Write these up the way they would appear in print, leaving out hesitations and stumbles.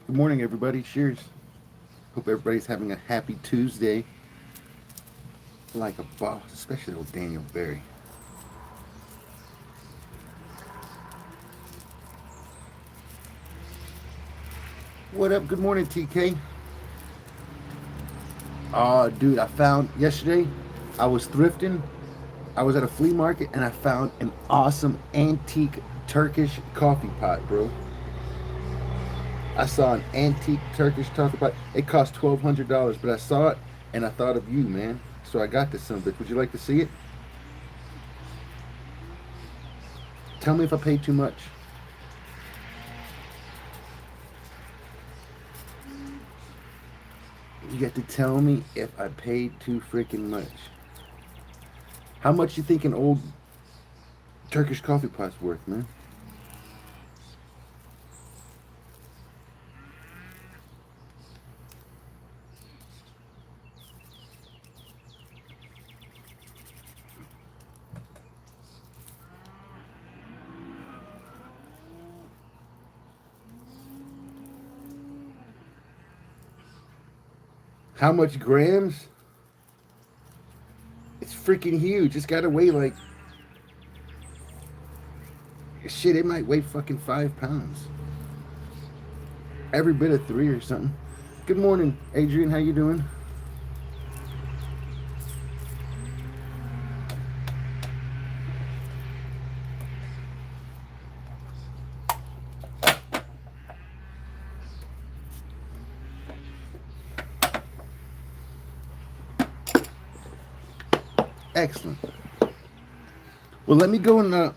Good morning, everybody. Cheers. Hope everybody's having a happy Tuesday like a boss, especially old Daniel Berry. What up? Good morning, TK. Dude, I found yesterday, I was thrifting. I was at a flea market and I found an awesome antique Turkish coffee pot, bro. I saw an antique Turkish coffee pot. It cost $1,200, but I saw it and I thought of you, man. So I got this son of a bitch. Would you like to see it? Tell me if I paid too much. You got to tell me if I paid too freaking much. How much you think an old Turkish coffee pot's worth, man? How much grams? It's freaking huge. It's gotta weigh like shit. It might weigh fucking 5 pounds. Every bit of three or something. Good morning, Adrian. How you doing? Excellent. Well, let me go and let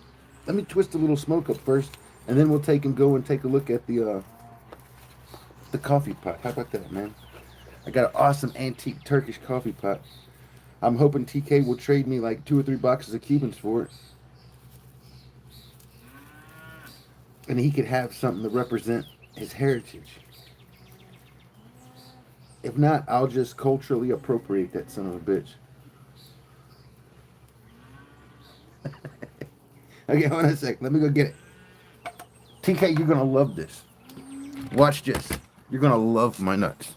me twist a little smoke up first, and then we'll take and go and take a look at the coffee pot. How about that, man? I got an awesome antique Turkish coffee pot. I'm hoping TK will trade me like 2 or 3 boxes of Cubans for it, and he could have something to represent his heritage. If not, I'll just culturally appropriate that son of a bitch. Okay, hold on a sec. Let me go get it. TK, you're gonna love this. Watch this. You're gonna love my nuts.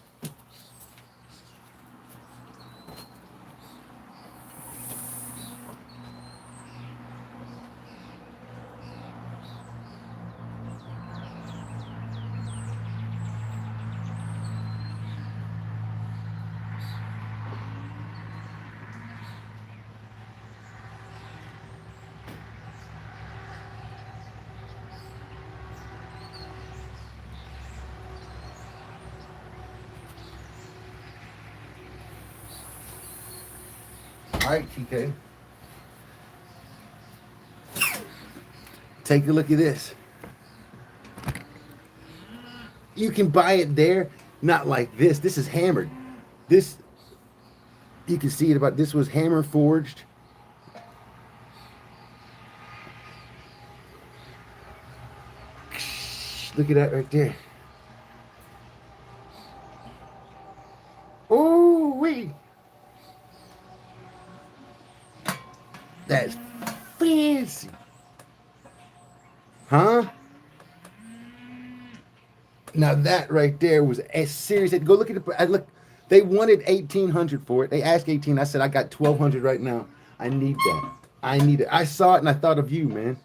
All right, TK. Take a look at this. You can buy it there, not like this. This is hammered. This, you can see it about, this was hammer forged. Look at that right there. Oh, wait. That's fancy. Huh? Now that right there was a serious. Go look at it. I look. They wanted 1,800 for it. They asked 18. I said I got 1,200 right now. I need that. I need it. I saw it and I thought of you, man.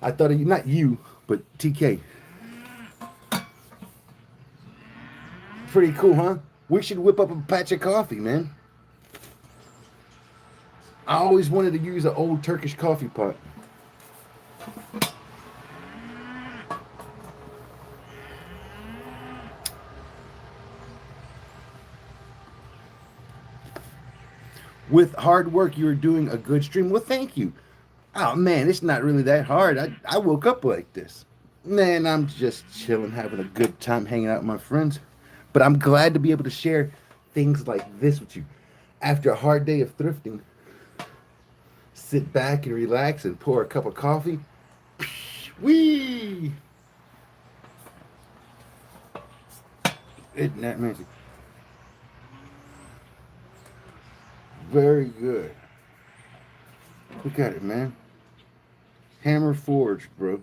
I thought of you, not you, but TK. Pretty cool, huh? We should whip up a patch of coffee, man. I always wanted to use an old Turkish coffee pot. With hard work, you're doing a good stream. Well, thank you. Oh man, it's not really that hard. I woke up like this. Man, I'm just chilling, having a good time hanging out with my friends. But I'm glad to be able to share things like this with you. After a hard day of thrifting, sit back and relax and pour a cup of coffee. Wee! Isn't that amazing? Very good. Look at it, man. Hammer forged, bro.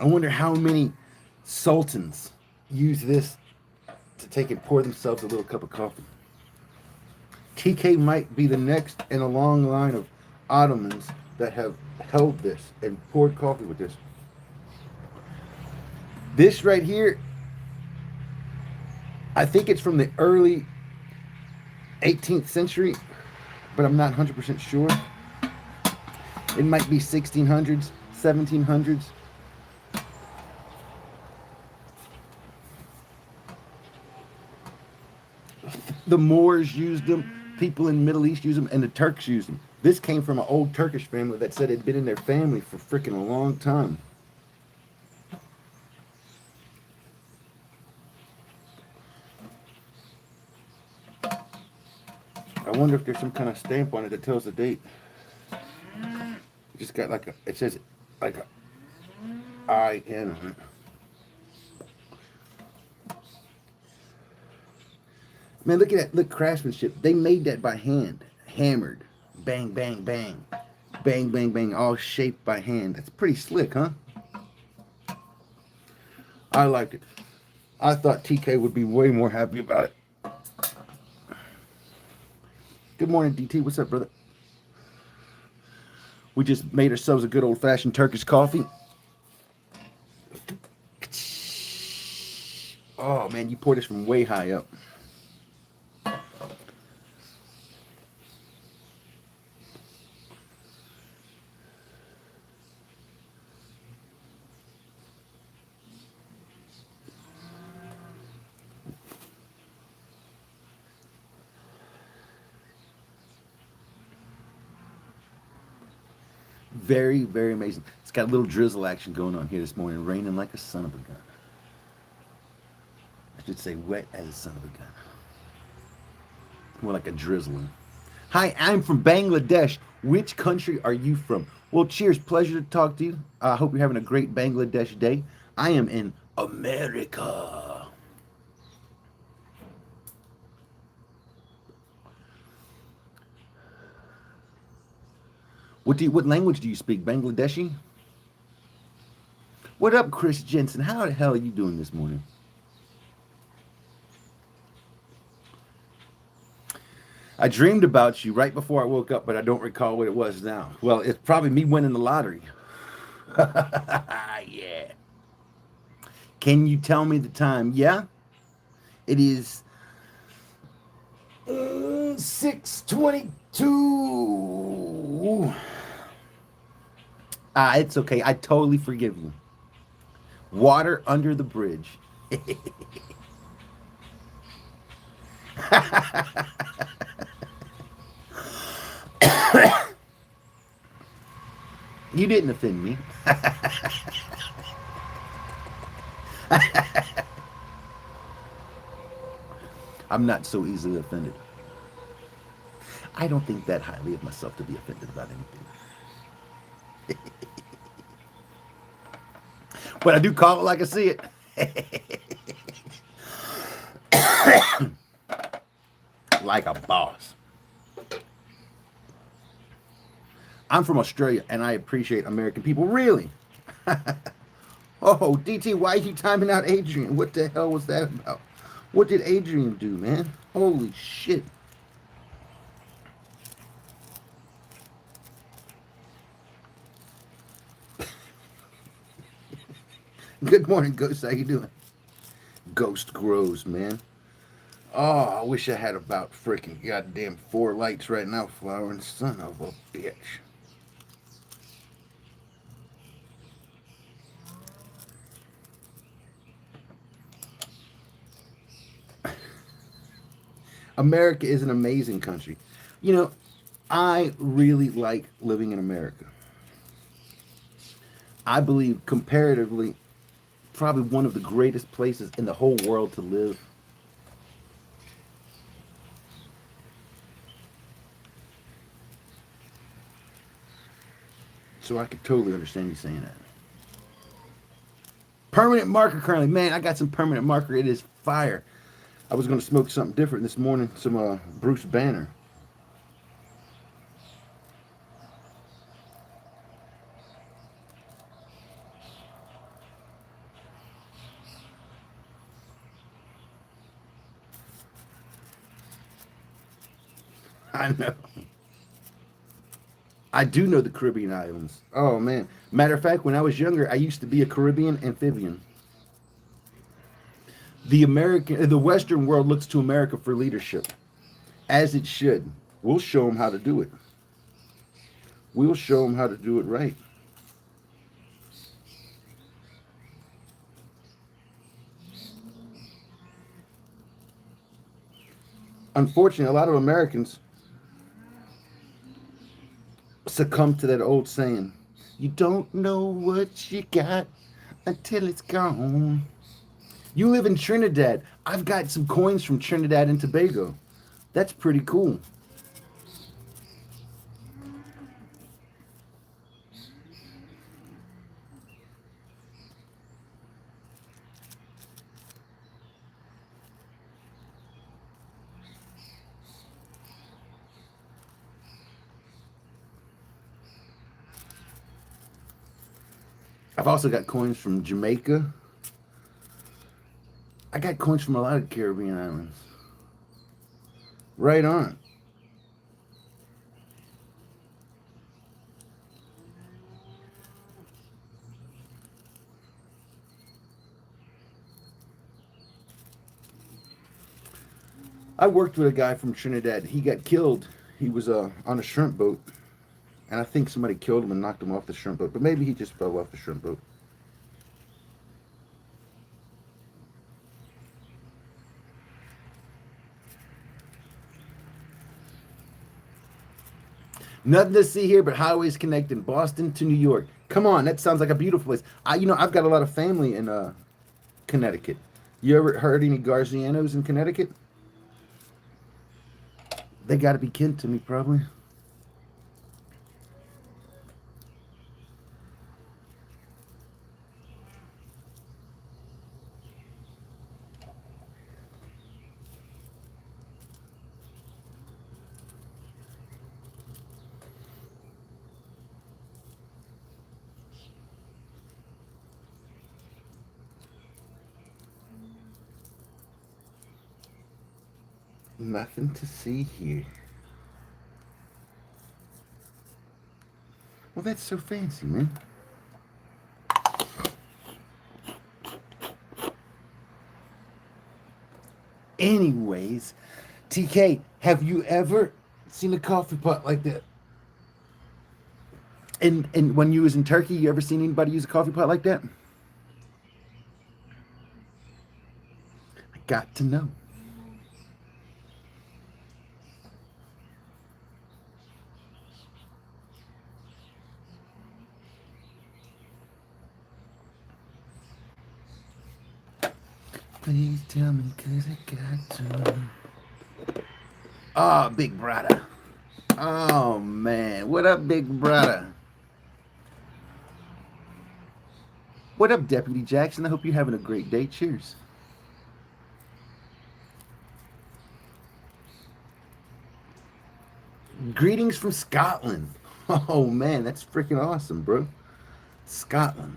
I wonder how many sultans use this to take and pour themselves a little cup of coffee. TK might be the next in a long line of Ottomans that have held this and poured coffee with this. This right here, I think it's from the early 18th century, but I'm not 100% sure. It might be 1600s, 1700s. The Moors used them, people in the Middle East used them, and the Turks used them. This came from an old Turkish family that said it'd been in their family for freaking a long time. I wonder if there's some kind of stamp on it that tells the date. It just got like a, it says like a I-N on it. Man, look at that. Look, craftsmanship. They made that by hand. Hammered. Bang, bang, bang. Bang, bang, bang. All shaped by hand. That's pretty slick, huh? I liked it. I thought TK would be way more happy about it. Good morning, DT. What's up, brother? We just made ourselves a good old-fashioned Turkish coffee. Oh, man, you poured this from way high up. Very, very amazing. It's got a little drizzle action going on here this morning, raining like a son of a gun. I should say wet as a son of a gun. More like a drizzling. Hi, I'm from Bangladesh. Which country are you from? Well, cheers. Pleasure to talk to you. I hope you're having a great Bangladesh day. I am in America. What language do you speak? Bangladeshi? What up, Chris Jensen? How the hell are you doing this morning? I dreamed about you right before I woke up, but I don't recall what it was now. Well, it's probably me winning the lottery. Yeah. Can you tell me the time? Yeah. It is 6:22. It's okay. I totally forgive you. Water under the bridge. You didn't offend me. I'm not so easily offended. I don't think that highly of myself to be offended about anything. But I do call it like I see it. Like a boss. I'm from Australia, and I appreciate American people. Really? Oh, DT, why are you timing out Adrian? What the hell was that about? What did Adrian do, man? Holy shit. Good morning, Ghost. How you doing? Ghost grows, man. Oh, I wish I had about freaking goddamn 4 lights right now, flowering. Son of a bitch. America is an amazing country. You know, I really like living in America. I believe comparatively, probably one of the greatest places in the whole world to live. So I could totally understand you saying that. Permanent marker currently. Man, I got some permanent marker. It is fire. I was going to smoke something different this morning. Some Bruce Banner. I know. I do know the Caribbean islands. Oh man. Matter of fact, when I was younger, I used to be a Caribbean amphibian. The Western world looks to America for leadership, as it should. We'll show them how to do it. We'll show them how to do it right. Unfortunately, a lot of Americans succumb to that old saying, you don't know what you got until it's gone. You live in Trinidad. I've got some coins from Trinidad and Tobago. That's pretty cool. I've also got coins from Jamaica. I got coins from a lot of Caribbean islands. Right on. I worked with a guy from Trinidad. He got killed. He was on a shrimp boat, and I think somebody killed him and knocked him off the shrimp boat. But maybe he just fell off the shrimp boat. Nothing to see here but highways connecting Boston to New York. Come on, that sounds like a beautiful place. I've got a lot of family in Connecticut. You ever heard any Garzianos in Connecticut? They got to be kin to me, probably. Nothing to see here. Well, that's so fancy, man. Anyways, TK, have you ever seen a coffee pot like that? And when you was in Turkey, you ever seen anybody use a coffee pot like that? I got to know. Please tell me, cause I got to. Oh, big brother. Oh man, what up, big brother? What up, Deputy Jackson? I hope you're having a great day. Cheers. Greetings from Scotland. Oh man, that's freaking awesome, bro. Scotland.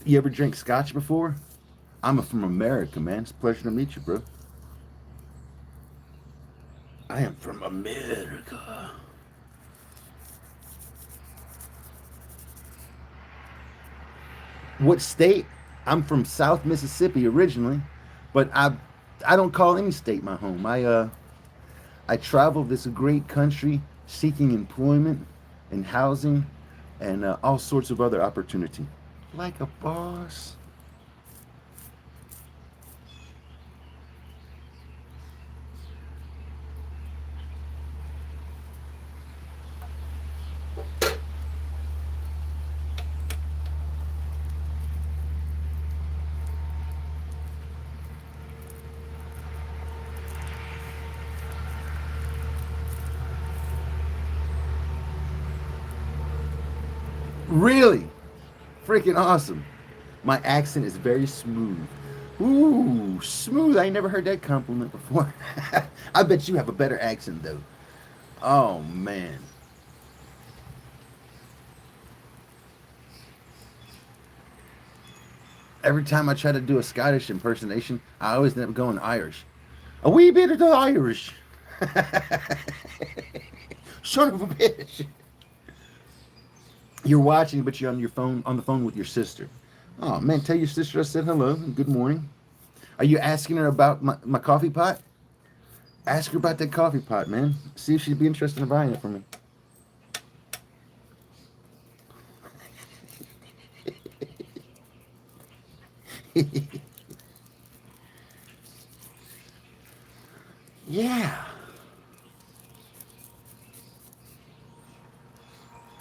You ever drink scotch before? I'm from America, man. It's a pleasure to meet you, bro. I am from America. What state? I'm from South Mississippi originally, but I don't call any state my home. I travel this great country seeking employment and housing and all sorts of other opportunity. Like a boss. Really? Freaking awesome. My accent is very smooth. Ooh, smooth. I ain't never heard that compliment before. I bet you have a better accent, though. Oh, man. Every time I try to do a Scottish impersonation, I always end up going Irish. A wee bit of the Irish. Son of a bitch. You're watching, but you're on the phone with your sister. Oh man, tell your sister I said hello and good morning. Are you asking her about my coffee pot? Ask her about that coffee pot, man. See if she'd be interested in buying it from me. Yeah.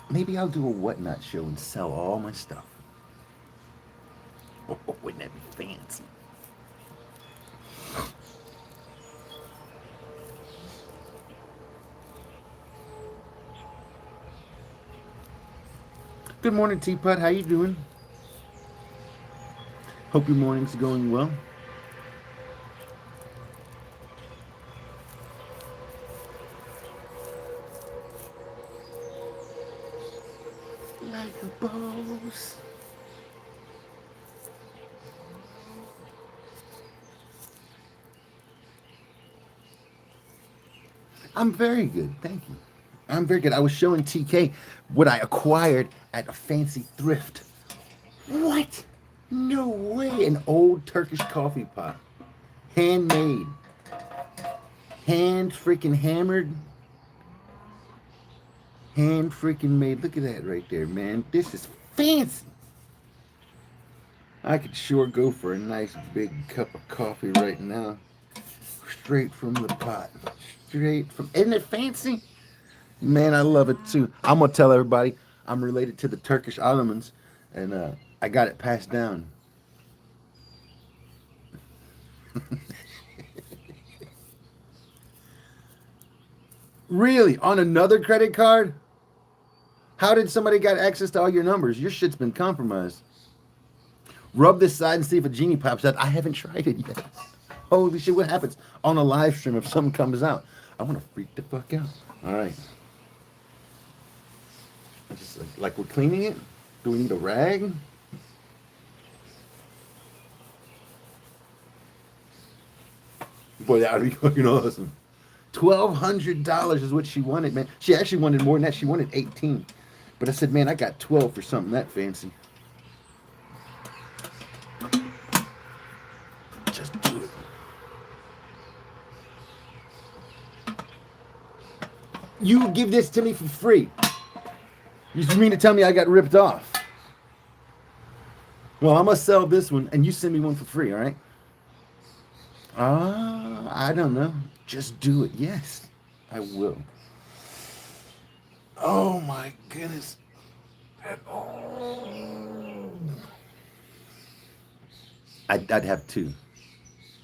Maybe I'll do a whatnot show and sell all my stuff. Oh, wouldn't that be fancy? Good morning, Teapot. How you doing? Hope your morning's going well. Like a boss. I'm very good, thank you. I'm very good. I was showing TK what I acquired at a fancy thrift. What? No way. An old Turkish coffee pot. Handmade. Hand freaking hammered. Hand freaking made. Look at that right there, man. This is fancy. I could sure go for a nice big cup of coffee right now. Straight from the pot. Straight from... Isn't it fancy? Man, I love it too. I'm going to tell everybody I'm related to the Turkish Ottomans. And I got it passed down. Really? On another credit card? How did somebody got access to all your numbers? Your shit's been compromised. Rub this side and see if a genie pops out. I haven't tried it yet. Holy shit, what happens on a live stream if something comes out? I want to freak the fuck out. All right. Just like we're cleaning it? Do we need a rag? Boy, that would be fucking awesome. $1,200 is what she wanted, man. She actually wanted more than that. She wanted 18. But I said, man, I got 12 for something that fancy. Just do it. You give this to me for free. You mean to tell me I got ripped off? Well, I'm going to sell this one, and you send me one for free, all right? I don't know. Just do it. Yes, I will. Oh, my goodness. I'd have two.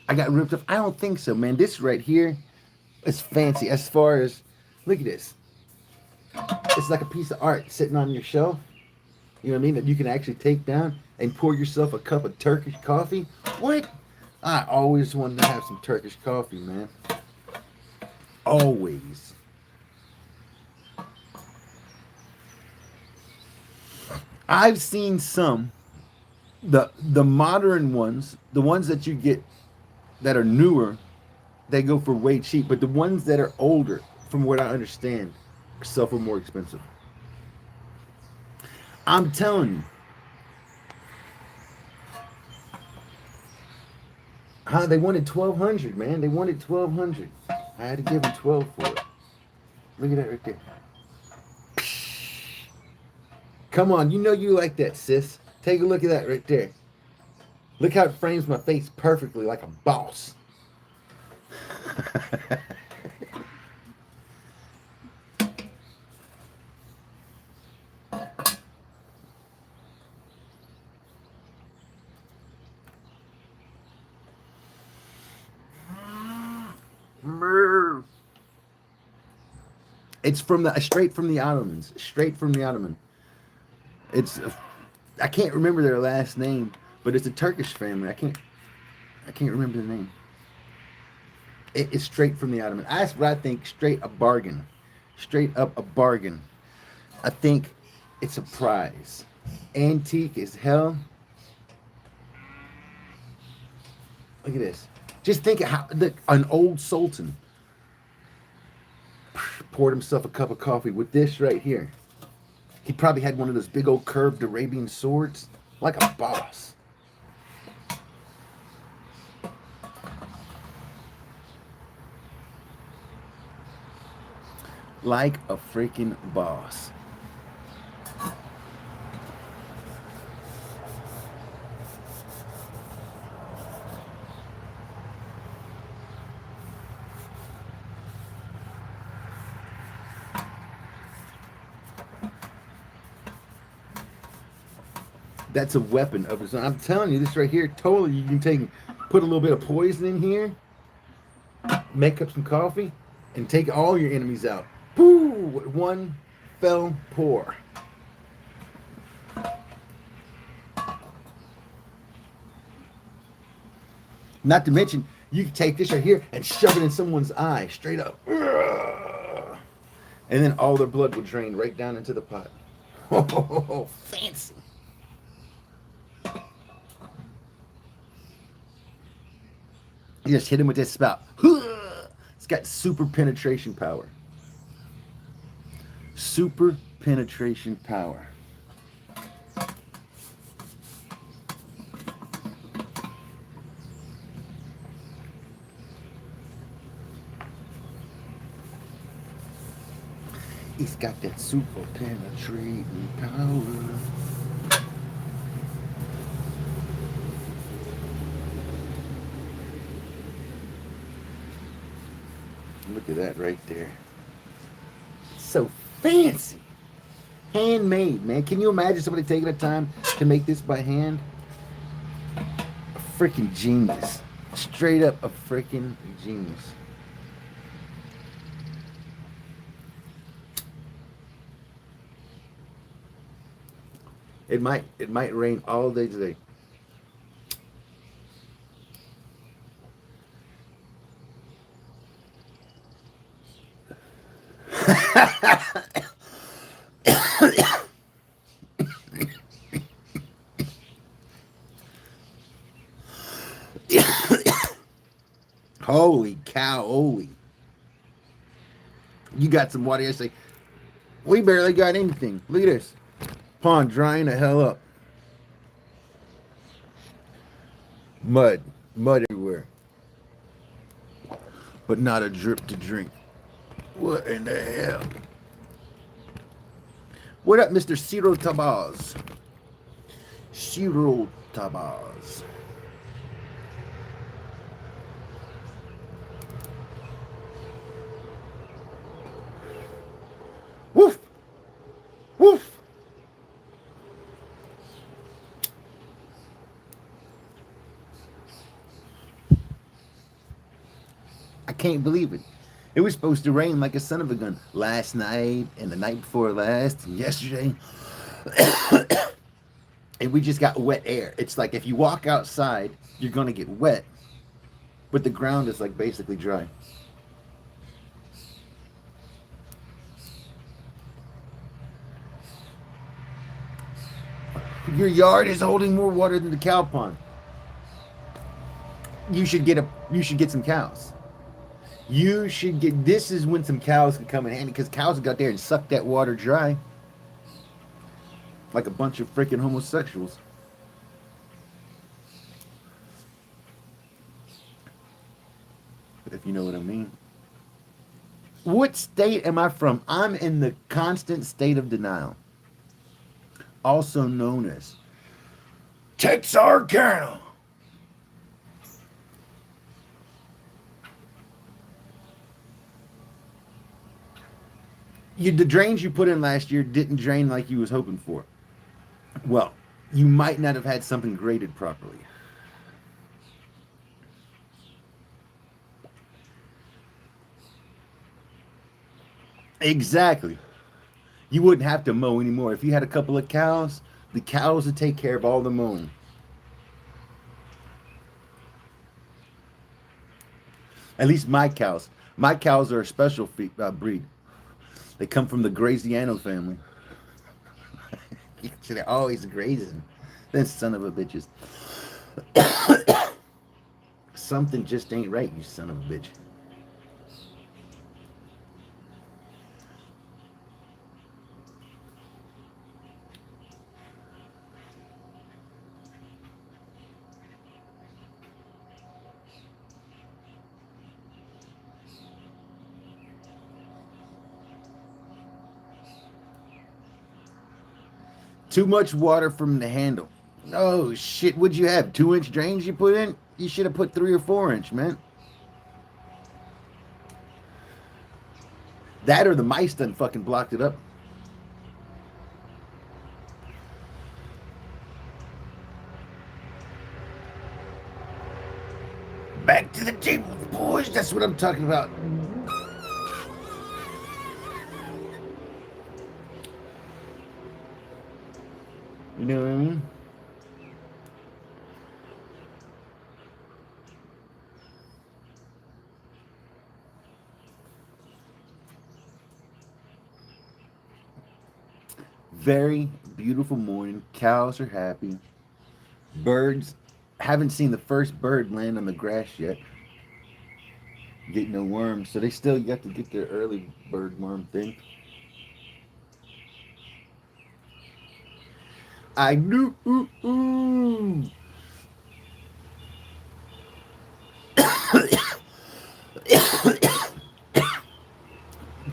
I got ripped off. I don't think so, man. This right here is fancy as far as... Look at this. It's like a piece of art sitting on your shelf. You know what I mean? That you can actually take down and pour yourself a cup of Turkish coffee. What? I always wanted to have some Turkish coffee, man. Always. I've seen some, the modern ones, the ones that you get that are newer, they go for way cheap. But the ones that are older, from what I understand, sell for more expensive. I'm telling you. Huh? They wanted 1,200, man. They wanted 1,200. I had to give them 12 for it. Look at that right there. Come on, you know you like that, sis. Take a look at that right there. Look how it frames my face perfectly like a boss. It's from straight from the Ottomans. Straight from the Ottoman. It's I can't remember their last name, but it's a Turkish family. I can't remember the name. It's straight from the Ottoman. That's what I think. Straight a bargain. Straight up a bargain. I think it's a prize. Antique as hell. Look at this. Just think of how an old sultan poured himself a cup of coffee with this right here. He probably had one of those big old curved Arabian swords, like a boss. Like a freaking boss. That's a weapon of its own. I'm telling you, this right here, totally, you can take, put a little bit of poison in here, make up some coffee, and take all your enemies out. Pooh! With one fell pour. Not to mention, you can take this right here and shove it in someone's eye, straight up. And then all their blood will drain right down into the pot. Oh, fancy. You just hit him with this spout. It's got super penetration power. Super penetration power. It's got that super penetrating power. Look at that right there. So fancy. Handmade, man. Can you imagine somebody taking the time to make this by hand? A freaking genius. Straight up a freaking genius. It might rain all day today. Holy cow, holy. You got some water yesterday. We barely got anything. Look at this. Pond drying the hell up. Mud everywhere. But not a drip to drink. What in the hell? What up, Mr. Ciro Tabaz? Ciro Tabaz. Woof! Woof! I can't believe it. It was supposed to rain like a son of a gun last night and the night before last and yesterday. And we just got wet air. It's like if you walk outside, you're going to get wet. But the ground is like basically dry. Your yard is holding more water than the cow pond. You should get some cows. You should get, this is when some cows can come in handy, because cows got there and sucked that water dry. Like a bunch of freaking homosexuals. If you know what I mean. What state am I from? I'm in the constant state of denial. Also known as Texarkana. The drains you put in last year didn't drain like you was hoping for. Well, you might not have had something graded properly. Exactly. You wouldn't have to mow anymore. If you had a couple of cows, the cows would take care of all the mowing. At least my cows. My cows are a special breed. They come from the Graziano family. They're always grazing. Them son of a bitches. something just ain't right, you son of a bitch. Too much water from the handle. Oh shit, what'd you have? 2-inch drains you put in? You should have put 3 or 4-inch, man. That or the mice done fucking blocked it up. Back to the table, boys. That's what I'm talking about. You know what I mean? Very beautiful morning. Cows are happy. Birds. Haven't seen the first bird land on the grass yet. Get no worms. So they still got to get their early bird worm thing. I knew.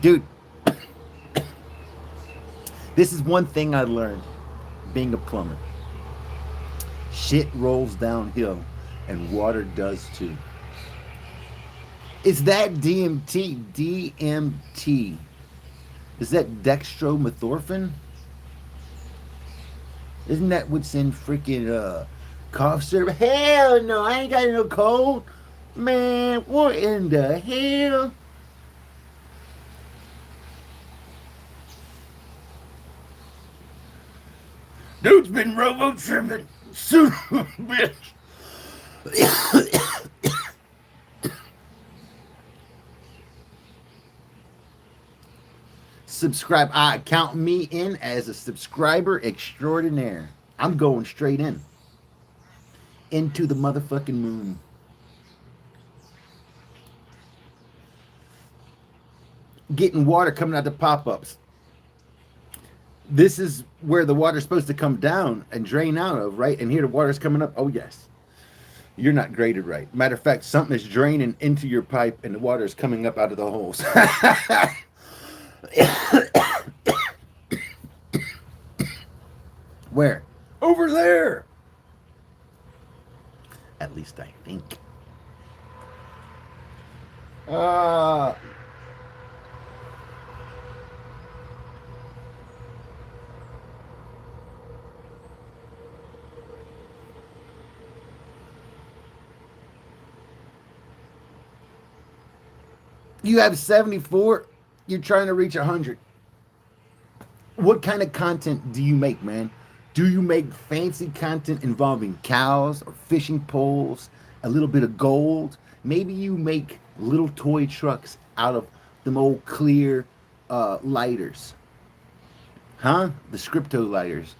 Dude, this is one thing I learned being a plumber. Shit rolls downhill, and water does too. Is that DMT? DMT. Is that dextromethorphan? Isn't that what's in freaking cough syrup? Hell no, I ain't got no cold. Man, what in the hell? Dude's been robo-tripping. Son of a bitch. Subscribe. Count me in as a subscriber extraordinaire. I'm going straight in. Into the motherfucking moon. Getting water coming out the pop-ups. This is where the water's supposed to come down and drain out of, right? And here the water's coming up. Oh, yes. You're not graded right. Matter of fact, something is draining into your pipe and the water is coming up out of the holes. Where? Over there. At least I think. You have 74. You're trying to reach 100. What kind of content do you make, man? Do you make fancy content involving cows or fishing poles, a little bit of gold? Maybe you make little toy trucks out of them old clear lighters. Huh? The Scripto lighters.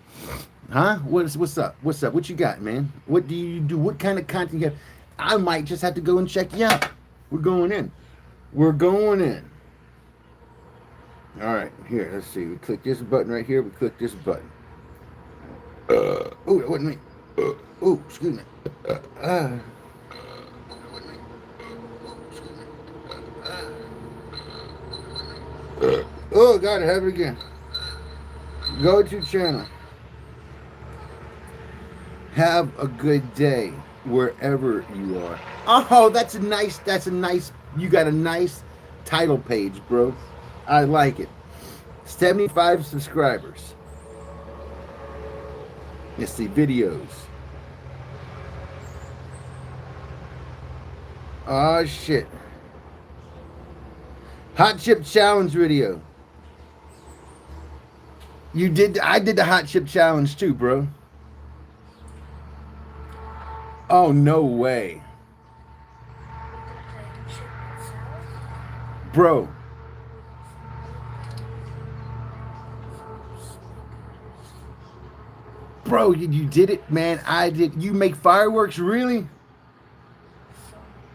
Huh? What's up? What's up? What you got, man? What do you do? What kind of content you have? I might just have to go and check you out. We're going in. We're going in. All right, here, let's see. We click this button right here. We click this button. Oh, that wasn't me. Oh, excuse me. Oh, God, I have it again. Go to channel. Have a good day wherever you are. Oh, that's a nice, you got a nice title page, bro. I like it. 75 subscribers. Let's see, videos. Oh, shit. Hot chip challenge video. I did the hot chip challenge too, bro. Oh, no way. Bro. Bro, you did it, man. I did. You make fireworks, really?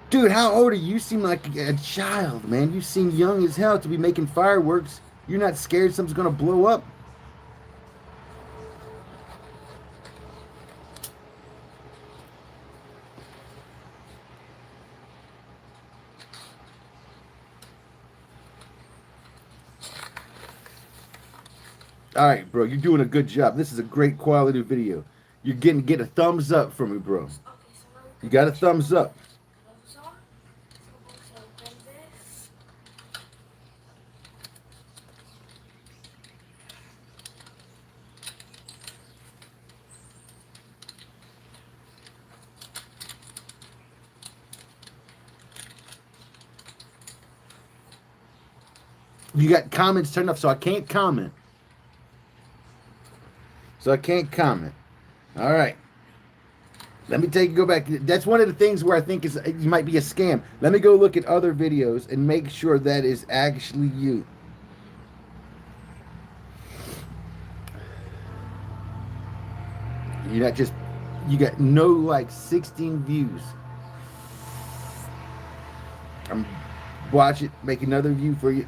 Dude, how old are you? You seem like a child, man. You seem young as hell to be making fireworks. You're not scared something's gonna blow up? All right, bro. You're doing a good job. This is a great quality video. You're getting get a thumbs up from me, bro. Okay, so now we're You gonna got a put thumbs up. gloves on. So we'll also open this. You got comments turned off, so I can't comment. So I can't comment. All right. Let me go back. That's one of the things where I think is it might be a scam. Let me go look at other videos and make sure that is actually you. You're not just. You got no like 16 views. I'm watch it. Make another view for you.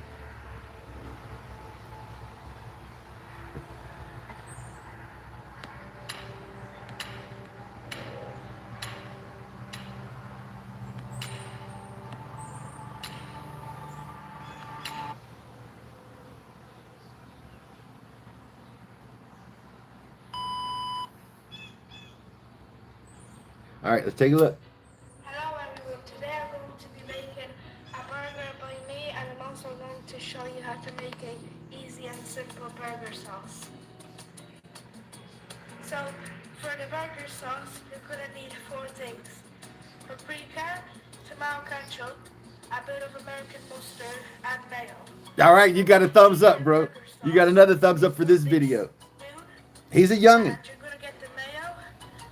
All right, let's take a look. Hello everyone, today I'm going to be making a burger by me, and I'm also going to show you how to make an easy and simple burger sauce. So for the burger sauce, you're going to need 4 things: paprika, tomato ketchup, a bit of American mustard, and mayo. All right, you got a thumbs up, bro. You got another thumbs up for this video. He's a youngin'. And you're going to get the mayo,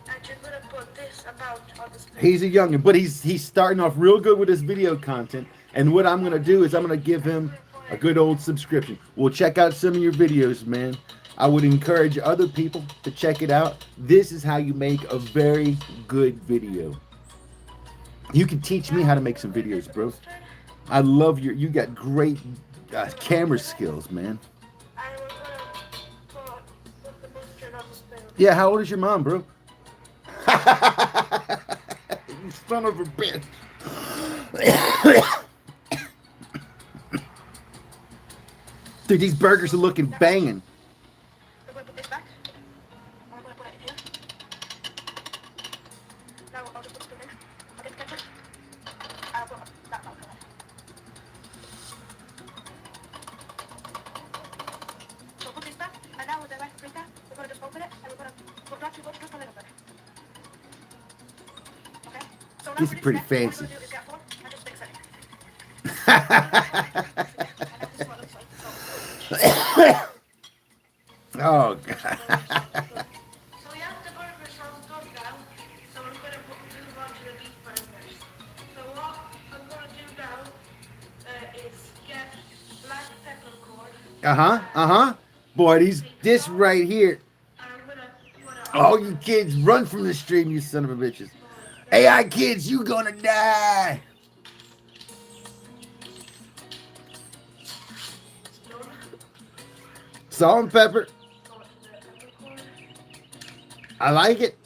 and you're going to put this about on the spoon. He's a youngin', but he's starting off real good with his video content. And what I'm gonna do is I'm gonna give him a good old subscription. We'll check out some of your videos, man. I would encourage other people to check it out. This is how you make a very good video. You can teach me how to make some videos, bro. I love you got great camera skills, man. And we're going to put the mustard on the spoon. Yeah, how old is your mom, bro? You son of a bitch. Dude, these burgers are looking banging. I'm going to put this back. I'm going to put it here. Now I'll just put the spoon in. I'll get the ketchup. I'll put that back on. So put this back, and now with the red paprika, we're going to just open it, and we're going to put not too much, just a little bit. Okay? So now This for is pretty next, what fancy. we're going to do is get 4 and just mix it. Oh, God. So we have the burger sauce done now, so I'm going to put them onto the beef burgers. So what I'm going to do now is get black peppercorn. Boy, this right here. And I'm going to put it All you kids, run from the stream, you son of a bitches. AI kids, you gonna die. Salt and pepper. I like it.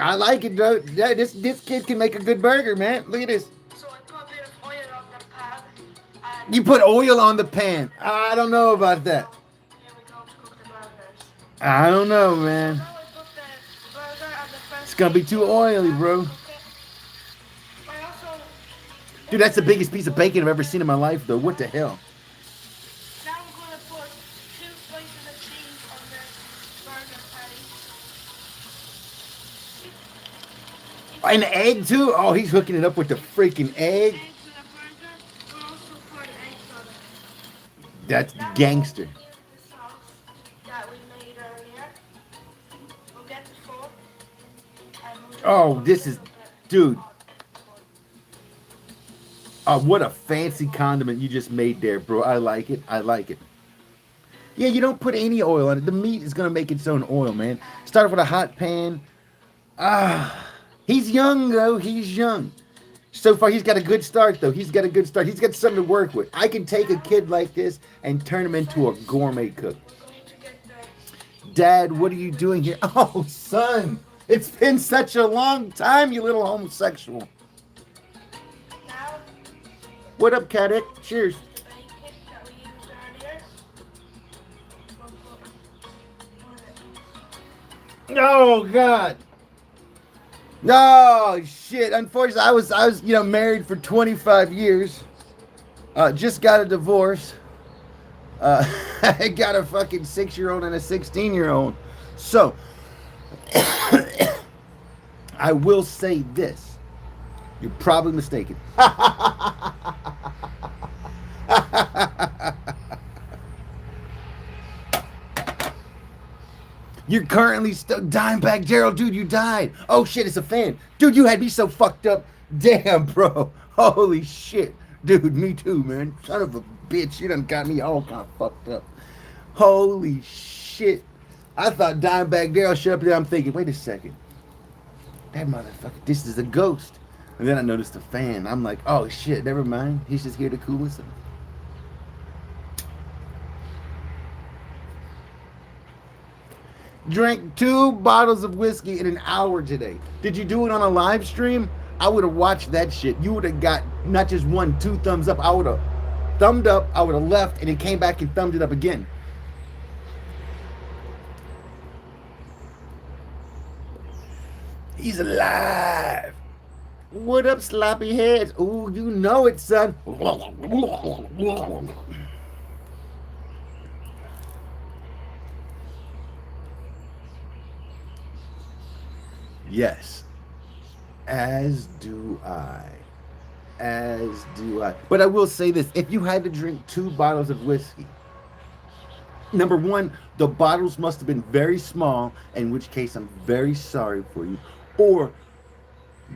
I like it, though. Yeah, this kid can make a good burger, man. Look at this. So I put a bit of oil on the pan. And You put oil on the pan. I don't know about that. here we go to cook the burgers. I don't know, man. Now I put the burger on the first. It's gonna be too oily, bro. Okay. I also. Dude, that's the biggest piece of bacon I've ever seen in my life, though. What the hell? Now I'm going to put 2 slices of cheese on the burger patty. An egg, too? Oh, he's hooking it up with the freaking egg. Eggs in a burger. We'll also put eggs on it. That's Now gangster. we'll use the sauce that we made earlier. We'll get the fork. And we'll just Oh, put this a is... little bit Dude. on. Oh, what a fancy condiment you just made there, bro. I like it. I like it. Yeah, you don't put any oil on it. The meat is going to make its own oil, man. Start with a hot pan. He's young, though. He's young. So far, he's got a good start, though. He's got a good start. He's got something to work with. I can take a kid like this and turn him into a gourmet cook. We're going to get Dad, what are you doing here? Oh, son, it's been such a long time, you little homosexual. now What up, Caddick? Cheers. the bacon that we used earlier. We'll put on it. Oh, God. Oh, shit. Unfortunately, I was, married for 25 years. Just got a divorce. I got a fucking 6-year-old and a 16-year-old. So, I will say this. You're probably mistaken. You're currently still Dimebag Gerald, dude. You died. Oh shit, it's a fan, dude. You had me so fucked up. Damn, bro. Holy shit, dude. Me too, man. Son of a bitch. You done got me all kind of fucked up. Holy shit. I thought Dimebag Daryl showed up there. I'm thinking, wait a second. That motherfucker. This is a ghost. And then I noticed the fan. I'm like, oh shit. Never mind. He's just here to cool us. Drank 2 bottles of whiskey in an hour today. Did you do it on a live stream? I would have watched that shit. You would have got not just 1, 2 thumbs up. I would have thumbed up, I would have left, and then came back and thumbed it up again. He's alive. What up, sloppy heads? Ooh, you know it, son. Yes. As do I. As do I. But I will say this. If you had to drink 2 bottles of whiskey, number one, the bottles must have been very small, in which case I'm very sorry for you. Or,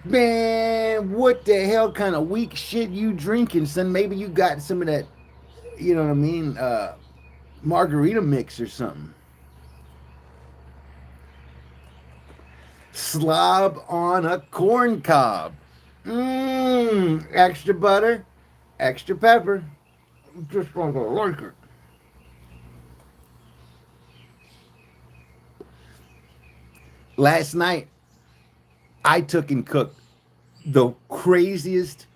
man, what the hell kind of weak shit you drinking, son? Maybe you got some of that, you know what I mean, margarita mix or something. Slob on a corn cob. Extra butter, extra pepper. Just like I like it. Last night, I took and cooked the craziest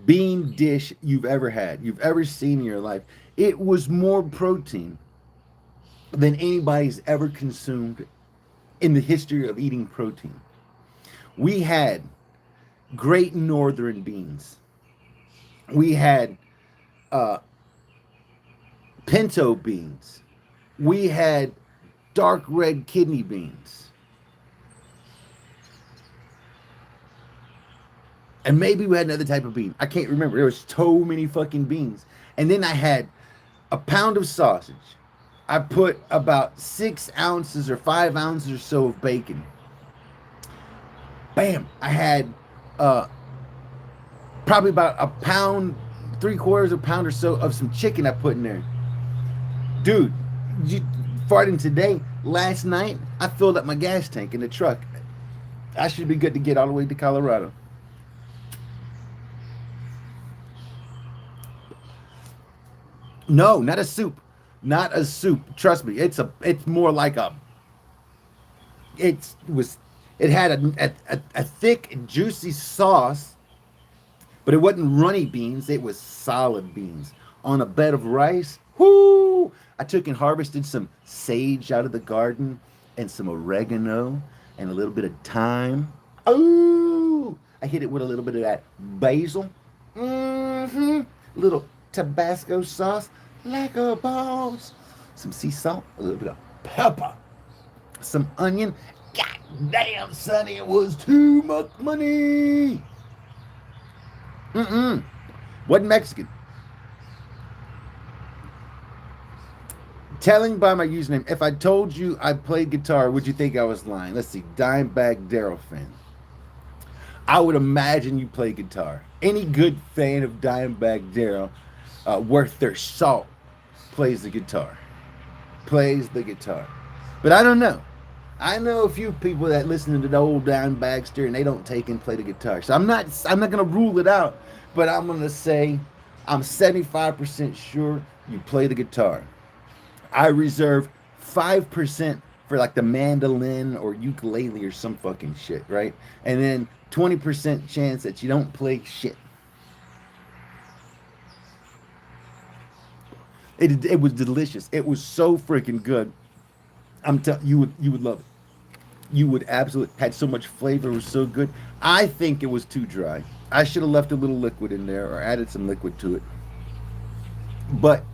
bean dish you've ever had, you've ever seen in your life. It was more protein than anybody's ever consumed in the history of eating protein. We had Great Northern beans. We had pinto beans. We had dark red kidney beans. And maybe we had another type of bean. I can't remember. There was so many fucking beans. And then I had a pound of sausage. I put about 6 ounces or 5 ounces or so of bacon. Bam. I had probably about a pound, 3/4 of a pound or so of some chicken I put in there. Dude, farting today, last night, I filled up my gas tank in the truck. I should be good to get all the way to Colorado. No, not a soup. Not a soup. Trust me, it's more like a. It had a thick, juicy sauce, but it wasn't runny beans. It was solid beans on a bed of rice. Whoo! I took and harvested some sage out of the garden and some oregano and a little bit of thyme. Ooh! I hit it with a little bit of that basil. Little Tabasco sauce, like a balls. Some sea salt, a little bit of pepper, some onion. God damn, sonny, it was too much money. Wasn't Mexican. Telling by my username, if I told you I played guitar, would you think I was lying? Let's see, Dimebag Daryl fan. I would imagine you play guitar. Any good fan of Dimebag Daryl worth their salt plays the guitar. Plays the guitar. But I don't know. I know a few people that listen to the old Dan Baxter and they don't take and play the guitar. So I'm not gonna rule it out, but I'm gonna say I'm 75% sure you play the guitar. I reserve 5% for like the mandolin or ukulele or some fucking shit, right? And then 20% chance that you don't play shit. It was delicious. It was so freaking good. You would love it. You would absolutely had so much flavor. It was so good. I think it was too dry. I should have left a little liquid in there or added some liquid to it. But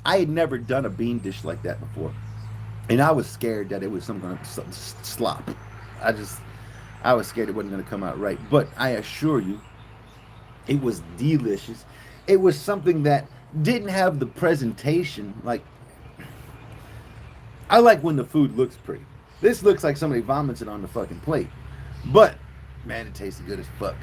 I had never done a bean dish like that before, and I was scared that it was some slop. I just I was scared it wasn't going to come out right. But I assure you, it was delicious. It was something that didn't have the presentation. Like, I like when the food looks pretty. This looks like somebody vomits it on the fucking plate. But man, it tasted good as fuck.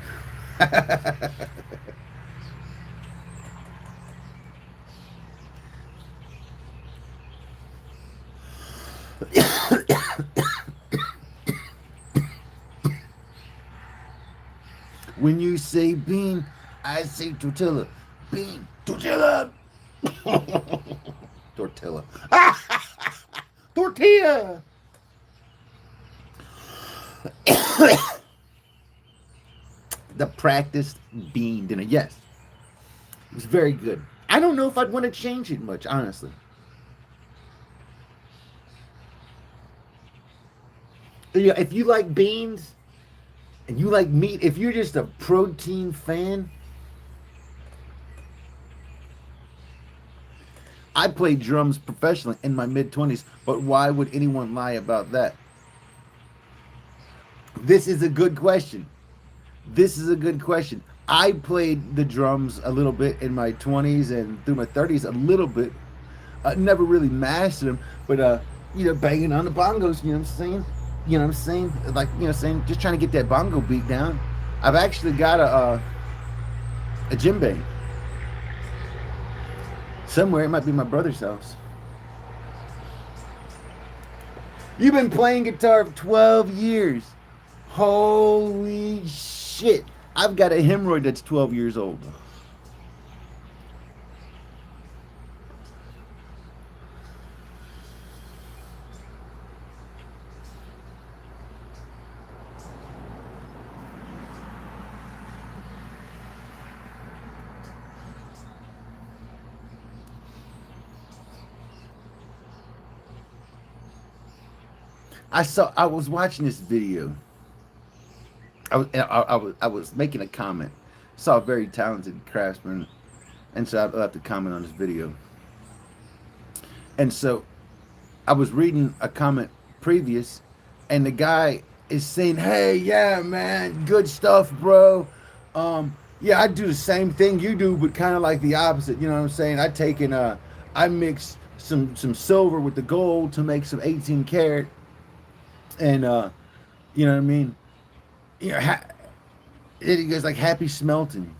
When you say bean, I say tortilla. Bean, tortilla. Tortilla. Tortilla. The practiced bean dinner. Yes, it was very good. I don't know if I'd want to change it much, honestly. Yeah, if you like beans and you like meat, if you're just a protein fan, I played drums professionally in my mid 20s, but why would anyone lie about that? This is a good question. This is a good question. I played the drums a little bit in my 20s and through my 30s a little bit. Never really mastered them, but banging on the bongos, you know what I'm saying? You know what I'm saying? Like, saying just trying to get that bongo beat down. I've actually got a djembe somewhere. It might be my brother's house. You've been playing guitar for 12 years. Holy shit. I've got a hemorrhoid that's 12 years old. I was watching this video. I was making a comment. Saw a very talented craftsman, and so I have to comment on this video. And so I was reading a comment previous, and the guy is saying, "Hey, yeah, man, good stuff, bro. Yeah, I do the same thing you do, but kind of like the opposite. You know what I'm saying? I mix some silver with the gold to make some 18 karat, and you know what I mean? Yeah, it goes like happy smelting."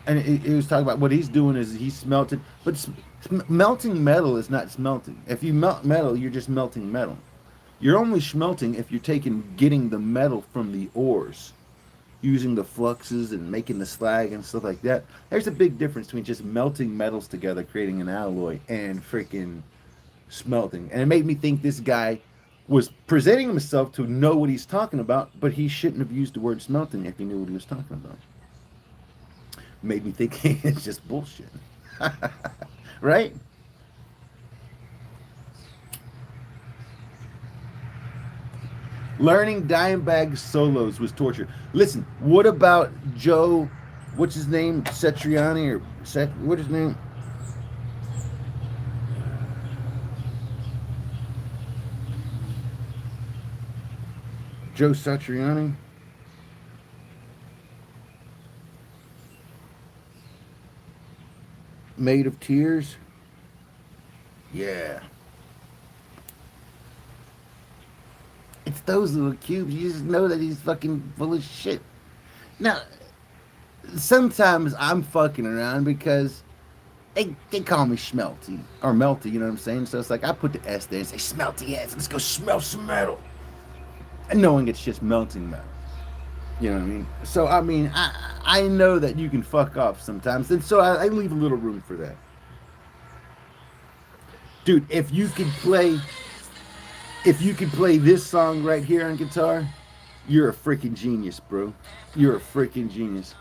And it was talking about what he's doing is he's smelting, but melting metal is not smelting. If you melt metal, you're just melting metal. You're only smelting if you're getting the metal from the ores, using the fluxes and making the slag and stuff like that. There's a big difference between just melting metals together, creating an alloy, and freaking smelting. And it made me think this guy was presenting himself to know what he's talking about, but he shouldn't have used the word smelting if he knew what he was talking about. Made me think it's just bullshit. Right? Learning Dimebag solos was torture. Listen, what about Joe, what's his name? Satriani or what's his name? Joe Satriani? Made of Tears? Yeah. It's those little cubes. You just know that he's fucking full of shit. Now, sometimes I'm fucking around because they call me Schmelty or Melty, you know what I'm saying? So it's like I put the S there and say Smelty heads. Let's go smell some metal, and knowing it's just melting metal. You know what I mean? So I mean, I know that you can fuck off sometimes, and so I leave a little room for that, dude. If you could play this song right here on guitar, you're a freaking genius, bro. You're a freaking genius.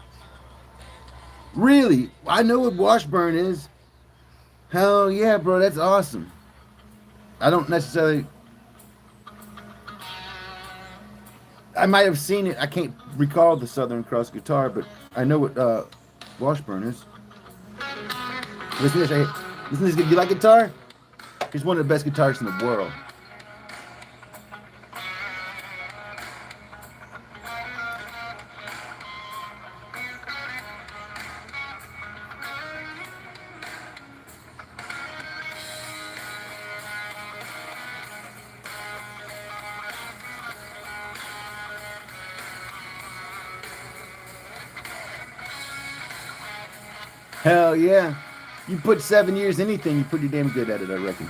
Really, I know what Washburn is. Hell yeah, bro, that's awesome. I don't necessarily. I might have seen it. I can't recall the Southern Cross guitar, but I know what Washburn is. Listen to this. Listen to this. You like guitar? He's one of the best guitarists in the world. Hell yeah. You put 7 years anything, you're pretty damn good at it, I reckon.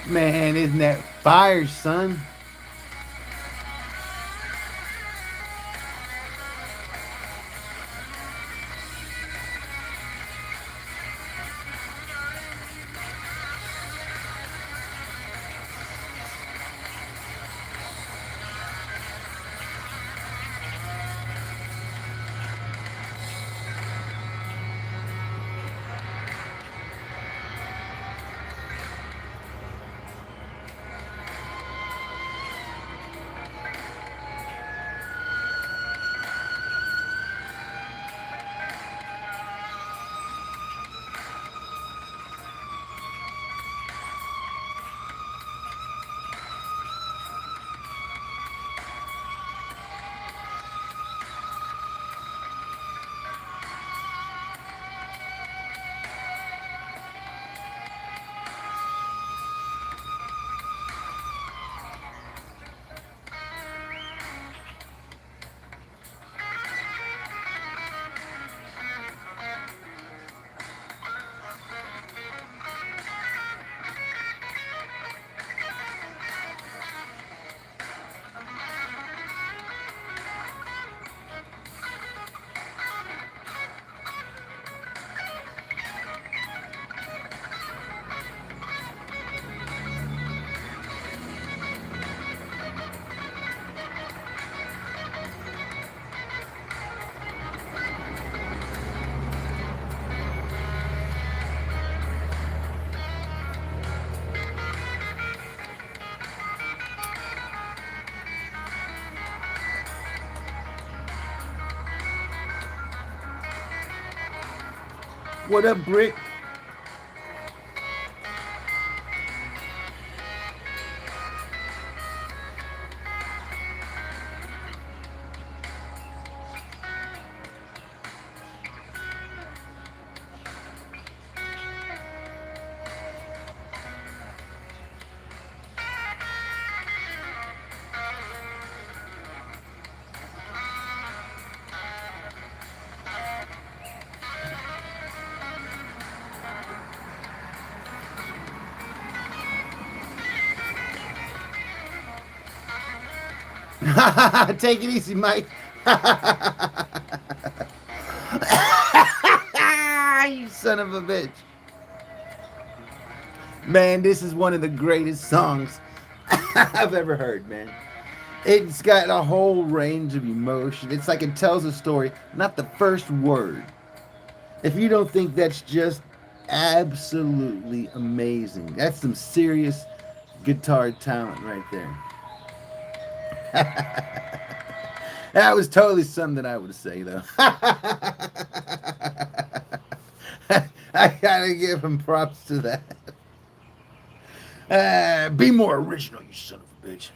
Man, isn't that fire, son? What up, Brick? Take it easy, Mike. You son of a bitch. Man, this is one of the greatest songs I've ever heard, man. It's got a whole range of emotion. It's like it tells a story, not the first word. If you don't think that's just absolutely amazing, that's some serious guitar talent right there. That was totally something I would say, though. I gotta give him props to that. Be more original, you son of a bitch.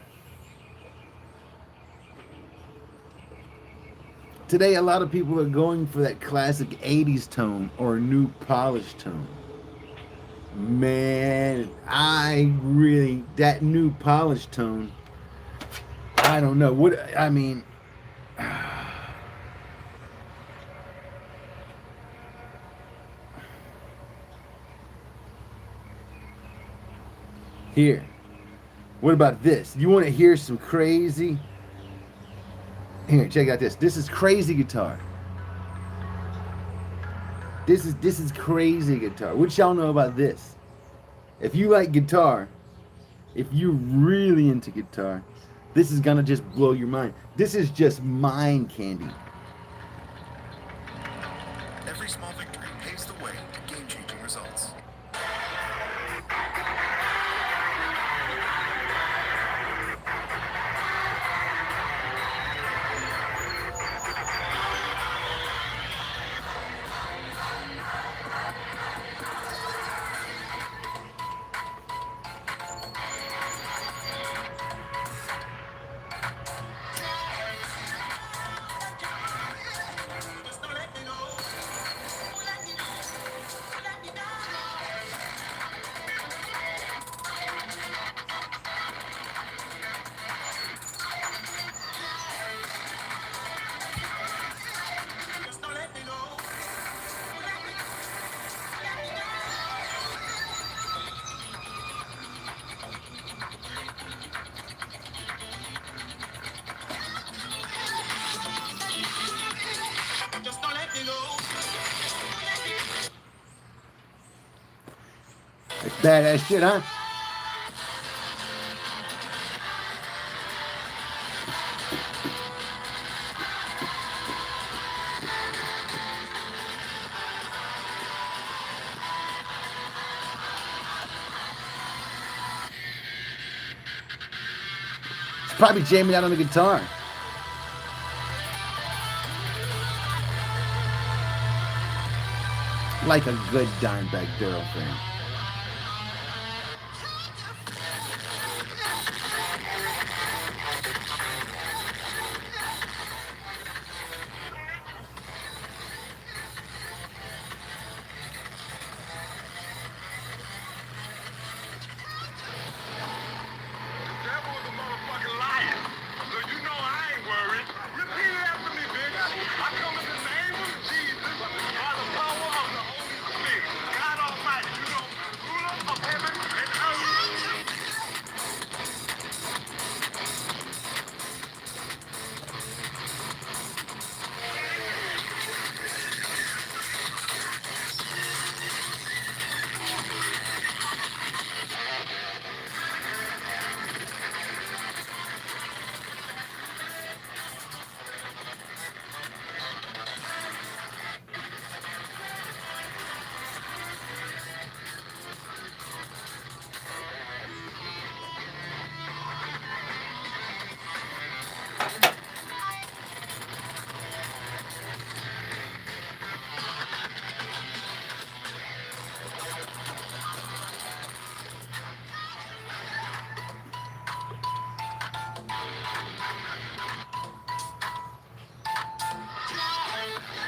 Today, a lot of people are going for that classic 80s tone or new polished tone. Man, I really, that new polished tone, I don't know. What, I mean, here. What about this? You want to hear some crazy? Here, check out this. This is crazy guitar. This is crazy guitar. What y'all know about this? If you like guitar, if you're really into guitar, this is gonna just blow your mind. This is just mind candy. Every small victory paves the way to game-changing results. Badass shit, huh? It's probably jamming out on the guitar. Like a good Dimebag Darrell fan. That was a motherfucking liar. So you know I ain't worried. Repeat it after me, bitch. I come in the name of Jesus by the power of the Holy Spirit. God Almighty, you know, ruler of heaven and earth.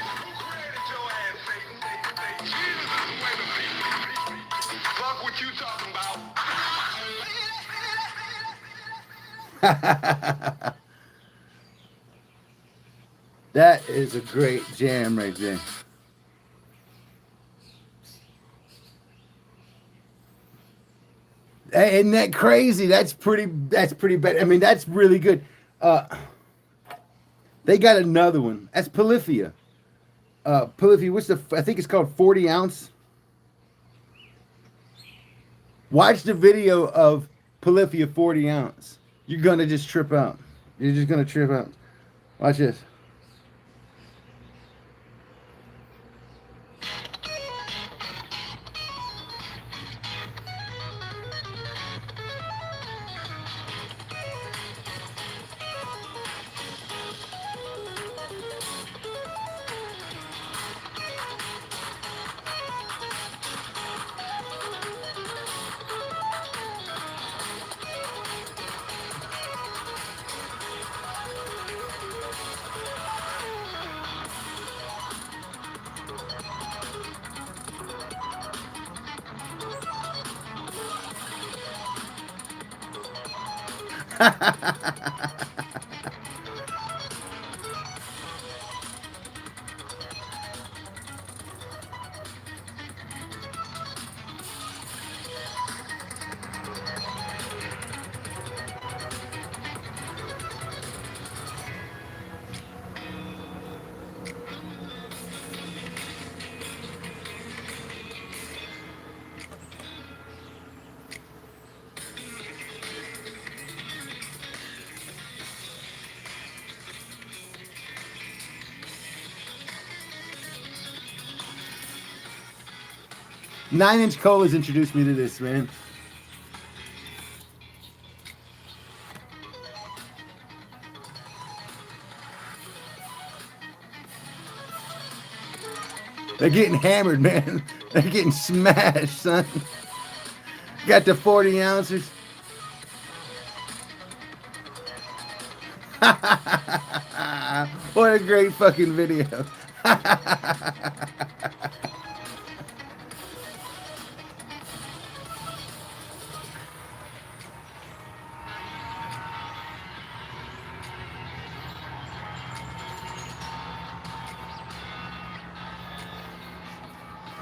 Who created your ass, Satan? Jesus is the way to be. Fuck what you talking about. That is a great jam right there. Hey, isn't that crazy? That's pretty. That's pretty bad. I mean, that's really good. They got another one. That's Polyphia. Polyphia. What's the? I think it's called 40 ounce. Watch the video of Polyphia 40 ounce. You're gonna just trip out. You're just gonna trip out. Watch this. Nine-inch Colas introduced me to this, man. They're getting hammered, man. They're getting smashed, son. Got the 40 ounces. What a great fucking video.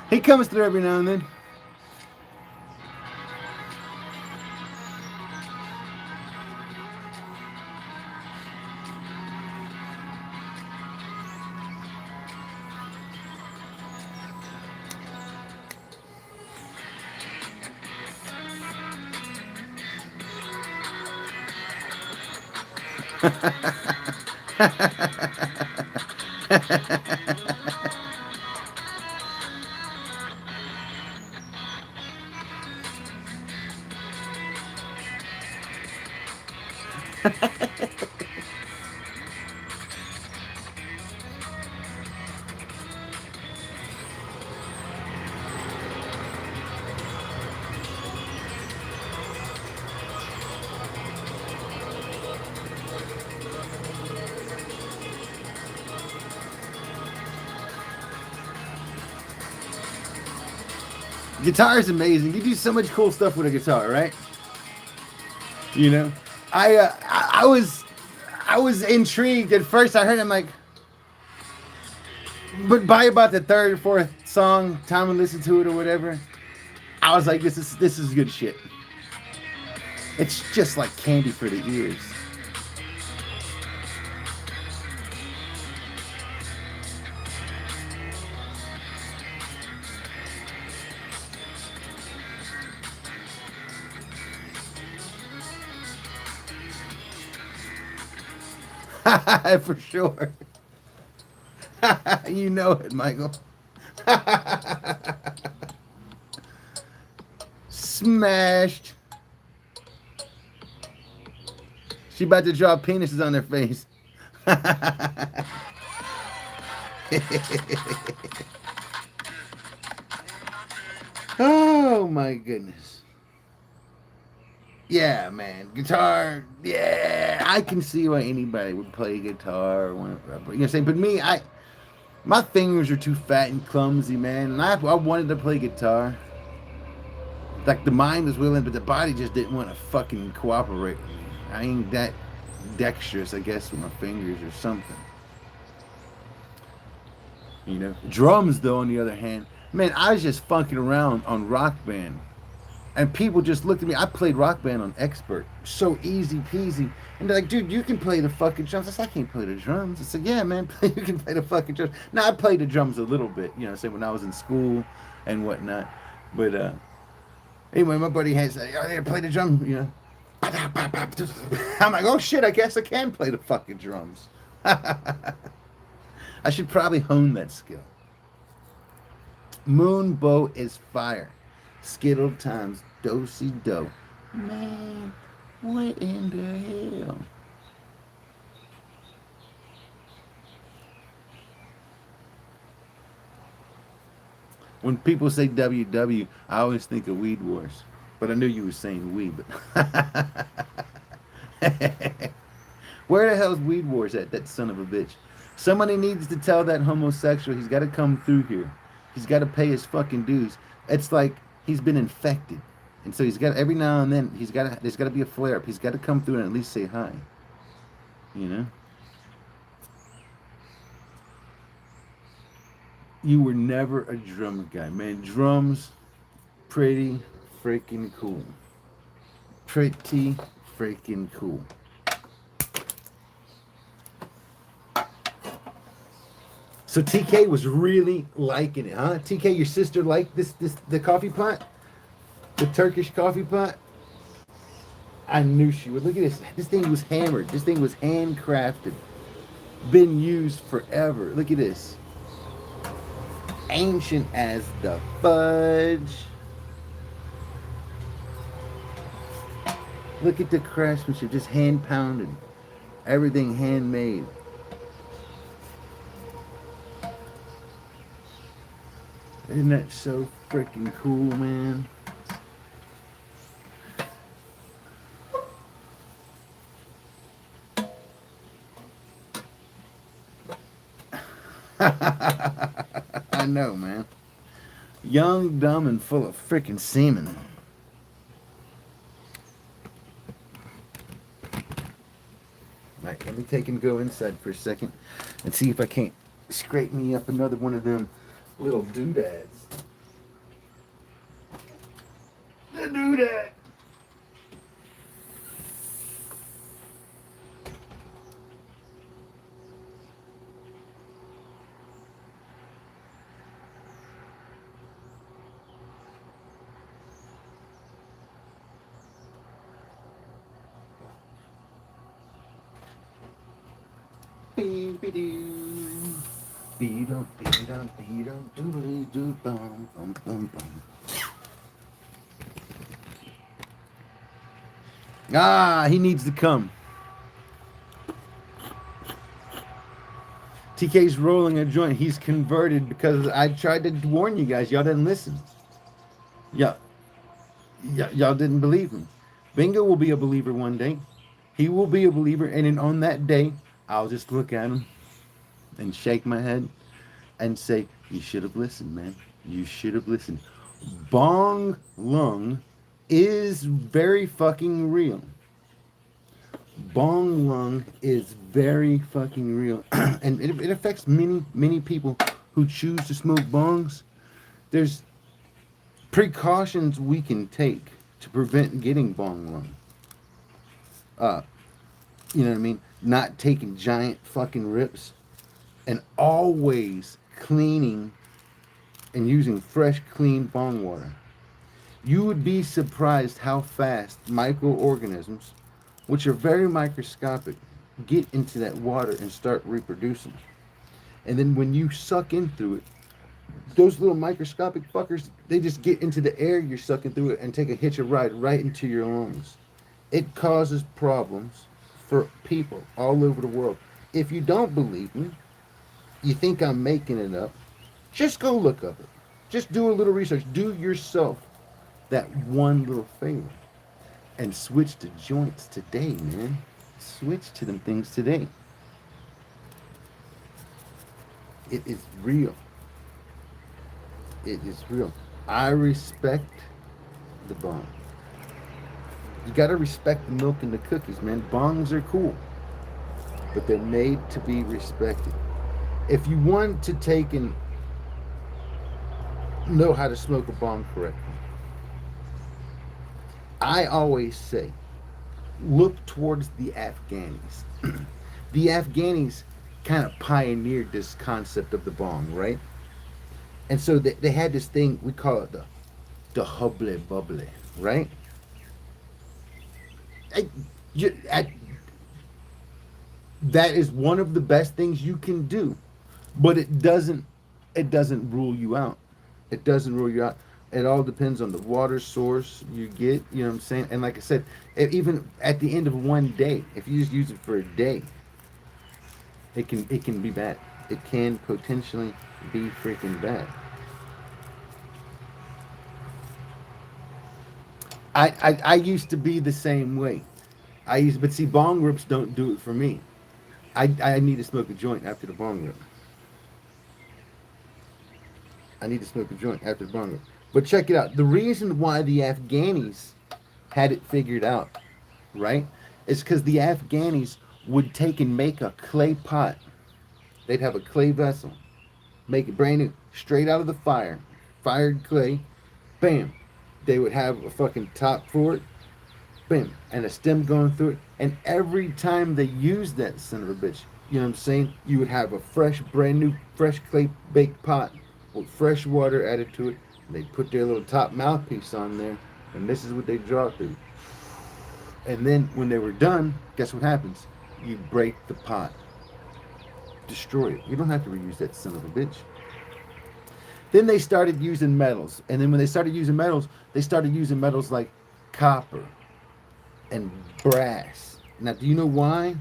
He comes through every now and then. Guitar is amazing. You do so much cool stuff with a guitar, right? You know, I was intrigued at first. I heard, I'm like, but by about the third or fourth song, time to listen to it or whatever, I was like, this is good shit. It's just like candy for the ears. For sure. You know it, Michael. Smashed. She about to draw penises on her face. Oh my goodness. Yeah, man. Guitar. Yeah, I can see why anybody would play guitar or want to. You know what I'm saying? But me, my fingers are too fat and clumsy, man. And I wanted to play guitar. Like the mind was willing, but the body just didn't want to fucking cooperate with me. I ain't that dexterous, I guess, with my fingers or something. You know, drums though. On the other hand, man, I was just funking around on Rock Band, and people just looked at me. I played Rock Band on Expert, so easy peasy. And they're like, dude, you can play the fucking drums. I said, I can't play the drums. I said, yeah, man, you can play the fucking drums. Now I played the drums a little bit, you know, say when I was in school and whatnot. But anyway, my buddy has said, oh, yeah, play the drum, you know. I'm like, oh shit, I guess I can play the fucking drums. I should probably hone that skill. Moonbow is fire. Skittle times do-si do. Man, what in the hell? When people say WW, I always think of Weed Wars. But I knew you were saying weed. But where the hell's Weed Wars at? That son of a bitch. Somebody needs to tell that homosexual he's got to come through here. He's got to pay his fucking dues. It's like he's been infected, and so he's got every now and then there's got to be a flare up. He's got to come through and at least say hi. You know. You were never a drum guy, man. Drums, pretty freaking cool. Pretty freaking cool. So TK was really liking it, huh? TK, your sister liked the coffee pot? The Turkish coffee pot? I knew she would. Look at this. This thing was hammered. This thing was handcrafted. Been used forever. Look at this. Ancient as the fudge. Look at the craftsmanship. Just hand pounded. Everything handmade. Isn't that so freaking cool, man? I know, man. Young, dumb, and full of freaking semen. Right, let me take and go inside for a second and see if I can't scrape me up another one of them little doodads. The doodad. Ah, he needs to come. TK's rolling a joint. He's converted because I tried to warn you guys. Y'all didn't listen. Yeah, y'all didn't believe me. Bingo will be a believer one day. He will be a believer, and then on that day, I'll just look at him and shake my head and say, "You should have listened, man. You should have listened." Bong lung is very fucking real. Bong lung is very fucking real, and it affects many people who choose to smoke bongs. There's precautions we can take to prevent getting bong lung. Uh, you know what I mean? Not taking giant fucking rips, and always cleaning and using fresh, clean bong water. You would be surprised how fast microorganisms, which are very microscopic, get into that water and start reproducing. And then when you suck in through it, those little microscopic fuckers, they just get into the air you're sucking through it and take a hitch of ride right into your lungs. It causes problems for people all over the world. If you don't believe me, you think I'm making it up, just go look up it. Just do a little research. Do yourself that one little favor and switch to joints today, man. Switch to them things today. It is real. It is real. I respect the bong. You gotta respect the milk and the cookies, man. Bongs are cool, but they're made to be respected. If you want to take and know how to smoke a bong correctly, I always say, look towards the Afghanis. The Afghanis kind of pioneered this concept of the bong, right? And so they had this thing, we call it the hubble bubble, right? That is one of the best things you can do, but it doesn't rule you out. It doesn't rule you out. It all depends on the water source you get. You know what I'm saying? And like I said, even at the end of one day, if you just use it for a day, it can be bad. It can potentially be freaking bad. I used to be the same way. But see, bong rips don't do it for me. I need to smoke a joint after the bong rip. I need to smoke a joint after the bong rip. But check it out. The reason why the Afghanis had it figured out, right, is because the Afghanis would take and make a clay pot. They'd have a clay vessel, make it brand new, straight out of the fire, fired clay, bam. They would have a fucking top for it, bam, and a stem going through it. And every time they used that son of a bitch, you know what I'm saying, you would have a fresh, brand new, fresh clay baked pot with fresh water added to it. And they put their little top mouthpiece on there, and this is what they draw through. And then when they were done, guess what happens? You break the pot, destroy it. You don't have to reuse that son of a bitch. Then they started using metals. And then when they started using metals, they started using metals like copper and brass. Now, do you know why?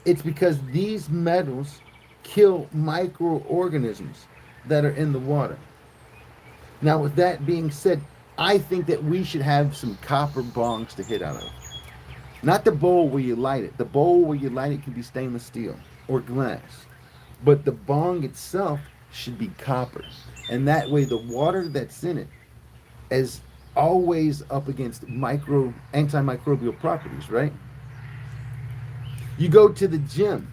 It's because these metals kill microorganisms that are in the water. Now, with that being said, I think that we should have some copper bongs to hit out of. Not the bowl where you light it. The bowl where you light it can be stainless steel or glass. But the bong itself should be copper. And that way the water that's in it is always up against antimicrobial properties, right? You go to the gym,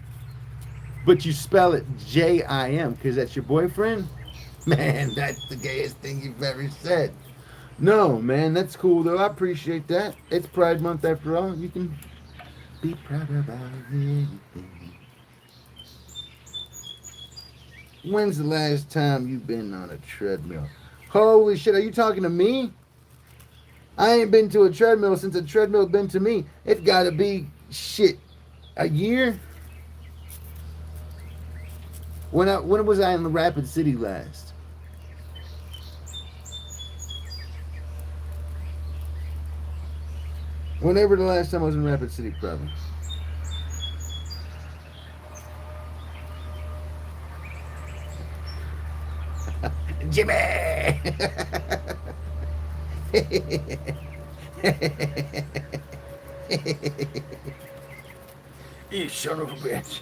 but you spell it J-I-M because that's your boyfriend? Man, that's the gayest thing you've ever said. No, man, that's cool though. I appreciate that. It's Pride Month after all. You can be proud about anything. When's the last time you've been on a treadmill? Holy shit, are you talking to me? I ain't been to a treadmill since a treadmill been to me. It's gotta be, shit, a year? When was I in the Rapid City last? Whenever the last time I was in Rapid City, probably. Jimmy! You son of a bitch.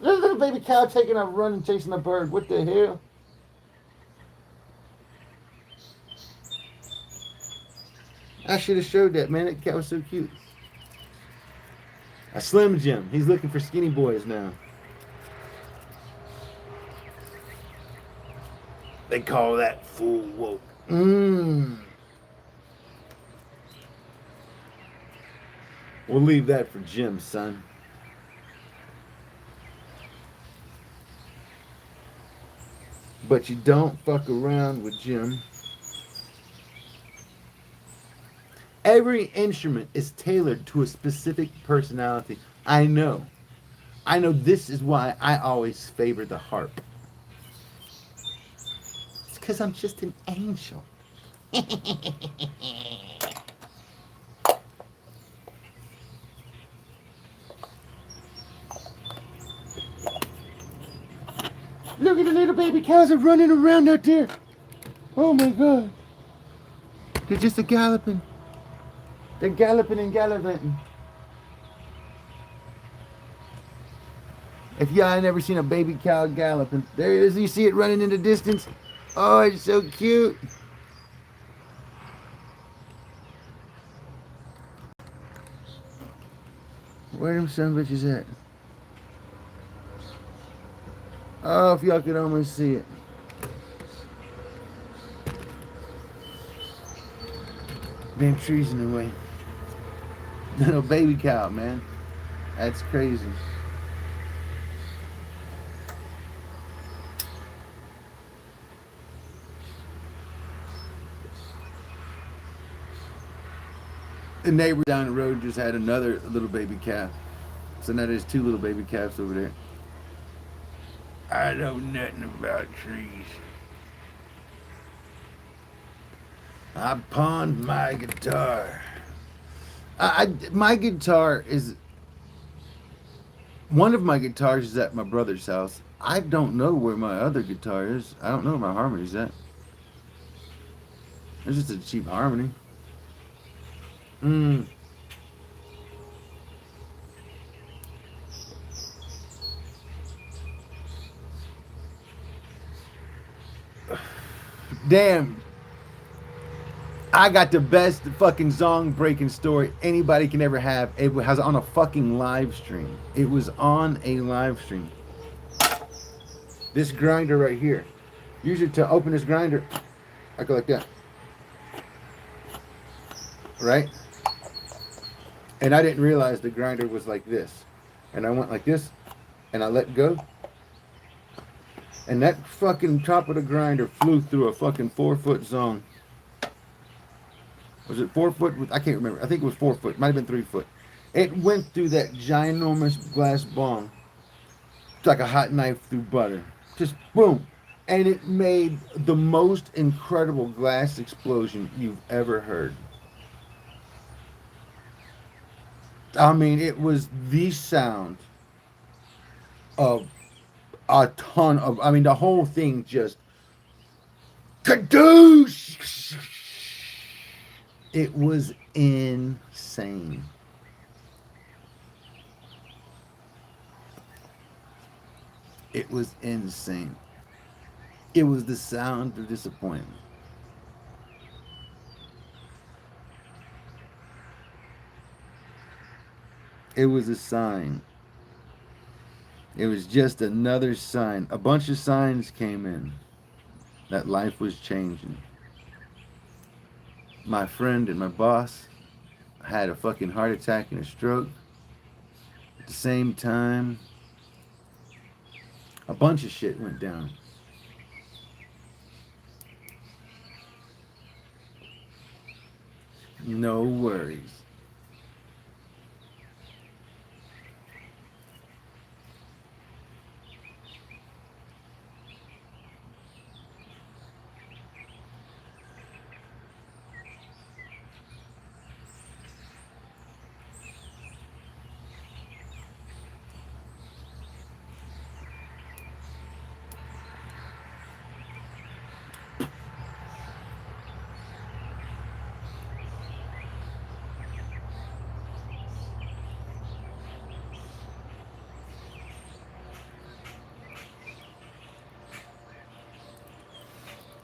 Little baby cow taking a run and chasing a bird. What the hell? I should have showed that, man. That cow was so cute. A Slim Jim. He's looking for skinny boys now. They call that full woke. Mmm. We'll leave that for Jim, son. But you don't fuck around with Jim. Every instrument is tailored to a specific personality. I know. I know this is why I always favor the harp. It's because I'm just an angel. Look at the little baby cows are running around out there. Oh my god. They're just a galloping. They're galloping and gallivanting. If y'all ain't never seen a baby cow galloping, there it is. You see it running in the distance. Oh, it's so cute. Where them son bitches at? Oh, if y'all could almost see it. Damn trees in the way. Little baby cow, man. That's crazy. The neighbor down the road just had another little baby calf. So now there's two little baby calves over there. I know nothing about trees. I pawned my guitar. My guitar is... One of my guitars is at my brother's house. I don't know where my other guitar is. I don't know where my harmony's at. It's just a cheap harmony. Damn. I got the best fucking song breaking story anybody can ever have. It was on a fucking live stream. It was on a live stream. This grinder right here. Usually to open this grinder, I go like that. Right? And I didn't realize the grinder was like this. And I went like this, and I let go. And that fucking top of the grinder flew through a fucking 4-foot zone. Was it 4 foot? I can't remember. I think it was 4 foot. Might have been 3 foot. It went through that ginormous glass bong. It's like a hot knife through butter. Just boom. And it made the most incredible glass explosion you've ever heard. I mean, it was the sound of a ton of... I mean, the whole thing just... Kadoosh! It was insane. It was insane. It was the sound of disappointment. It was a sign. It was just another sign. A bunch of signs came in that life was changing. My friend and my boss had a fucking heart attack and a stroke. At the same time, a bunch of shit went down. No worries.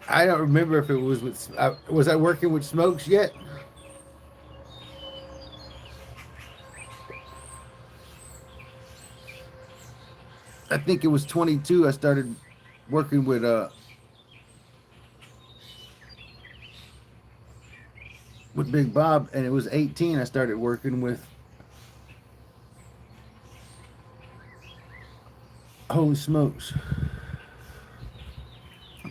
I don't remember if it was with. Was I working with Smokes yet? I think it was 22. I started working with Big Bob, and it was 18. I started working with Holy Smokes.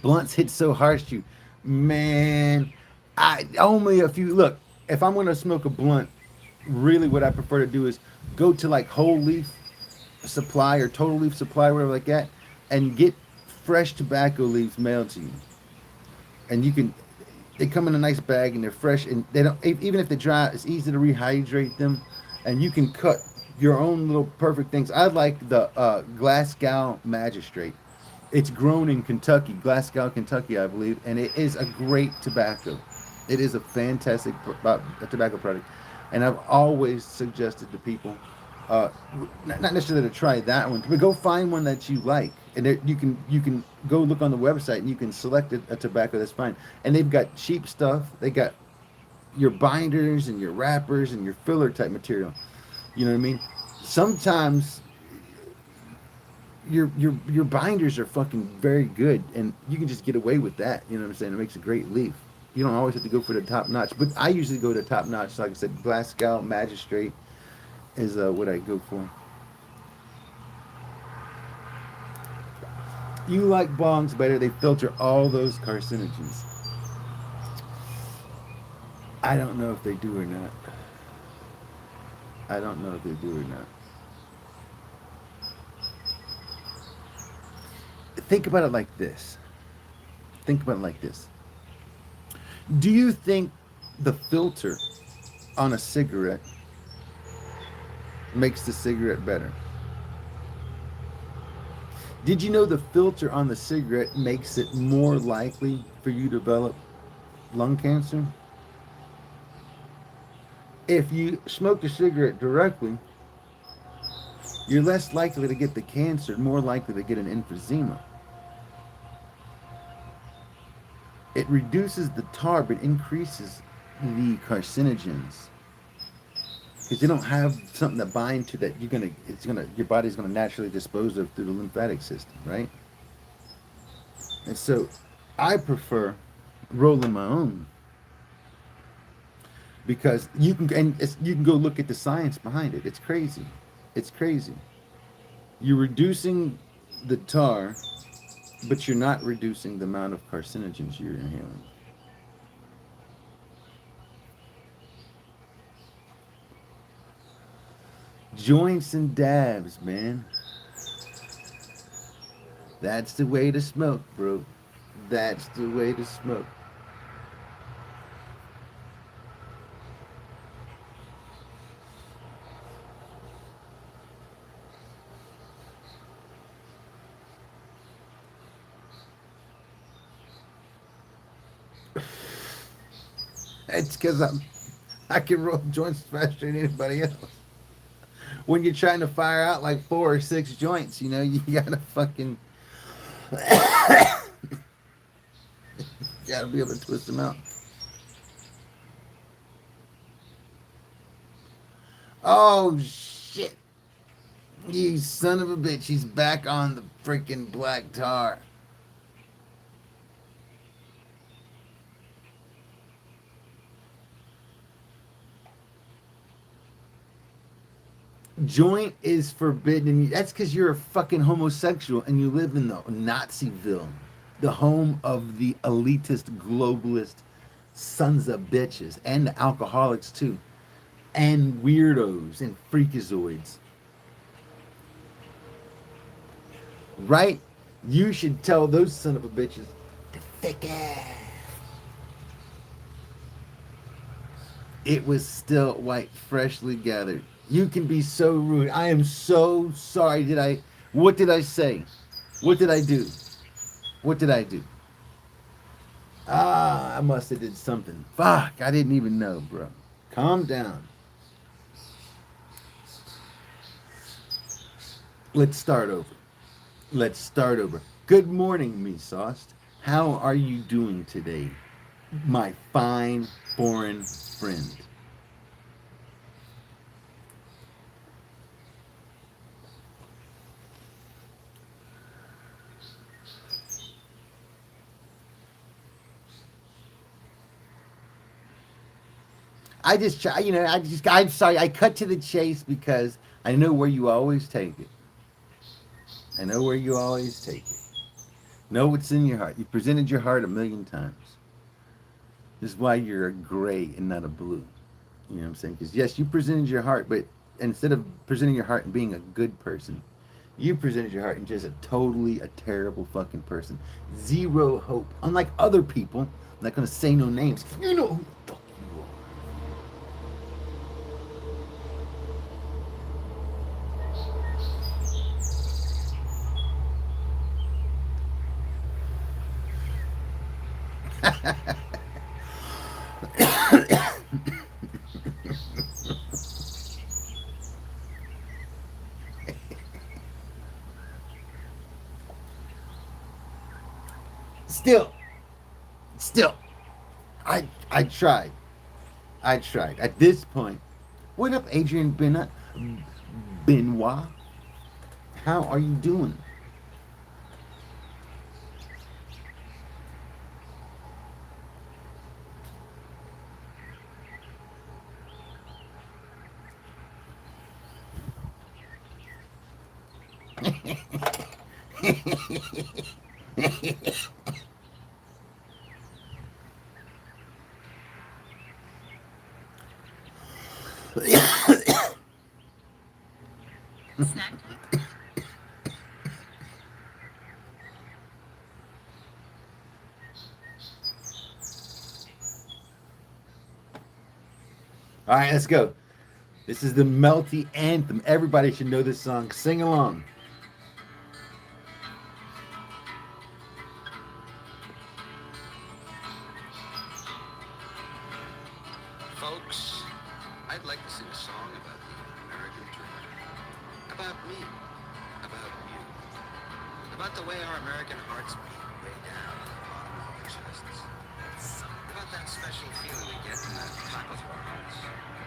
Blunts hit so harsh, you man. I only a few. Look, if I'm gonna smoke a blunt, really what I prefer to do is go to like whole leaf supply or total leaf supply, whatever like that, and get fresh tobacco leaves mailed to you. And you can, they come in a nice bag and they're fresh and they don't, even if they dry, it's easy to rehydrate them, and you can cut your own little perfect things. I like the Glasgow Magistrate. It's grown in Kentucky, Glasgow, Kentucky, I believe, and it is a great tobacco. It is a fantastic tobacco product, and I've always suggested to people, uh, not necessarily to try that one, but go find one that you like, and you can go look on the website and you can select a tobacco that's fine. And they've got cheap stuff. They got your binders and your wrappers and your filler type material. You know what I mean? Sometimes your binders are fucking very good, and you can just get away with that. You know what I'm saying? It makes a great leaf. You don't always have to go for the top notch, but I usually go to top notch. Like I said, Glasgow Magistrate is what I go for. You like bongs better? They filter all those carcinogens. I don't know if they do or not. I don't know if they do or not. Think about it like this. Think about it like this. Do you think the filter on a cigarette makes the cigarette better? Did you know the filter on the cigarette makes it more likely for you to develop lung cancer? If you smoke a cigarette directly, you're less likely to get the cancer, more likely to get an emphysema. It reduces the tar but increases the carcinogens, because you don't have something to bind to that your body's gonna naturally dispose of through the lymphatic system, right? And so I prefer rolling my own, because you can go look at the science behind it. It's crazy. It's crazy. You're reducing the tar, but you're not reducing the amount of carcinogens you're inhaling. Joints and dabs, man. That's the way to smoke, bro. That's the way to smoke. It's because I can roll joints faster than anybody else. When you're trying to fire out like 4 or 6 joints, you gotta fucking gotta be able to twist them out. Oh shit! You son of a bitch! He's back on the freaking black tar. Joint is forbidden. That's because you're a fucking homosexual and you live in the Naziville, the home of the elitist globalist sons of bitches, and the alcoholics too, and weirdos and freakazoids. Right? You should tell those son of a bitches to thick ass. It was still white, freshly gathered. You can be so rude. I am so sorry. What did I say? What did I do? What did I do? I must have did something. Fuck, I didn't even know, bro. Calm down. Let's start over. Let's start over. Good morning, me sauced. How are you doing today, my fine foreign friend? I just try, I'm sorry. I cut to the chase because I know where you always take it. I know where you always take it. Know what's in your heart. You presented your heart a million times. This is why you're a gray and not a blue. You know what I'm saying? Because yes, you presented your heart, but instead of presenting your heart and being a good person, you presented your heart and just a terrible fucking person. Zero hope. Unlike other people, I'm not gonna say no names. You know who the fuck you are. Still, still, I tried. I tried. At this point, what up, Adrian Benoit? How are you doing? All right, let's go. This is the Melty Anthem. Everybody should know this song. Sing along. Folks, I'd like to sing a song about the American dream. About me. About you. About the way our American hearts beat way down at the bottom of our chests. About that special feeling we get in the cockles of our hearts.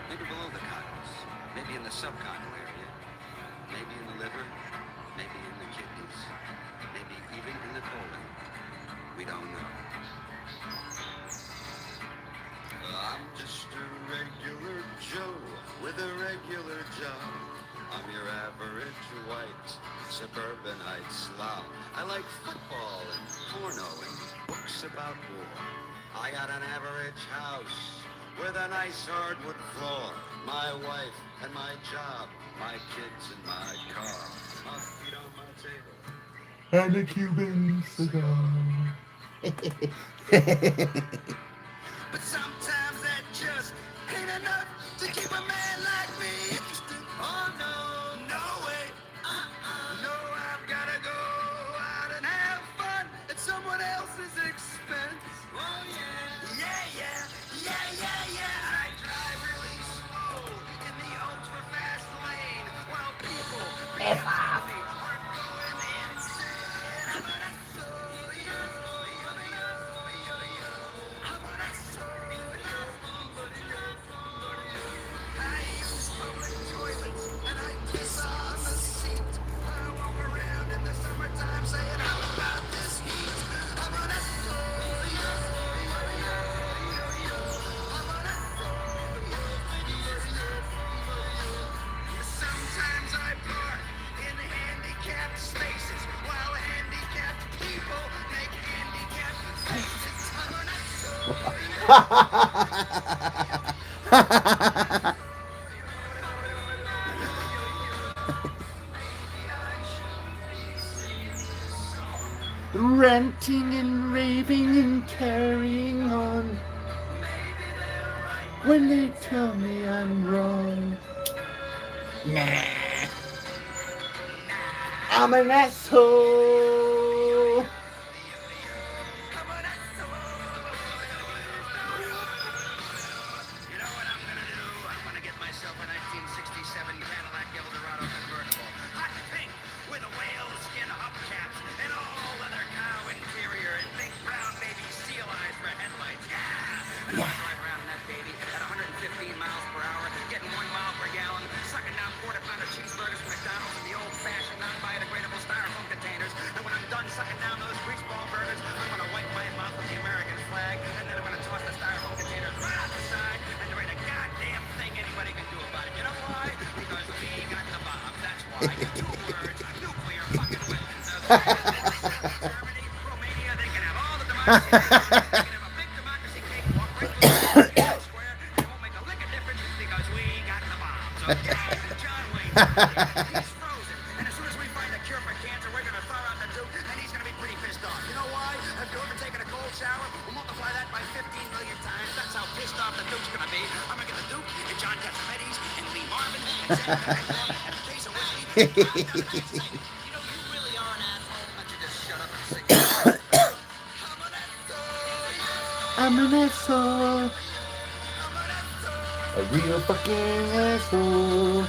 Maybe below the cockles. Maybe in the subcontinental area. Maybe in the liver. Maybe in the kidneys. Maybe even in the colon. We don't know. I'm just a regular Joe with a regular job. I'm your average white suburbanite slob. I like football and porno and books about war. I got an average house with a nice hardwood floor. My wife and my job, my kids and my car. My feet on my table. And a Cuban cigar. But sometimes that just ain't enough to keep a man like me interested. Oh no, no way. No, I've gotta go out and have fun at someone else's expense. Oh yeah. Yeah, yeah, yeah, yeah, yeah. I drive really slow in the ultra fast lane while people behind me are going insane. But I saw you. I Ranting and raving and carrying on when they tell me I'm wrong. Nah, I'm an asshole. You know what I'm gonna do? I'm gonna get myself a 1967 Cadillac Eldorado convertible. Hot pink with a whale skin hubcaps and all leather cow interior and big brown baby seal eyes for headlights. Yeah! And I'll drive around in that baby at 115 miles per hour, getting 1 mile per gallon, sucking down quarter-pounder cheeseburgers from McDonald's in the old-fashioned, non-biodegradable styrofoam containers. And when I'm done sucking down those greaseball burgers, I'm gonna wipe my mouth with the American flag, and then I'm gonna toss the styrofoam containers right out the side, and there ain't a goddamn thing anybody can do about it. You know why? Because we got the bomb. That's why. 2 words, nuclear fucking weapons. Germany, Romania, they can have all the democracy. They can have a big democracy cakewalk right through the square. It won't make a lick of difference because we got the bombs. Okay? John Wayne, he's frozen. And as soon as we find a cure for cancer, we're gonna thaw out the Duke, and he's gonna be pretty pissed off. You know why? Have you ever taken a cold shower? We'll multiply that by 15 million times. That's how pissed off the Duke's gonna be. I'm gonna get the Duke and John Cassavetes and Lee Marvin and Sam and a case of whiskey. You know, you really are an asshole. Why don't you just shut up and sing? I'm an asshole. I'm an asshole. I'm an asshole. A real fucking asshole.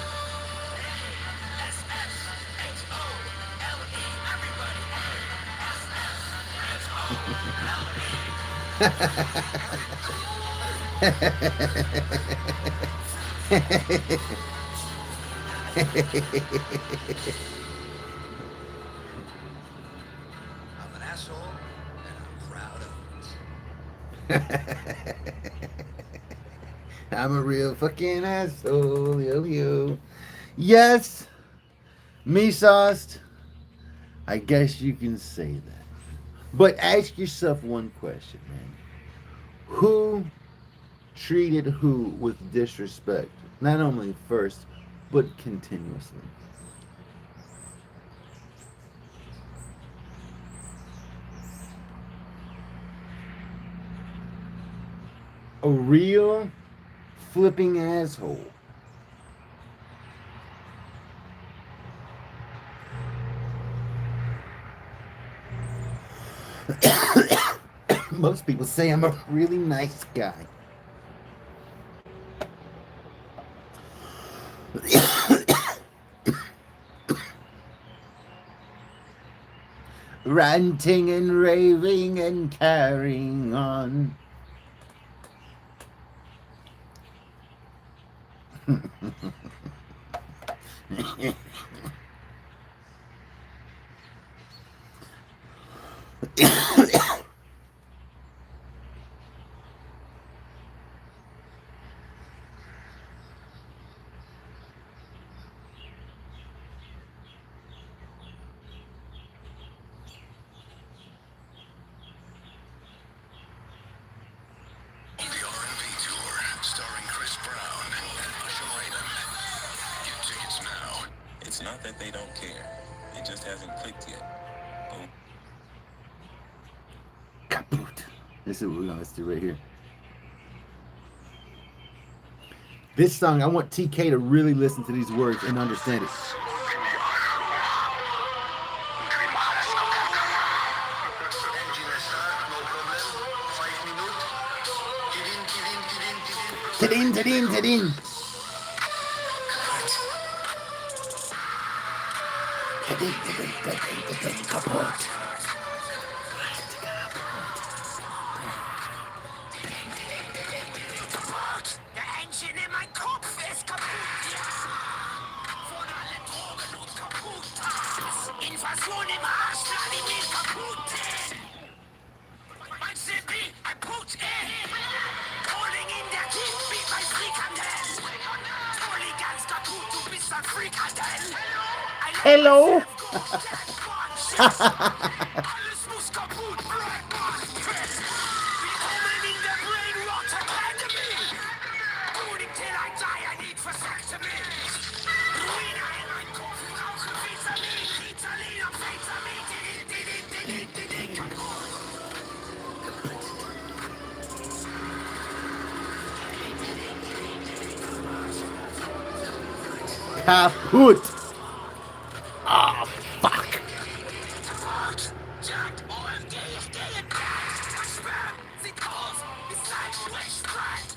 I'm an asshole, and I'm proud of it. I'm a real fucking asshole. Yo, yo. Yes, me sauced. I guess you can say that. But ask yourself one question, man. Who treated who with disrespect? Not only first, but continuously. A real flipping asshole. Most people say I'm a really nice guy. Ranting and raving and carrying on. The R&B Tour, starring Chris Brown and Usher Raymond. Get tickets now. It's not that they don't care. It just hasn't clicked yet. Boom. Kaput. This is what we're gonna do right here. This song, I want TK to really listen to these words and understand it. Tadin, tadin, tadin. Tadin, tadin, tadin, tadin, kaput. Der Engine in mein Kopf ist kaputt, ja! Von allen Drogen und kaputt! Invasion im Arsch, Vladimir Kaputin! Mein CP, ein Putin! Calling in der Kiew, wie bei Frikandel! Tolly ganz kaputt, du bist ein Frikandel! Hello. Alles muss kaputt, Black Market! Willkommen in der back to me. Ruina in mein Kopf, brauche Vitamin, Ritalin und Vitamin, Kaput. Ah, fuck. Jagt OMG, ich gehe nass. Versperrt, sieht aus wie Seitschwächstreit.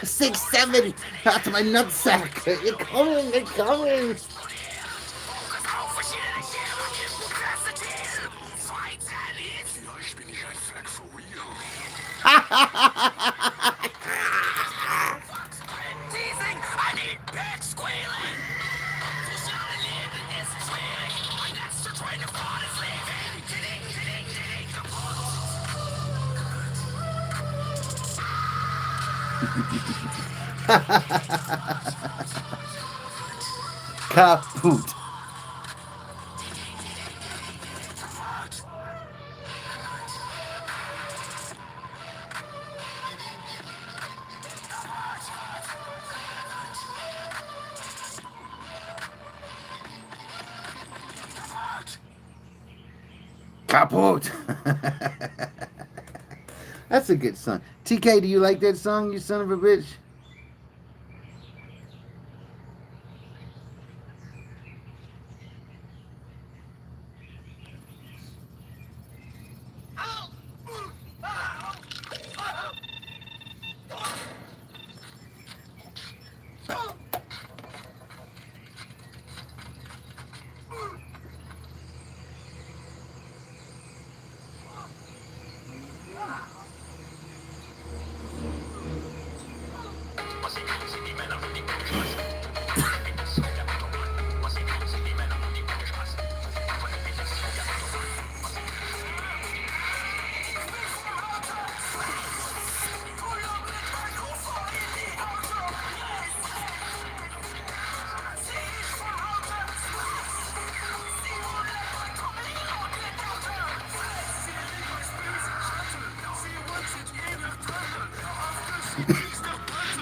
Six, seven. That's my nutsack. You're coming. You're coming. Vielleicht bin ich ein Fleck for real. Teasing, I need pig squealing. Soziale Leben ist schwierig. Mein letzter Train of thought is leaving. Kaput. Kaput. That's a good song. TK, do you like that song, you son of a bitch?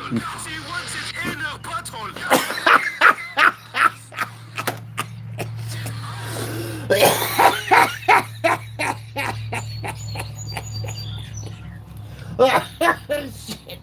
She wants it in her butthole. Shit.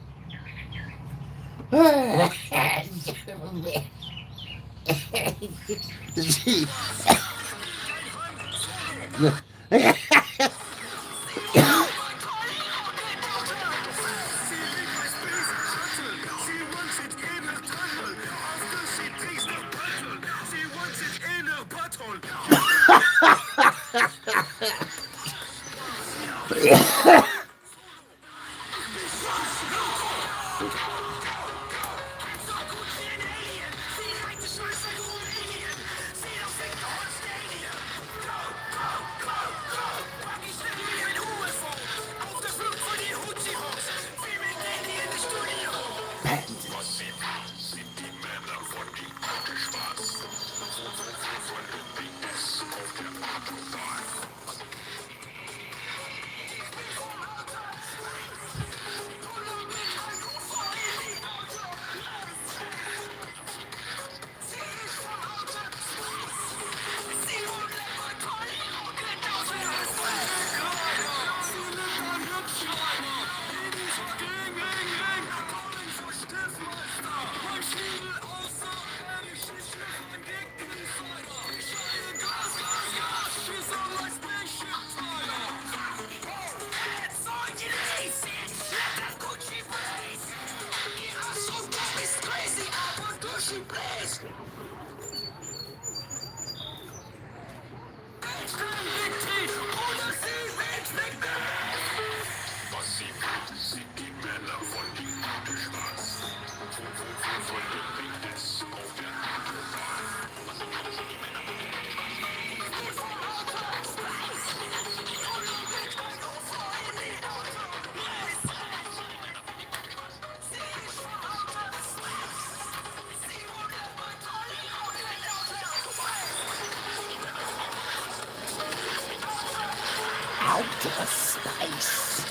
outer space.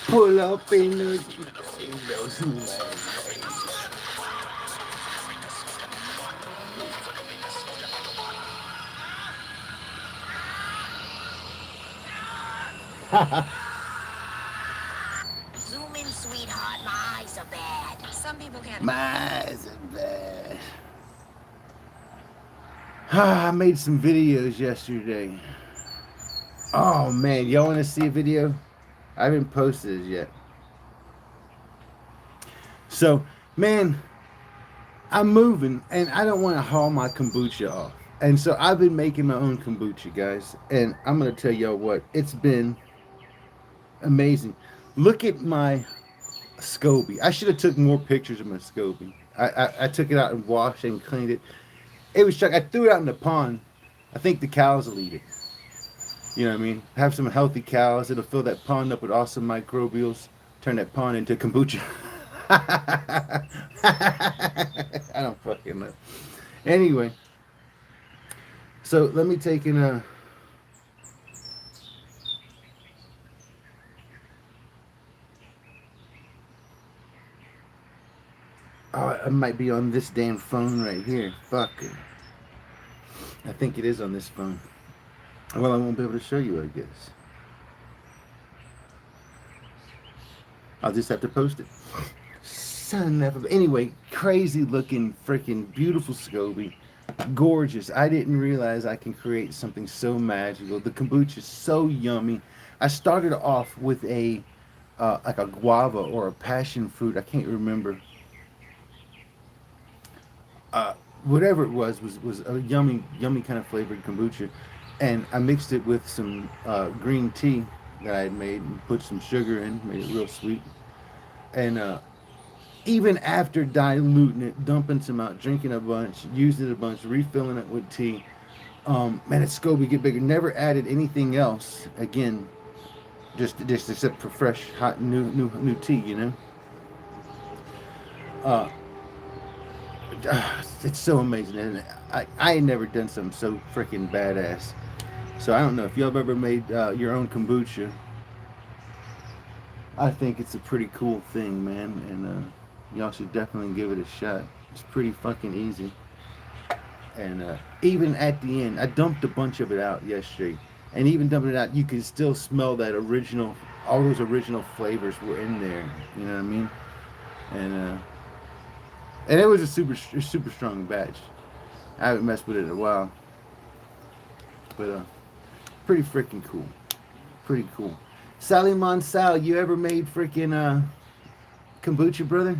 Pull up in those humans. Zoom in, sweetheart. My eyes are bad. Some people can't. My eyes are bad. I made some videos yesterday. Oh man, y'all want to see a video? I haven't posted it yet. So, man, I'm moving and I don't want to haul my kombucha off. And so I've been making my own kombucha, guys. And I'm going to tell y'all what, it's been amazing. Look at my SCOBY. I should have took more pictures of my SCOBY. I took it out and washed and cleaned it. It was I threw it out in the pond. I think the cows will eat it. You know what I mean? Have some healthy cows. It'll fill that pond up with awesome microbials. Turn that pond into kombucha. I don't fucking know. Anyway, so let me take in a. Oh, it might be on this damn phone right here. Fuck it. I think it is on this phone. Well, I won't be able to show you, I guess. I'll just have to post it. Son of a... Anyway, crazy looking, freaking beautiful SCOBY. Gorgeous. I didn't realize I can create something so magical. The kombucha is so yummy. I started off with a like a guava or a passion fruit. I can't remember. Whatever it was a yummy kind of flavored kombucha, and I mixed it with some green tea that I had made and put some sugar in, made it real sweet. And even after diluting it, dumping some out, drinking a bunch, using it a bunch, refilling it with tea, man, it's SCOBY get bigger. Never added anything else again, just except for fresh, hot, new tea, you know. It's so amazing, and I ain't never done something so freaking badass. So I don't know if y'all have ever made your own kombucha. I think it's a pretty cool thing, man, and y'all should definitely give it a shot. It's pretty fucking easy. And even at the end, I dumped a bunch of it out yesterday, and even dumping it out, you can still smell that original. All those original flavors were in there. You know what I mean? And it was a super strong batch. I haven't messed with it in a while. But pretty freaking cool. Pretty cool. Sally Monsal, you ever made freaking kombucha, brother?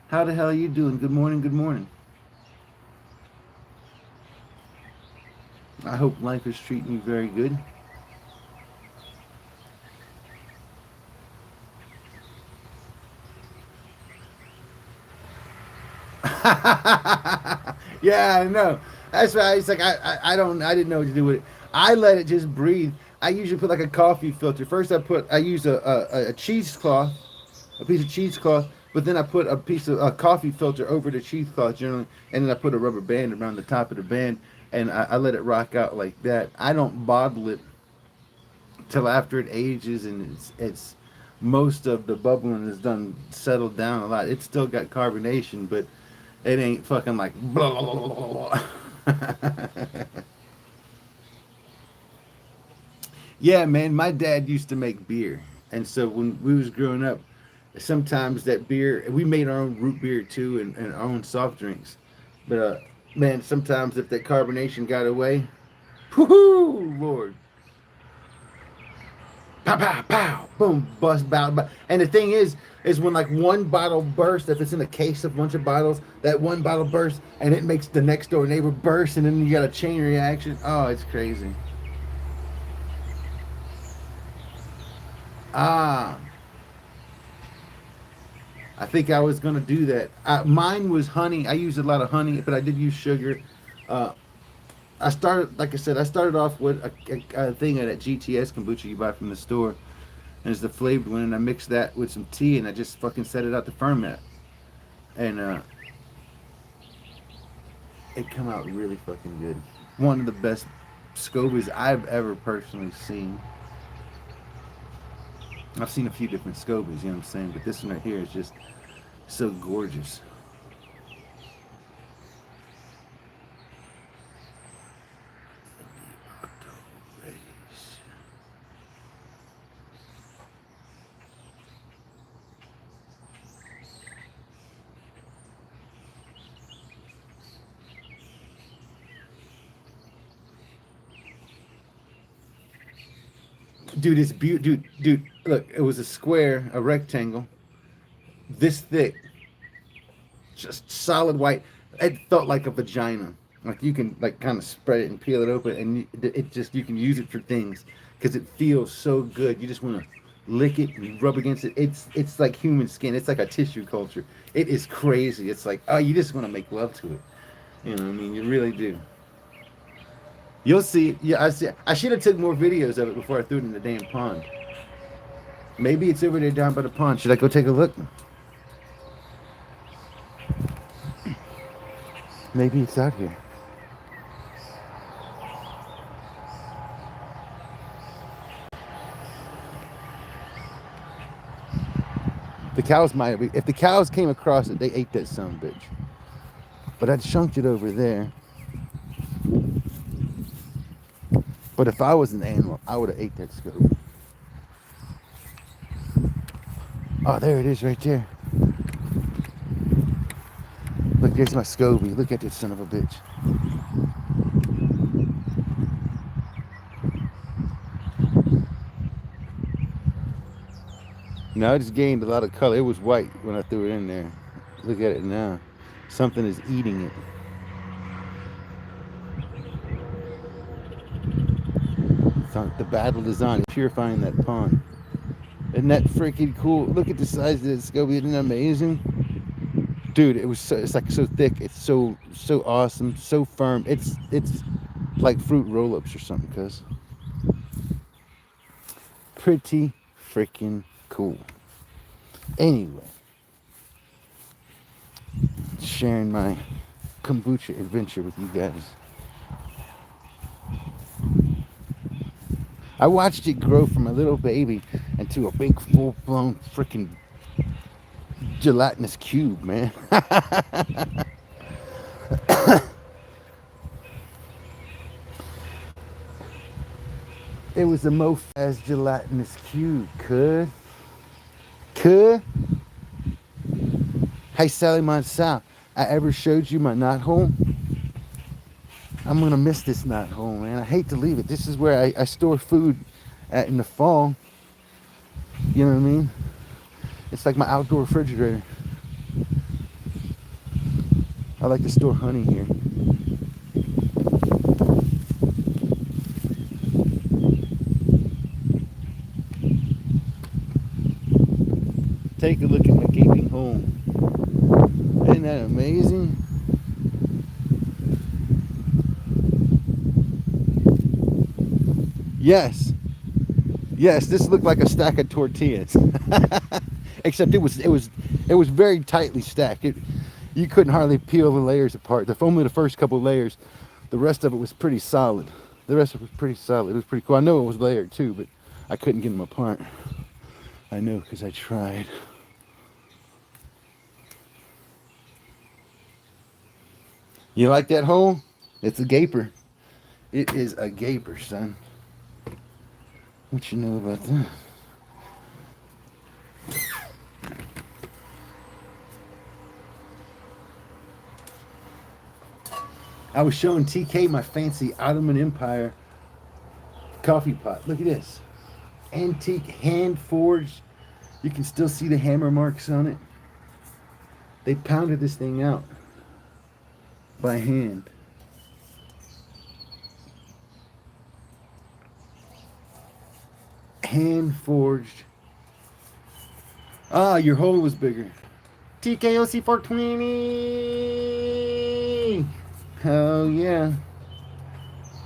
How the hell are you doing? Good morning, good morning. I hope life is treating you very good. Yeah, I know. That's why it's like I didn't know what to do with it. I let it just breathe. I usually put like a coffee filter. First I use a cheesecloth, a piece of cheesecloth, but then I put a piece of a coffee filter over the cheesecloth generally, and then I put a rubber band around the top of the band, and I let it rock out like that. I don't bottle it till after it ages and it's most of the bubbling is done settled down a lot. It's still got carbonation, but it ain't fucking like blah, blah, blah, blah, blah. Yeah, man, my dad used to make beer. And so when we was growing up, sometimes that beer, we made our own root beer too and our own soft drinks. But man, sometimes if that carbonation got away, whoo, Lord. Pow, pow, pow, boom, bust, bow. And the thing is when like one bottle bursts, if it's in a case of a bunch of bottles, that one bottle bursts and it makes the next door neighbor burst, and then you got a chain reaction. Oh, it's crazy. I think I was gonna do that. Mine was honey. I used a lot of honey, but I did use sugar. I started, like I said, I started off with a thing of that GTS kombucha you buy from the store, and it's the flavored one, and I mixed that with some tea, and I just fucking set it out to ferment, and it come out really fucking good. One of the best SCOBYs I've ever personally seen. I've seen a few different SCOBYs, you know what I'm saying? But this one right here is just so gorgeous. Dude, it's beautiful. Dude, look, it was a square, a rectangle, this thick, just solid white. It felt like a vagina. Like you can like kind of spread it and peel it open, and it just you can use it for things because it feels so good. You just want to lick it and rub against it. It's like human skin. It's like a tissue culture. It is crazy. It's like oh, you just want to make love to it. You know, what I mean, you really do. You'll see. Yeah, I see. I should have took more videos of it before I threw it in the damn pond. Maybe it's over there down by the pond. Should I go take a look? Maybe it's out here. The cows might be. If the cows came across it, they ate that son of a bitch. But I chunked it over there. But if I was an animal, I would have ate that scope. Oh, there it is right there. Look, there's my SCOBY. Look at this son of a bitch. Now I just gained a lot of color. It was white when I threw it in there. Look at it now. Something is eating it. The battle is on. Purifying that pond. Isn't that freaking cool? Look at the size of this SCOBY. Isn't that amazing? Dude, it was so, it's like so thick. It's so awesome, so firm. It's like fruit roll-ups or something, cuz. Pretty freaking cool. Anyway, sharing my kombucha adventure with you guys. I watched it grow from a little baby into a big full-blown freaking gelatinous cube, man. It was the Mofaz gelatinous cube, could. Hey, Sally Monsal, I ever showed you my knothole? I'm gonna miss this knothole, man. I hate to leave it. This is where I store food at in the fall. You know what I mean? It's like my outdoor refrigerator. I like to store honey here. Take a look at my gaping hole. Isn't that amazing? Yes, this looked like a stack of tortillas. Except it was very tightly stacked. You couldn't hardly peel the layers apart. Only the first couple of layers. The rest of it was pretty solid. It was pretty cool. I know it was layered too, but I couldn't get them apart. I know because I tried. You like that hole? It's a gaper. It is a gaper, son. What you know about that? I was showing TK my fancy Ottoman Empire coffee pot. Look at this. Antique, hand forged. You can still see the hammer marks on it. They pounded this thing out by hand. Hand forged. Ah, your hole was bigger. TKOC 420. Hell yeah.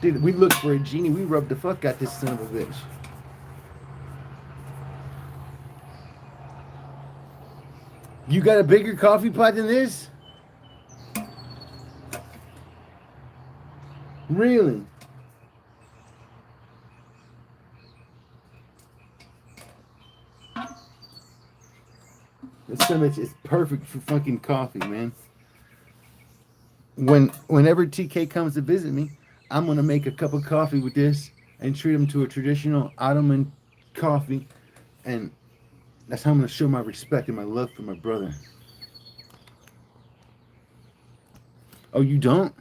Dude, we looked for a genie. We rubbed the fuck out this son of a bitch. You got a bigger coffee pot than this? Really? This sandwich is perfect for fucking coffee, man. Whenever TK comes to visit me, I'm gonna make a cup of coffee with this and treat him to a traditional Ottoman coffee, and that's how I'm gonna show my respect and my love for my brother. Oh, you don't?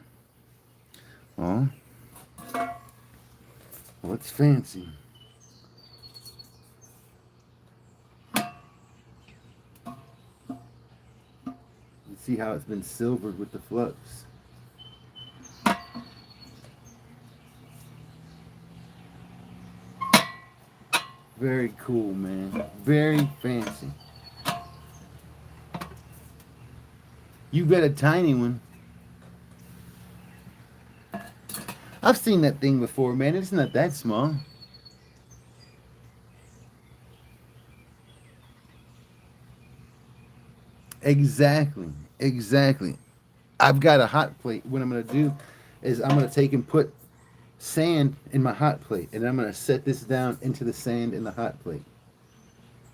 Oh, well, it's fancy. You see how it's been silvered with the flux. Very cool, man. Very fancy. You got a tiny one. I've seen that thing before, man. It's not that small. Exactly. Exactly. I've got a hot plate. What I'm gonna do is I'm gonna take and put sand in my hot plate, and I'm gonna set this down into the sand in the hot plate.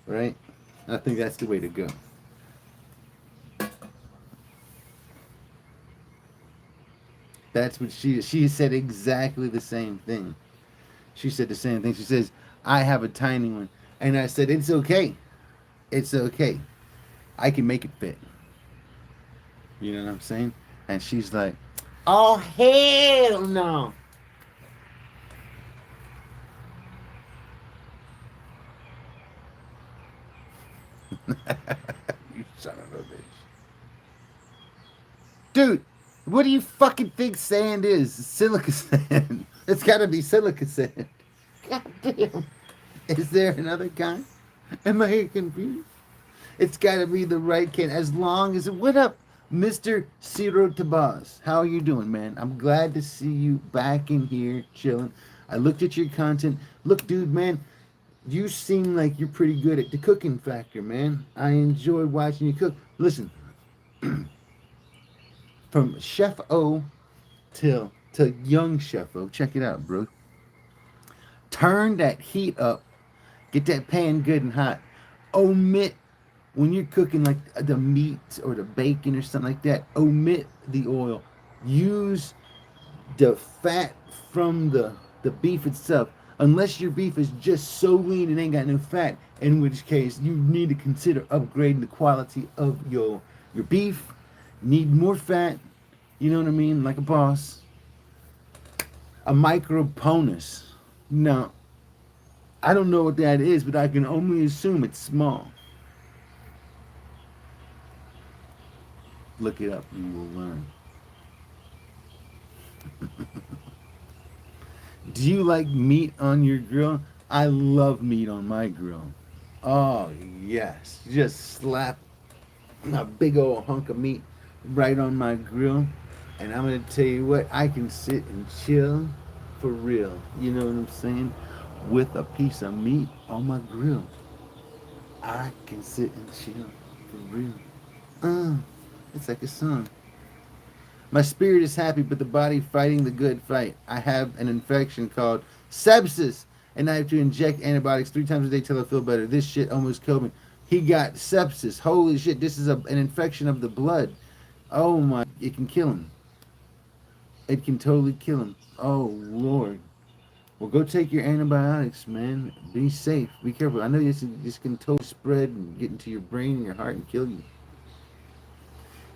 Right? I think that's the way to go. That's what she said exactly the same thing. She said the same thing. She says, "I have a tiny one," and I said, "It's okay. It's okay. I can make it fit." You know what I'm saying? And she's like, "Oh hell no!" You son of a bitch, dude. What do you fucking think sand is? Silica sand. It's got to be silica sand. God damn. Is there another kind? Am I confused? It's got to be the right can. As long as what up, Mister Ciro Tabaz? How are you doing, man? I'm glad to see you back in here chilling. I looked at your content. Look, dude, man, you seem like you're pretty good at the cooking factor, man. I enjoy watching you cook. Listen, from Chef O till young Chef O, check it out, bro. Turn that heat up. Get that pan good and hot. Omit when you're cooking like the meat or the bacon or something like that. Omit the oil. Use the fat from the beef itself. Unless your beef is just so lean and ain't got no fat, in which case you need to consider upgrading the quality of your beef. Need more fat. You know what I mean? Like a boss. A microponus. Now, I don't know what that is, but I can only assume it's small. Look it up, you will learn. Do you like meat on your grill? I love meat on my grill. Oh, yes. Just slap a big old hunk of meat right on my grill. And I'm going to tell you what, I can sit and chill for real. You know what I'm saying? With a piece of meat on my grill. I can sit and chill for real. It's like a song. My spirit is happy, but the body fighting the good fight. I have an infection called sepsis, and I have to inject antibiotics 3 times a day till I feel better. This shit almost killed me. He got sepsis. Holy shit! This is an infection of the blood. Oh my! It can kill him. It can totally kill him. Oh Lord. Well, go take your antibiotics, man. Be safe. Be careful. I know this can totally spread and get into your brain and your heart and kill you.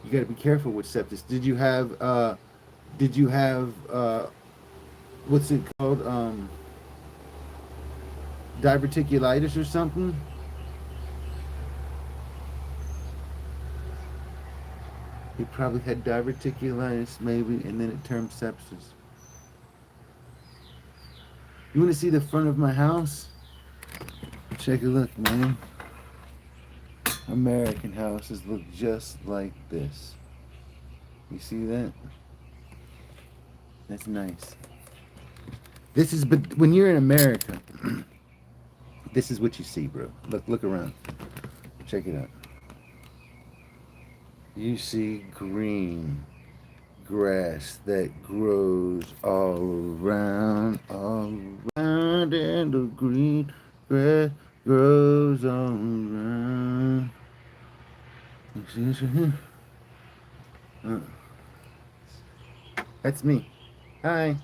You got to be careful with sepsis. Did you have what's it called? Diverticulitis or something? He probably had diverticulitis, maybe, and then it turned sepsis. You want to see the front of my house? Take a look, man. American houses look just like this. You see that? That's nice. This is, but when you're in America, this is what you see, bro. Look around. Check it out. You see green grass that grows all around, and the green grass grows all around. You see this right here? Uh, that's me. Hi.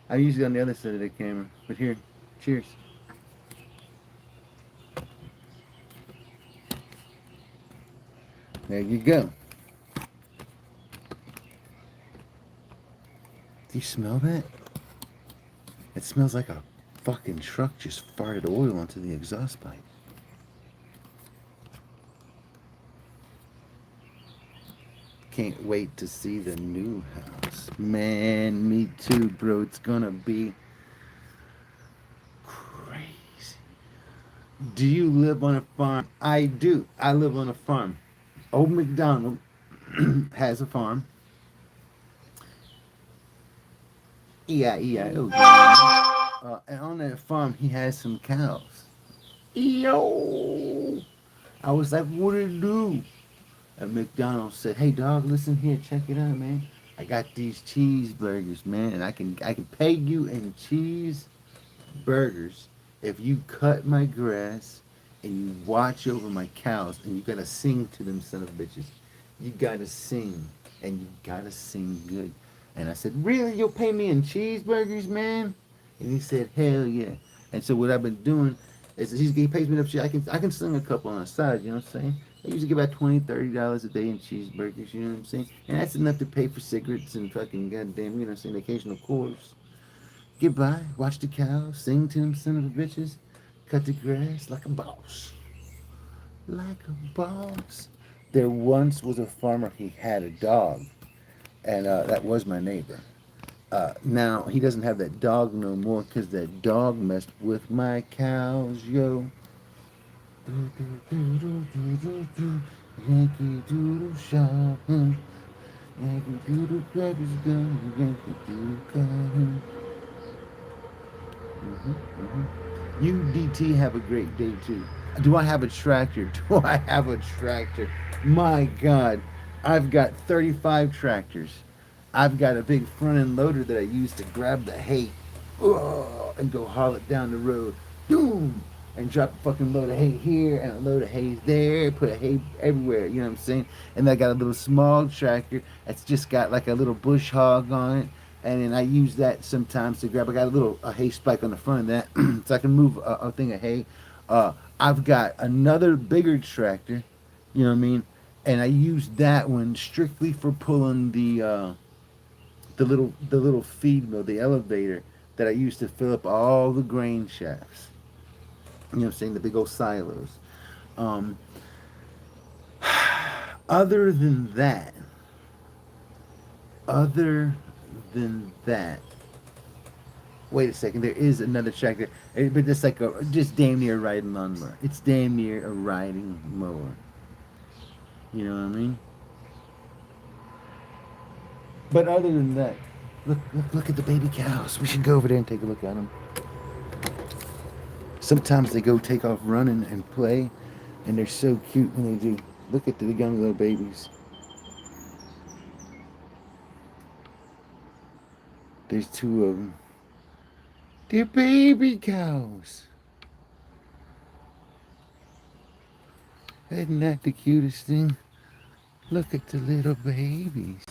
I'm usually on the other side of the camera, but here, cheers. There you go. Do you smell that? It smells like a fucking truck just farted oil onto the exhaust pipe. Can't wait to see the new house. Man, me too, bro. It's gonna be crazy. Do you live on a farm? I do. I live on a farm. Old McDonald has a farm. E-I-E-I-O. And on that farm, he has some cows. Yo! I was like, what do you do? And McDonald said, "Hey dog, listen here, check it out, man. I got these cheeseburgers, man, and I can pay you in cheeseburgers if you cut my grass and you watch over my cows, and you gotta sing to them son of bitches. You gotta sing, and you gotta sing good." And I said, "Really? You'll pay me in cheeseburgers, man?" And he said, "Hell yeah." And so what I've been doing is he pays me enough shit. I can sling a couple on the side, you know what I'm saying? I usually get about $20, $30 a day in cheeseburgers, you know what I'm saying? And that's enough to pay for cigarettes and fucking goddamn, you know what I'm saying, occasional course. Get by, watch the cows, sing to them son of a bitches, cut the grass like a boss. Like a boss. There once was a farmer, he had a dog, and that was my neighbor. Now, he doesn't have that dog no more because that dog messed with my cows, yo. Do, do, do, do, do, do, do. Yankee Doodle Shop. Yankee Doodle Club is gone. Yankee Doodle Club. You, DT, have a great day too. Do I have a tractor? Do I have a tractor? My God, I've got 35 tractors. I've got a big front end loader that I use to grab the hay, and go haul it down the road. Boom! And drop a fucking load of hay here and a load of hay there. Put a hay everywhere. You know what I'm saying? And I got a little small tractor that's just got like a little bush hog on it, and then I use that sometimes to grab. I got a little hay spike on the front of that, so I can move a thing of hay. I've got another bigger tractor, you know what I mean, and I use that one strictly for pulling the little feed mill, the elevator that I use to fill up all the grain shafts. You know what I'm saying, the big old silos. Um, other than that, other than that, wait a second. There is another tractor, but it's like just damn near a riding lawnmower. It's damn near a riding mower. You know what I mean? But other than that, look at the baby cows. We should go over there and take a look at them. Sometimes they go take off running and play, and they're so cute when they do. Look at the young little babies. There's two of them. They're baby cows. Isn't that the cutest thing? Look at the little babies.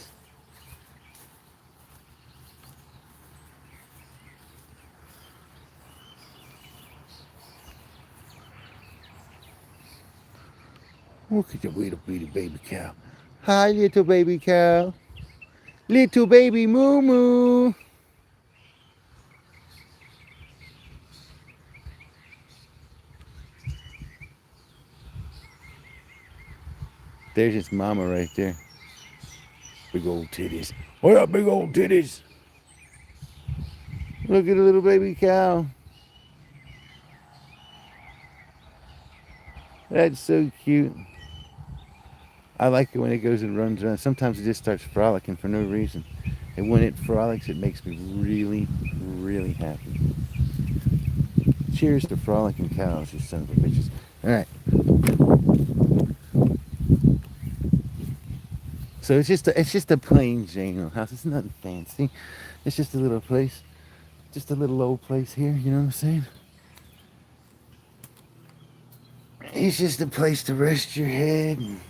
Look at the little bitty baby cow. Hi, little baby cow. Little baby moo moo. There's his mama right there. Big old titties. What up, big old titties? Look at the little baby cow. That's so cute. I like it when it goes and runs around. Sometimes it just starts frolicking for no reason. And when it frolics, it makes me really, really happy. Cheers to frolicking cows, you son of a bitches. All right. So it's just a plain Jane old house. It's nothing fancy. It's just a little place, just a little old place here. You know what I'm saying? It's just a place to rest your head and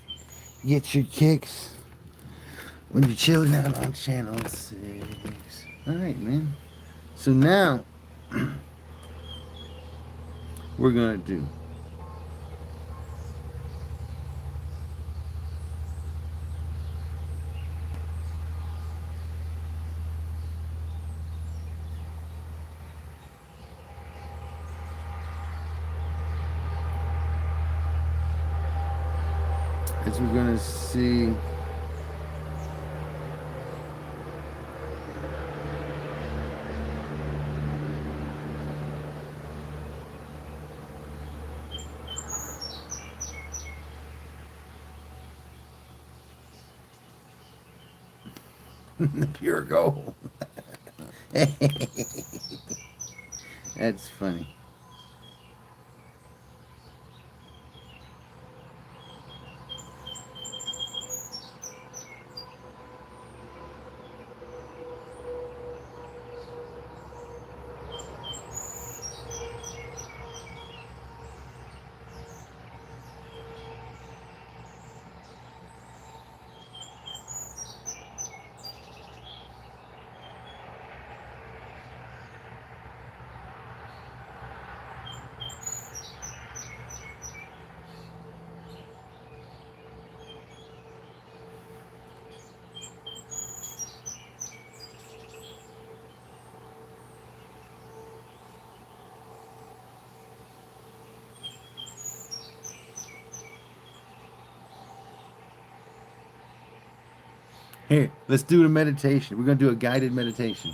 Get your kicks when you're chilling out on Channel 6. Alright, man. So now, we're going to do is we're going to see the pure gold. That's funny. Here, let's do a meditation. We're going to do a guided meditation.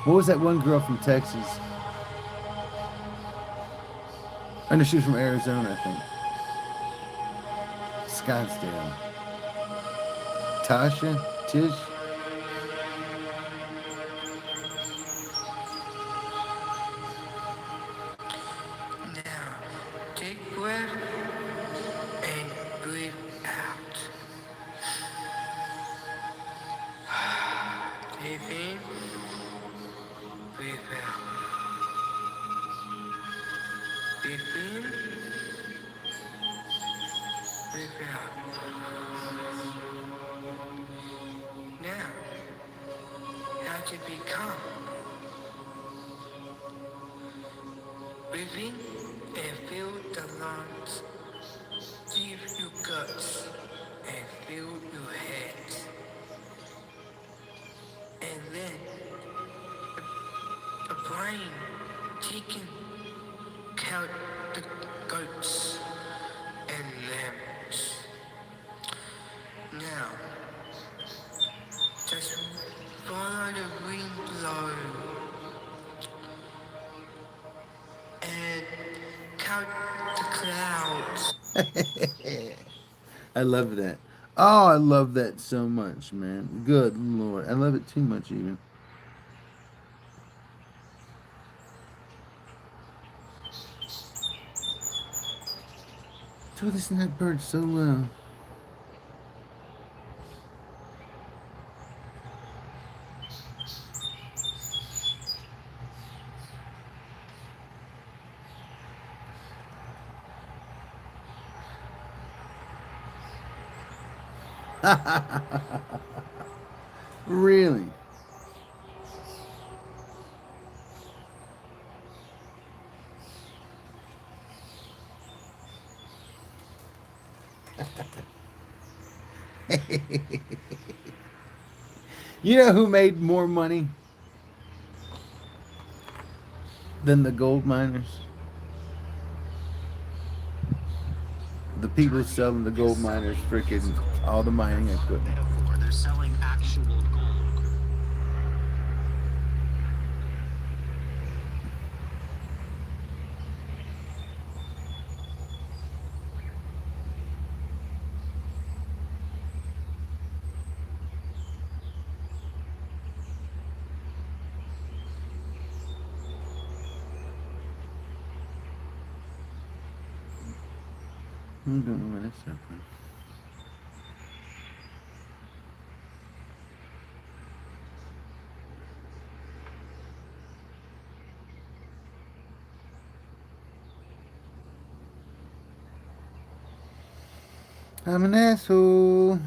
What was that one girl from Texas? I know she was from Arizona, I think. Scottsdale. Tasha? Tish? Now, take breath and breathe out. Breathe in, breathe out. Breathe in, breathe out. Now, how to become? Breathe in and fill the lungs. Leave your guts and fill your head. And then the brain taking count the goats and lambs. Now, just follow the wind blow and count the clouds. I love that. Oh, I love that so much, man. Good Lord. I love it too much, even. To listen to that bird so well. Really? You know who made more money than the gold miners? The people selling the gold miners freaking all the mining equipment. Therefore, they're selling actual gold. I don't know where that's happening. I'm an asshole.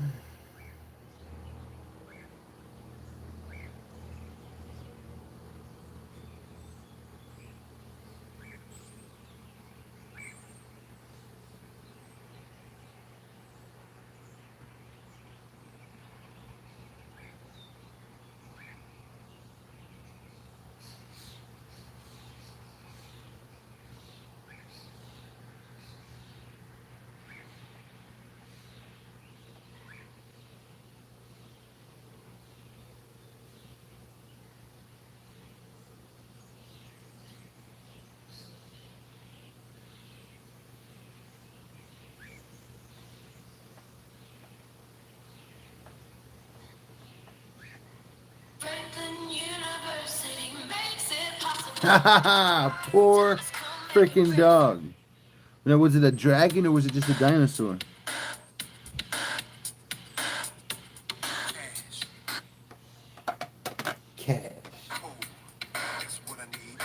Franklin University makes it possible. Ha ha ha! Poor freaking dog. Now, was it a dragon or was it just a dinosaur? Cash. Cash. Oh, that's what I need.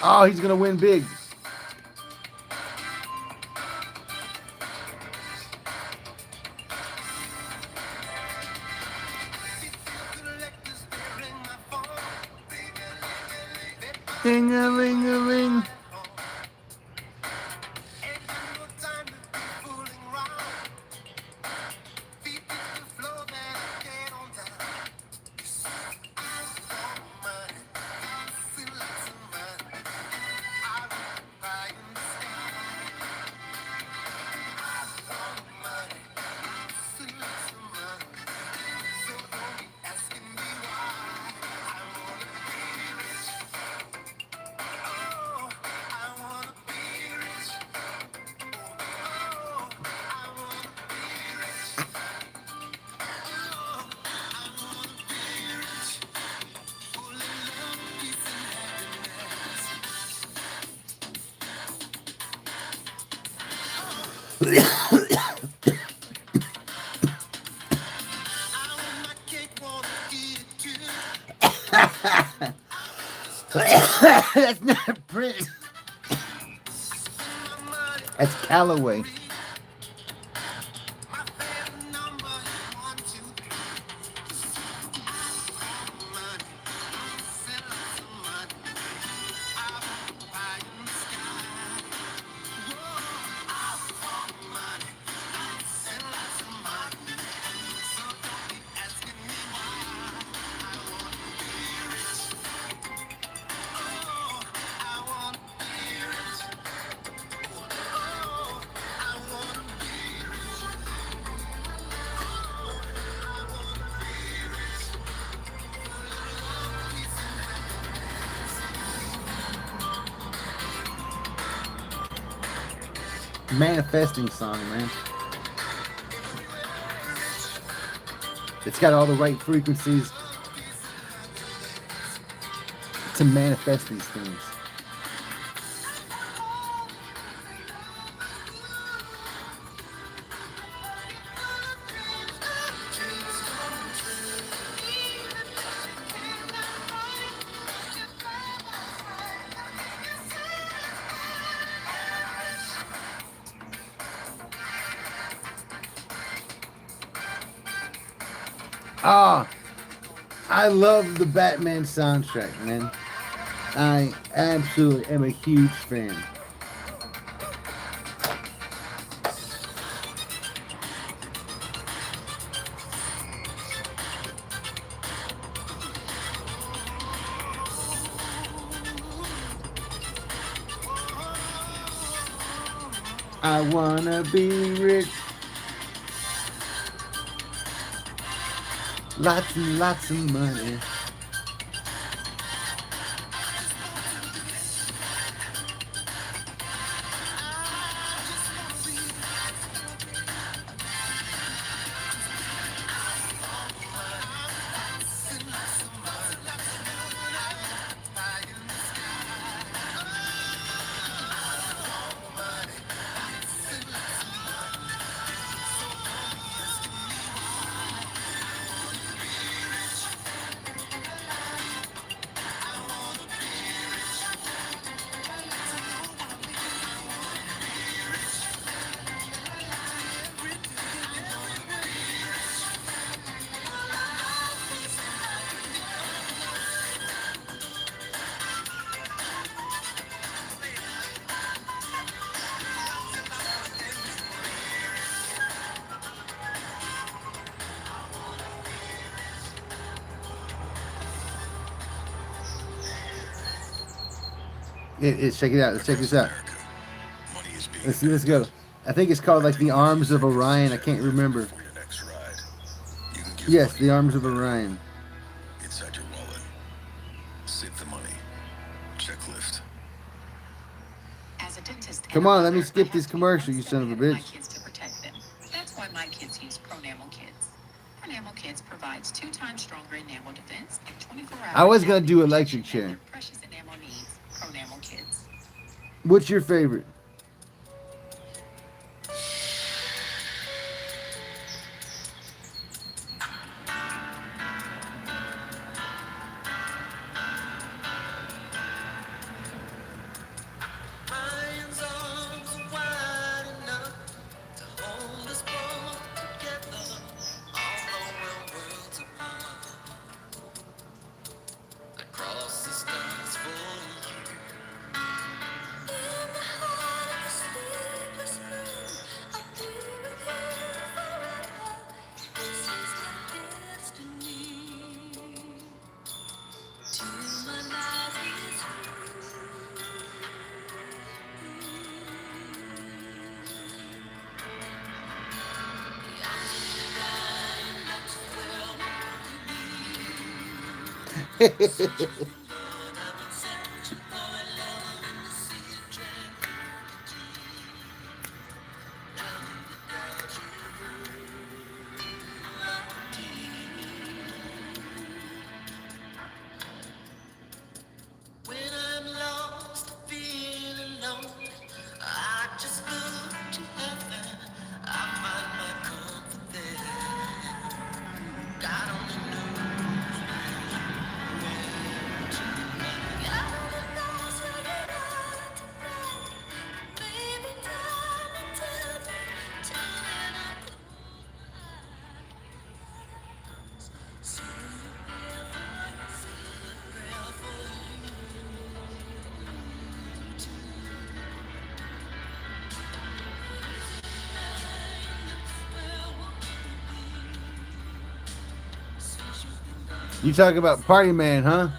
Oh, he's gonna win big. Collectors, they ring my phone. Ding a ling a ling. Ain't got no time to be fooling around. Feet to the floor, then get on down. I want money, feel like some money. I want pie in the sky. I want money, feel like some money. So don't be asking me why. I wanna be rich. Oh, I wanna be rich. Oh, I wanna be rich. Oh, I wanna be rich. Full of love, peace, and happiness. I want my cake, wanna eat it too. That's not Prince. My money, That's Callaway. my favorite number is 1, 2, 3. Money, feel like some money. I want pie in the sky. Whoa, I want money, feel like some money. So don't be asking me why. I wanna be rich. Oh, I wanna be rich. Oh, I wanna be rich. Oh, I wanna be rich. Peace and Manifesting song, man. It's got all the right frequencies to manifest these things. Ah, I love the Batman soundtrack, man. I absolutely am a huge fan. I wanna be rich. Lots and lots of money. Check it out. Let's check Across this out. America, money is being Let's see. Let's demanded. go. I think it's called like the Arms of Orion. I can't $10 remember. for your next ride. You can give Yes, money the Arms to of veterans. Orion. Inside your wallet. Save the money. Checklist. As a dentist Come and a on, let me mother, skip I this have to be commercial, one you step son of a ahead of my bitch. kids to protect them. That's why my kids use Pronamel Kids. Pronamel Kids provides 2 times stronger enamel defense and 24-hour. I was gonna do protection electric that chair. their precious enamel needs. Pronamel Kids. What's your favorite? Lion's arms are wide enough to hold us both together, although we're worlds apart. Across the stars for you. In the heart of a sleepless moon, I'll be with you forever. This is our destiny. Till my life is when I'm lost, feeling lonely, I just look to heaven. I find my comfort there. God only knows where to. God only knows where you are to find. Baby, darling, tell me, when I close my eyes, say a prayer for You talk about Party Man, huh?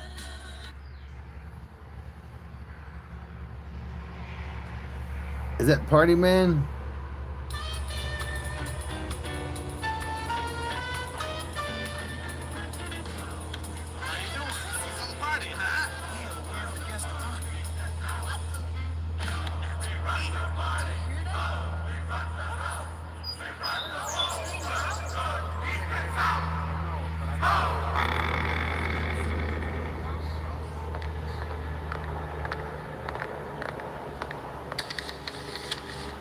Is that Party Man?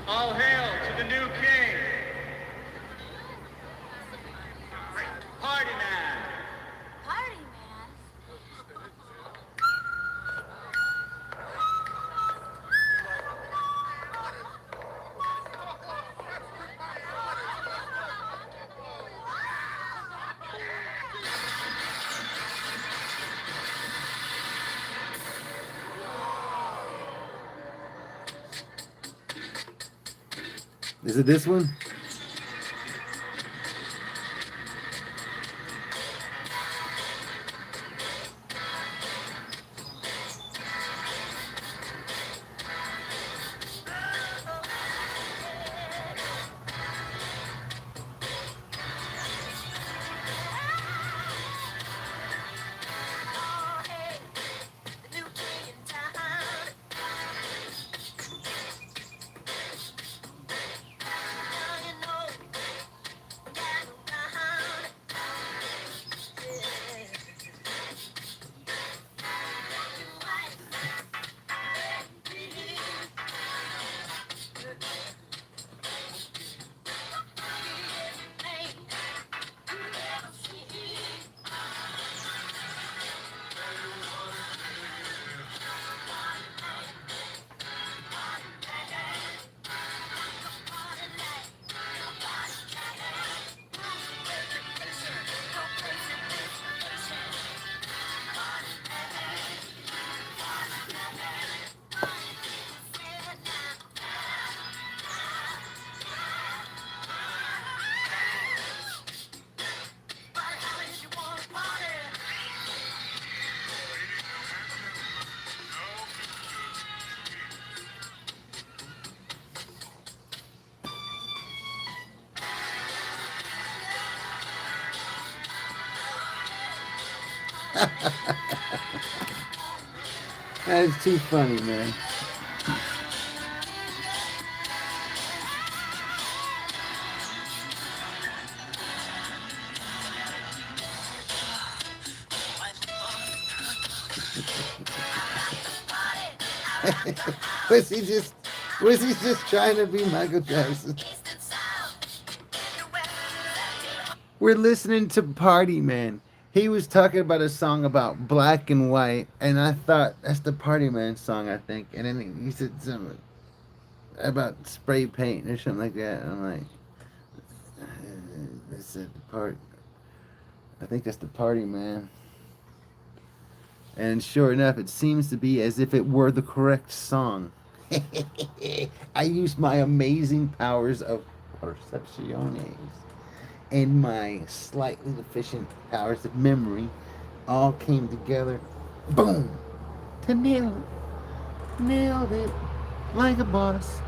All hail to the new king. Party man. Party man. Is it this one? Oh, hey, the new king in town. That's too funny, man. was he just was he just trying to be Michael Jackson? We're listening to Party Man. He was talking about a song about black and white, and I thought that's the Party Man song, I think. And then he said something about spray paint or something like that. And I'm like, that's the part. I think that's the Party Man. And sure enough, it seems to be as if it were the correct song. I used my amazing powers of percepciones and my slightly deficient powers of memory all came together, boom, to nail it. Nailed it like a boss.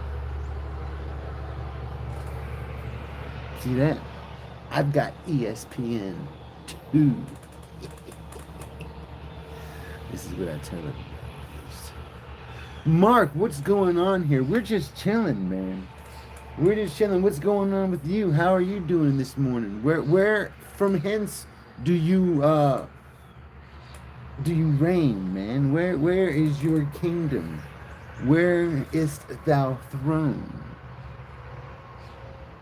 See that? I've got ESPN 2. This is what I tell it. Mark, what's going on here? We're just chilling, man. We're just chilling. What's going on with you? How are you doing this morning? Where from hence do you reign, man? Where is your kingdom? Where is thou throne?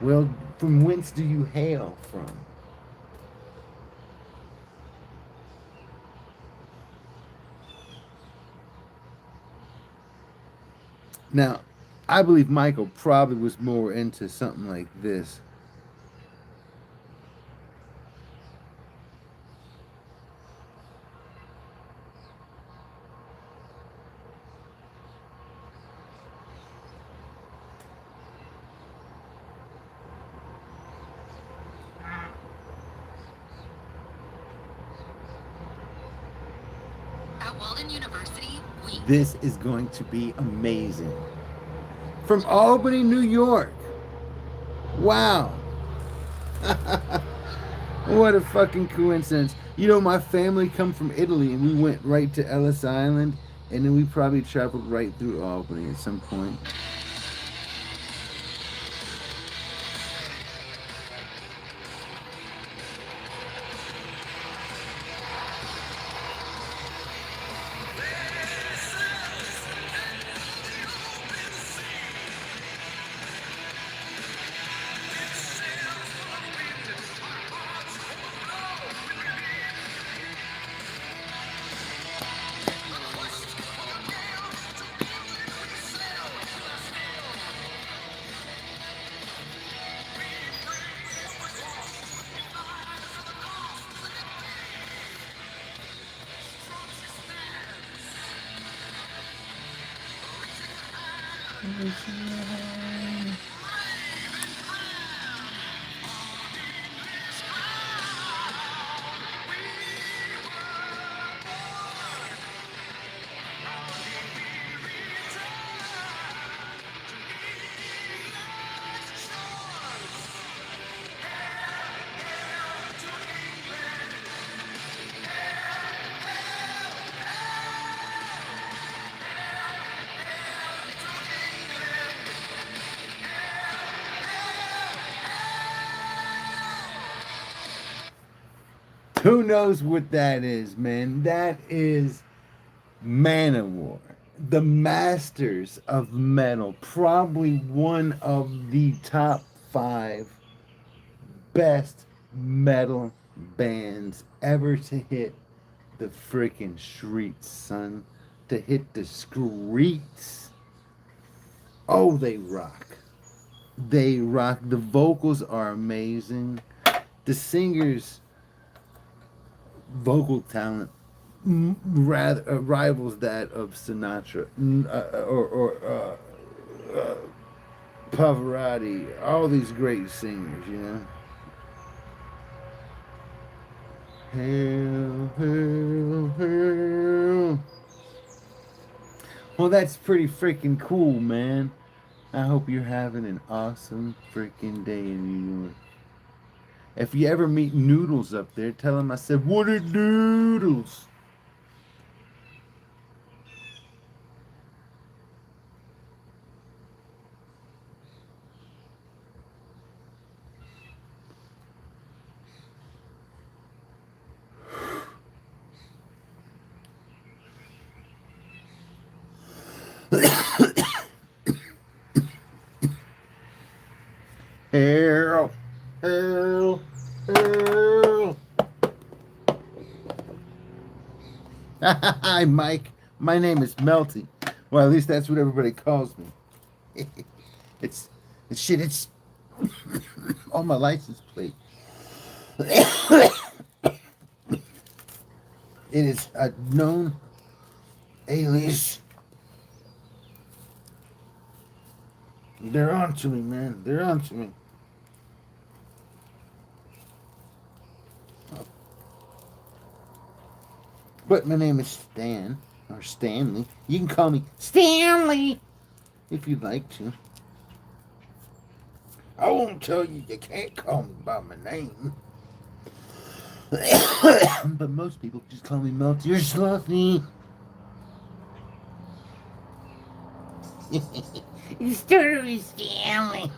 Well, from whence do you hail from? Now, I believe Michael probably was more into something like this. At Walden University, This is going to be amazing. From Albany, New York. Wow. What a fucking coincidence. You know, my family come from Italy and we went right to Ellis Island and then we probably traveled right through Albany at some point. Who knows what that is, man? That is Manowar, the masters of metal, probably one of the top 5 best metal bands ever to hit the freaking streets, son. To hit the streets. Oh, they rock. They rock. The vocals are amazing. The singers' vocal talent rather rivals that of Sinatra or Pavarotti, all these great singers, you know. Hail, hail, hail. Well, that's pretty freaking cool, man. I hope you're having an awesome freaking day in New York. If you ever meet Noodles up there, tell him I said, what are noodles? Harold, Harold, Harold. Hi, Mike. My name is Melty. Well, at least that's what everybody calls me. it's, it's shit. It's on my license plate. It is a known alias. They're on to me, man. They're on to me. But my name is Stan, or Stanley. You can call me Stanley if you'd like to. I won't tell you you can't call me by my name. But most people just call me Melty or Slothy. You started with Stanley.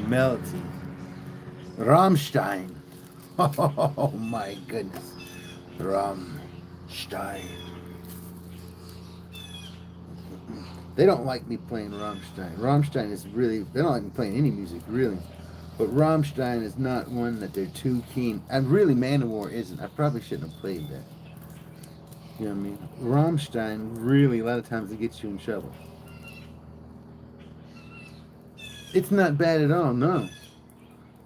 Melty. Rammstein. Oh my goodness. Rammstein. They don't like me playing Rammstein. Rammstein is really, they don't like me playing any music, really. But Rammstein is not one that they're too keen. And really, Manowar isn't. I probably shouldn't have played that. You know what I mean? Rammstein, really, a lot of times it gets you in trouble. It's not bad at all, no.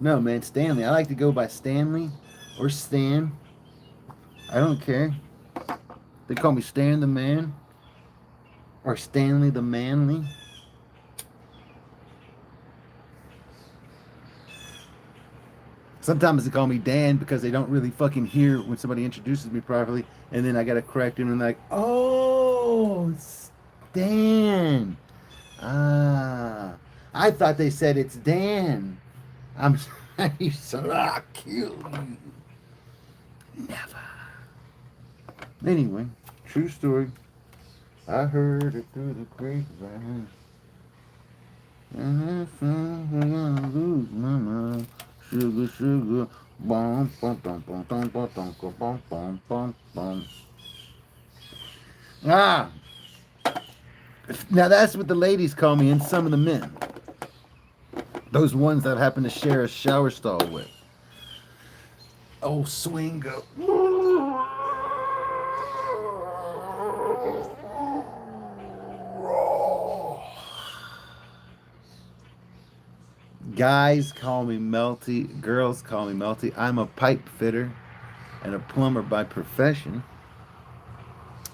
No, man, Stanley. I like to go by Stanley or Stan. I don't care. They call me Stan the Man or Stanley the Manly. Sometimes they call me Dan because they don't really fucking hear when somebody introduces me properly, and then I gotta correct them and like, oh, Stan. Ah, I thought they said it's Dan. I'm sorry, so I'll kill you. Never. Anyway, true story. I heard it through the grapevine. And if I'm gonna lose my mind, sugar, sugar, bum, bum, bum, bum, bum, bum, bum, bum, bum, bum, bum. Ah, now that's what the ladies call me, and some of the men. Those ones that happen to share a shower stall with. Oh, Swingo. Guys call me Melty. Girls call me Melty. I'm a pipe fitter and a plumber by profession.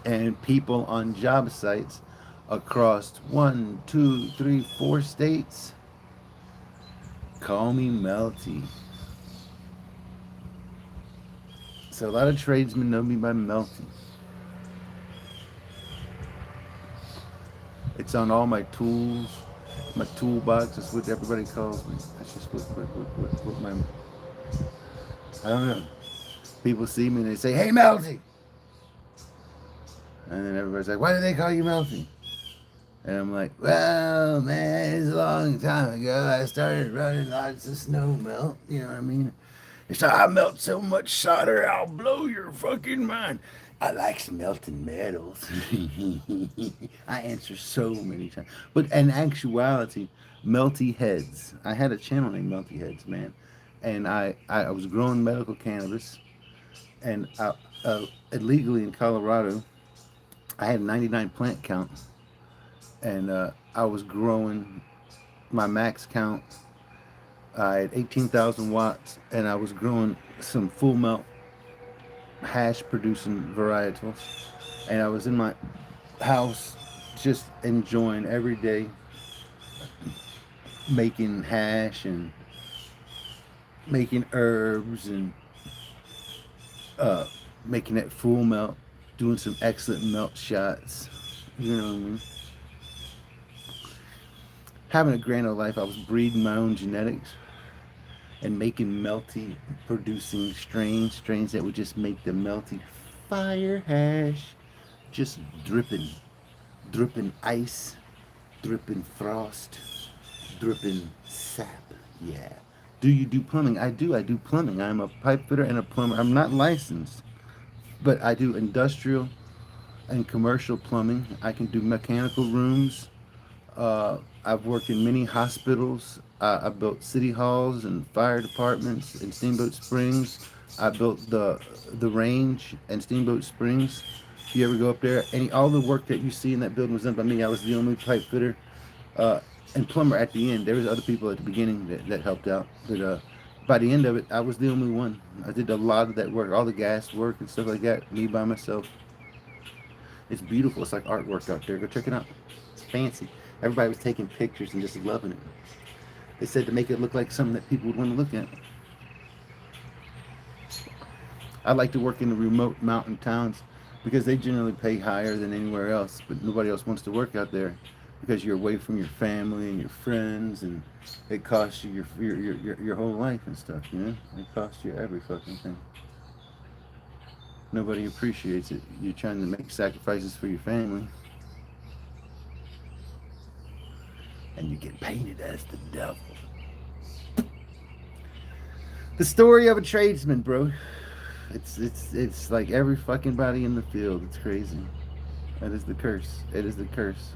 And people on job sites across 1, 2, 3, 4 states call me Melty. So a lot of tradesmen know me by Melty. It's on all my tools. My toolbox. That's what everybody calls me. That's just what my... I don't know. People see me and they say, hey, Melty. And then everybody's like, why do they call you Melty? And I'm like, well, man, it's a long time ago. I started running lots of snow melt. You know what I mean? It's like, I melt so much solder, I'll blow your fucking mind. I like melting metals. I answer so many times. But in actuality, SlothyHeads. I had a channel named SlothyHeads, man. And I was growing medical cannabis. And illegally in Colorado, I had a 99 plant count. And I was growing my max count. I had 18,000 watts. And I was growing some full melt hash producing varietals, and I was in my house just enjoying every day making hash and making herbs and making it full melt, doing some excellent melt shots, you know what I mean? having a grand old life. I was breeding my own genetics and making melty, producing strains that would just make the melty fire hash, just dripping ice, dripping frost, dripping sap. Yeah. Do you do plumbing? I do. I do plumbing. I'm a pipe fitter and a plumber. I'm not licensed, but I do industrial and commercial plumbing. I can do mechanical rooms. I've worked in many hospitals. I built city halls and fire departments in Steamboat Springs. I built the range in Steamboat Springs. If you ever go up there, all the work that you see in that building was done by me. I was the only pipe fitter uh, and plumber at the end. There was other people at the beginning that helped out, but by the end of it, I was the only one. I did a lot of that work, all the gas work and stuff like that, me by myself. It's beautiful. It's like artwork out there. Go check it out. It's fancy. Everybody was taking pictures and just loving it. They said to make it look like something that people would want to look at. I like to work in the remote mountain towns because they generally pay higher than anywhere else, but nobody else wants to work out there because you're away from your family and your friends, and it costs you your whole life and stuff. You know, it costs you every fucking thing. Nobody appreciates it. You're trying to make sacrifices for your family, and you get painted as the devil. The story of a tradesman, bro. It's like every fucking body in the field. It's crazy. That is the curse. It is the curse.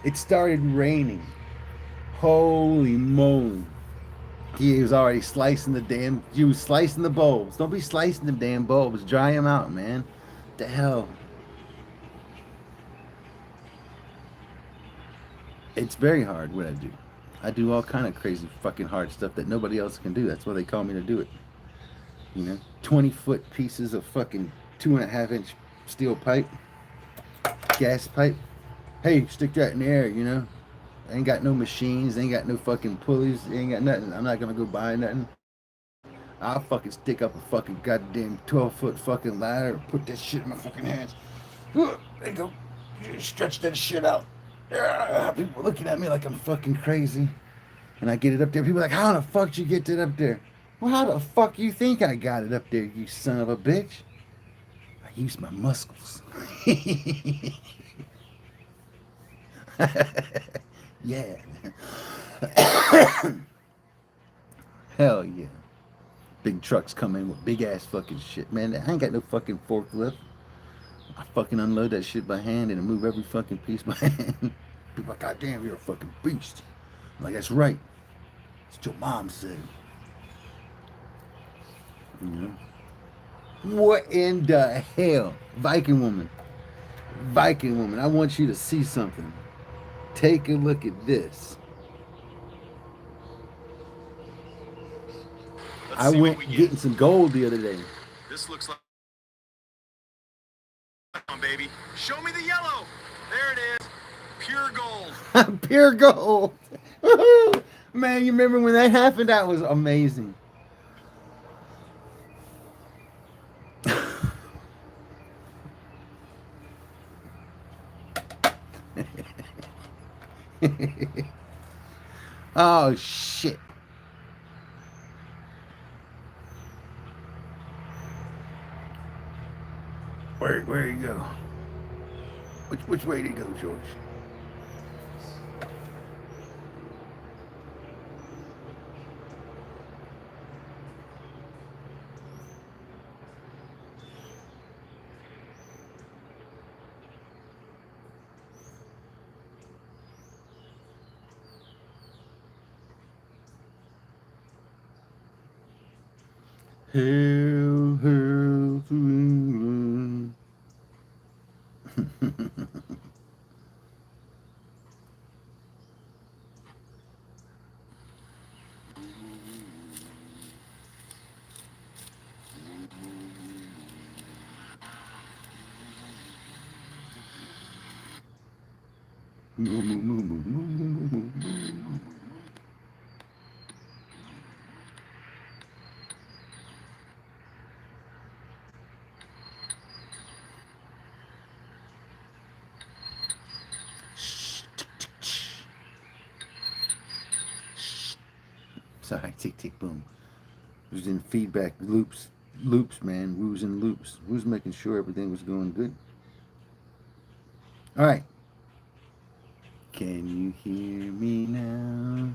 It started raining. Holy moly. He was already slicing the damn. You was slicing the bulbs. Don't be slicing the damn bulbs. Dry them out, man. What the hell? It's very hard what I do. I do all kind of crazy fucking hard stuff that nobody else can do. That's why they call me to do it. You know, 20-foot pieces of fucking 2.5-inch steel pipe, gas pipe. Hey, stick that in the air. You know, ain't got no machines. Ain't got no fucking pulleys. Ain't got nothing. I'm not gonna go buy nothing. I'll fucking stick up a fucking goddamn 12-foot fucking ladder, put that shit in my fucking hands. There you go. Stretch that shit out. People looking at me like I'm fucking crazy. And I get it up there. People are like, how the fuck did you get it up there? Well, how the fuck you think I got it up there, you son of a bitch? I use my muscles. Yeah. Hell yeah. Big trucks come in with big ass fucking shit, man. I ain't got no fucking forklift. I fucking unload that shit by hand and move every fucking piece by hand. People like, God damn, you're a fucking beast. I'm like, that's right. That's what your mom said. You know? What in the hell? Viking woman. Viking woman, I want you to see something. Take a look at this. I went getting some gold the other day. This looks like on, baby. Show me the yellow. There it is. Pure gold. Pure gold. Woohoo! Man, you remember when that happened? That was amazing. Oh shit. Where you go? Which way did you go, George? Hail, hail to England. Sorry, tick tick boom. It was in feedback loops, man. We was in loops. We was making sure everything was going good. All right. Can you hear me now?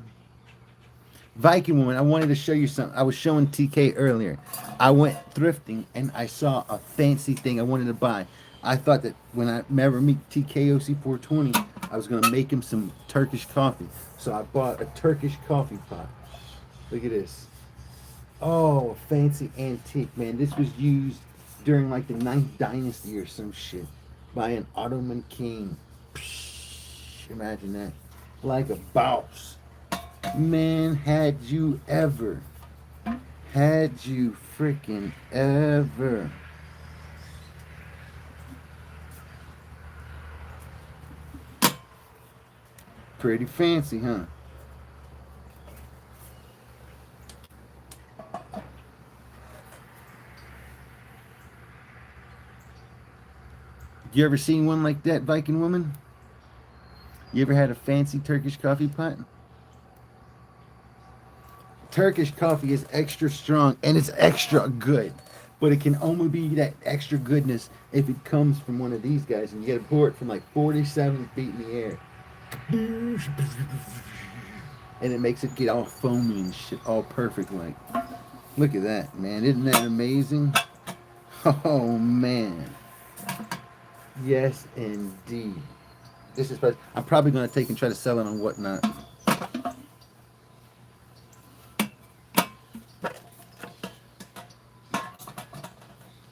Viking woman, I wanted to show you something. I was showing TK earlier. I went thrifting and I saw a fancy thing I wanted to buy. I thought that when I ever meet TKOC 420, I was gonna make him some Turkish coffee. So I bought a Turkish coffee pot. Look at this. Oh, fancy antique, man. This was used during like the Ninth Dynasty or some shit by an Ottoman king. Psh, imagine that. Like a boss. Man, had you freaking ever. Pretty fancy, huh? You ever seen one like that, Viking woman? You ever had a fancy Turkish coffee pot? Turkish coffee is extra strong and it's extra good, but it can only be that extra goodness if it comes from one of these guys, and you gotta pour it from like 47 feet in the air, and it makes it get all foamy and shit, all perfect. Like, look at that, man! Isn't that amazing? Oh man, yes indeed. This is. I'm probably gonna take and try to sell it on Whatnot.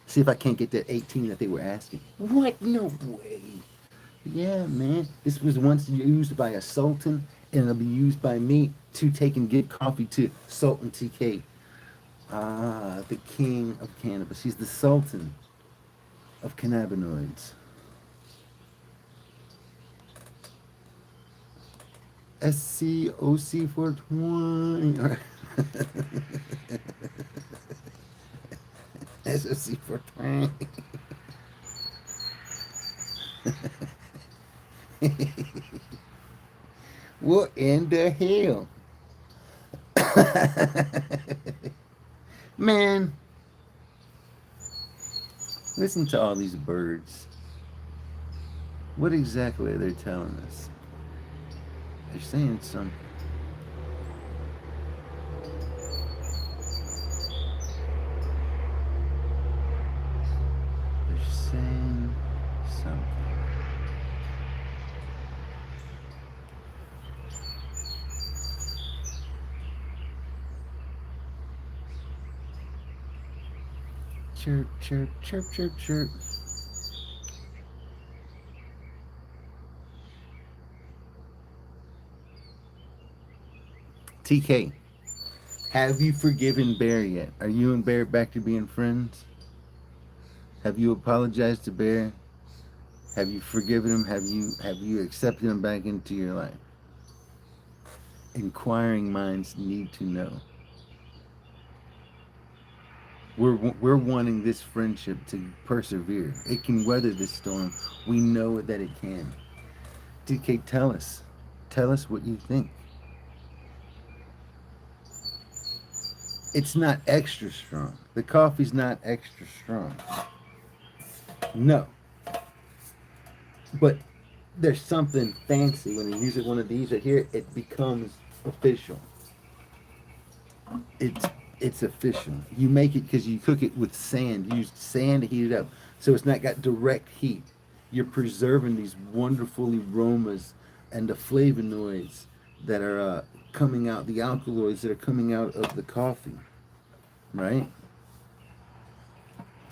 See if I can't get that 18 that they were asking. What? No way. Yeah, man. This was once used by a sultan, and it'll be used by me to take and give coffee to Sultan TK. Ah, the king of cannabis. He's the sultan of cannabinoids. SCOC 420. SOC 420. What in the hell? Man, listen to all these birds. What exactly are they telling us? They're saying something. They're saying something. Chirp, chirp, chirp, chirp, chirp. TK, have you forgiven Bear yet? Are you and Bear back to being friends? Have you apologized to Bear? Have you forgiven him? Have you accepted him back into your life? Inquiring minds need to know. We're wanting this friendship to persevere. It can weather this storm. We know that it can. TK, tell us. Tell us what you think. It's not extra strong. The coffee's not extra strong. No. But there's something fancy when you use it one of these right here, it becomes official. It's official. You make it because you cook it with sand. You use sand to heat it up, so it's not got direct heat. You're preserving these wonderful aromas and the flavonoids that are coming out, the alkaloids that are coming out of the coffee, right?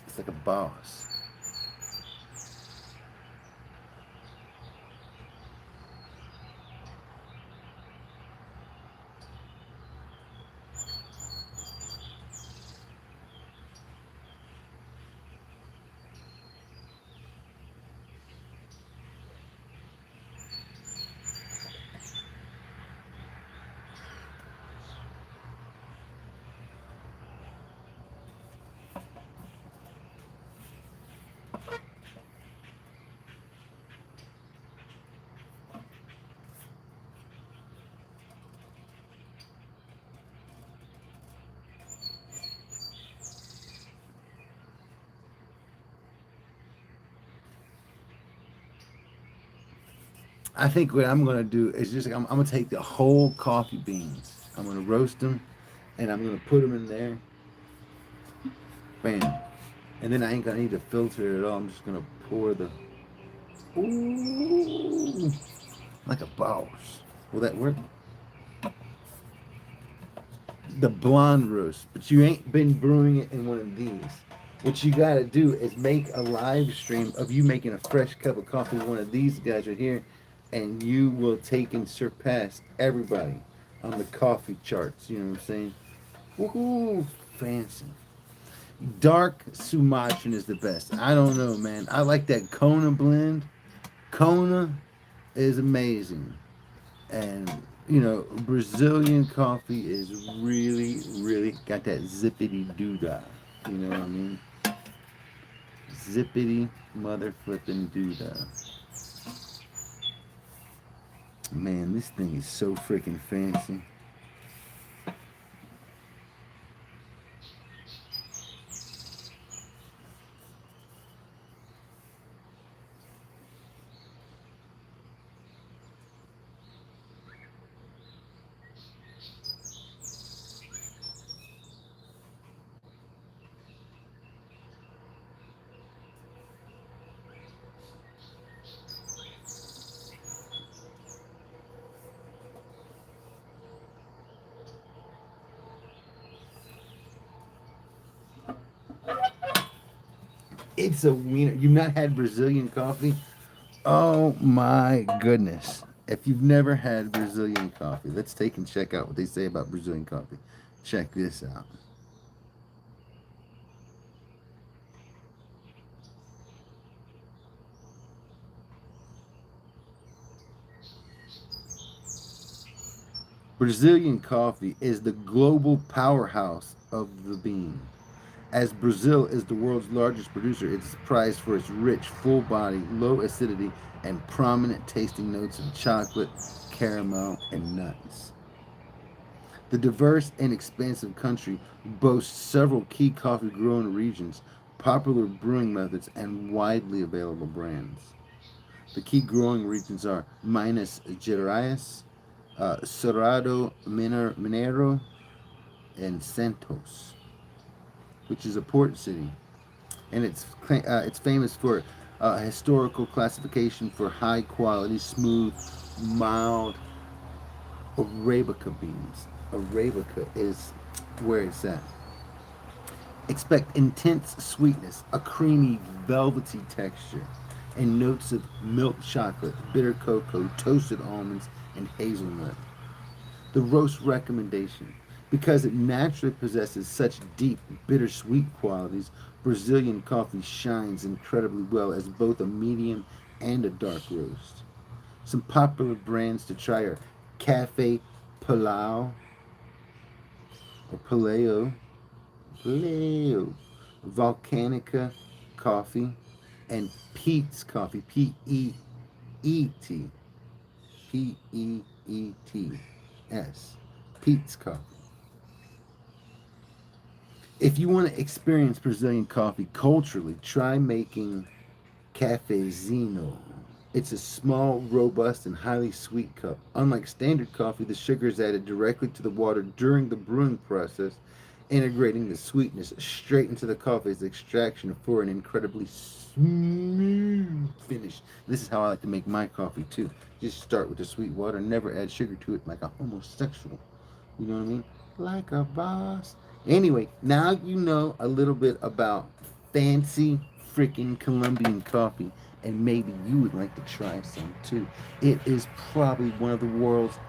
It's like a boss. I think what I'm gonna do is just I'm gonna take the whole coffee beans. I'm gonna roast them, and I'm gonna put them in there. Bam. And then I ain't gonna need to filter it at all. I'm just gonna pour the. Ooh, like a boss. Will that work? The blonde roast, but you ain't been brewing it in one of these. What you gotta do is make a live stream of you making a fresh cup of coffee with one of these guys right here, and you will take and surpass everybody on the coffee charts. You know what I'm saying? Woohoo! Fancy. Dark Sumatran is the best. I don't know, man. I like that Kona blend. Kona is amazing. And Brazilian coffee is really, really got that zippity doo dah. You know what I mean? Zippity mother flipping doo dah. Man, this thing is so freaking fancy. It's a wiener. You've not had Brazilian coffee? Oh my goodness. If you've never had Brazilian coffee, let's take and check out what they say about Brazilian coffee. Check this out. Brazilian coffee is the global powerhouse of the bean. As Brazil is the world's largest producer, it is prized for its rich, full body, low acidity, and prominent tasting notes of chocolate, caramel, and nuts. The diverse and expansive country boasts several key coffee growing regions, popular brewing methods, and widely available brands. The key growing regions are Minas Gerais, Cerrado Mineiro, and Santos, which is a port city, and it's famous for historical classification for high quality, smooth, mild Arabica beans. Arabica is where it's at. Expect intense sweetness, a creamy, velvety texture, and notes of milk chocolate, bitter cocoa, toasted almonds, and hazelnut. The roast recommendation. Because it naturally possesses such deep, bittersweet qualities, Brazilian coffee shines incredibly well as both a medium and a dark roast. Some popular brands to try are Cafe Palau or Paleo, Volcanica Coffee, and Pete's Coffee, P-E-E-T, P-E-E-T-S, Pete's Coffee. If you want to experience Brazilian coffee culturally, try making cafezinho. It's a small, robust, and highly sweet cup. Unlike standard coffee, the sugar is added directly to the water during the brewing process, integrating the sweetness straight into the coffee's extraction for an incredibly smooth finish. This is how I like to make my coffee too. Just start with the sweet water, never add sugar to it like a homosexual. You know what I mean? Like a boss. Anyway, now you know a little bit about fancy freaking Colombian coffee, and maybe you would like to try some too. It is probably one of the world's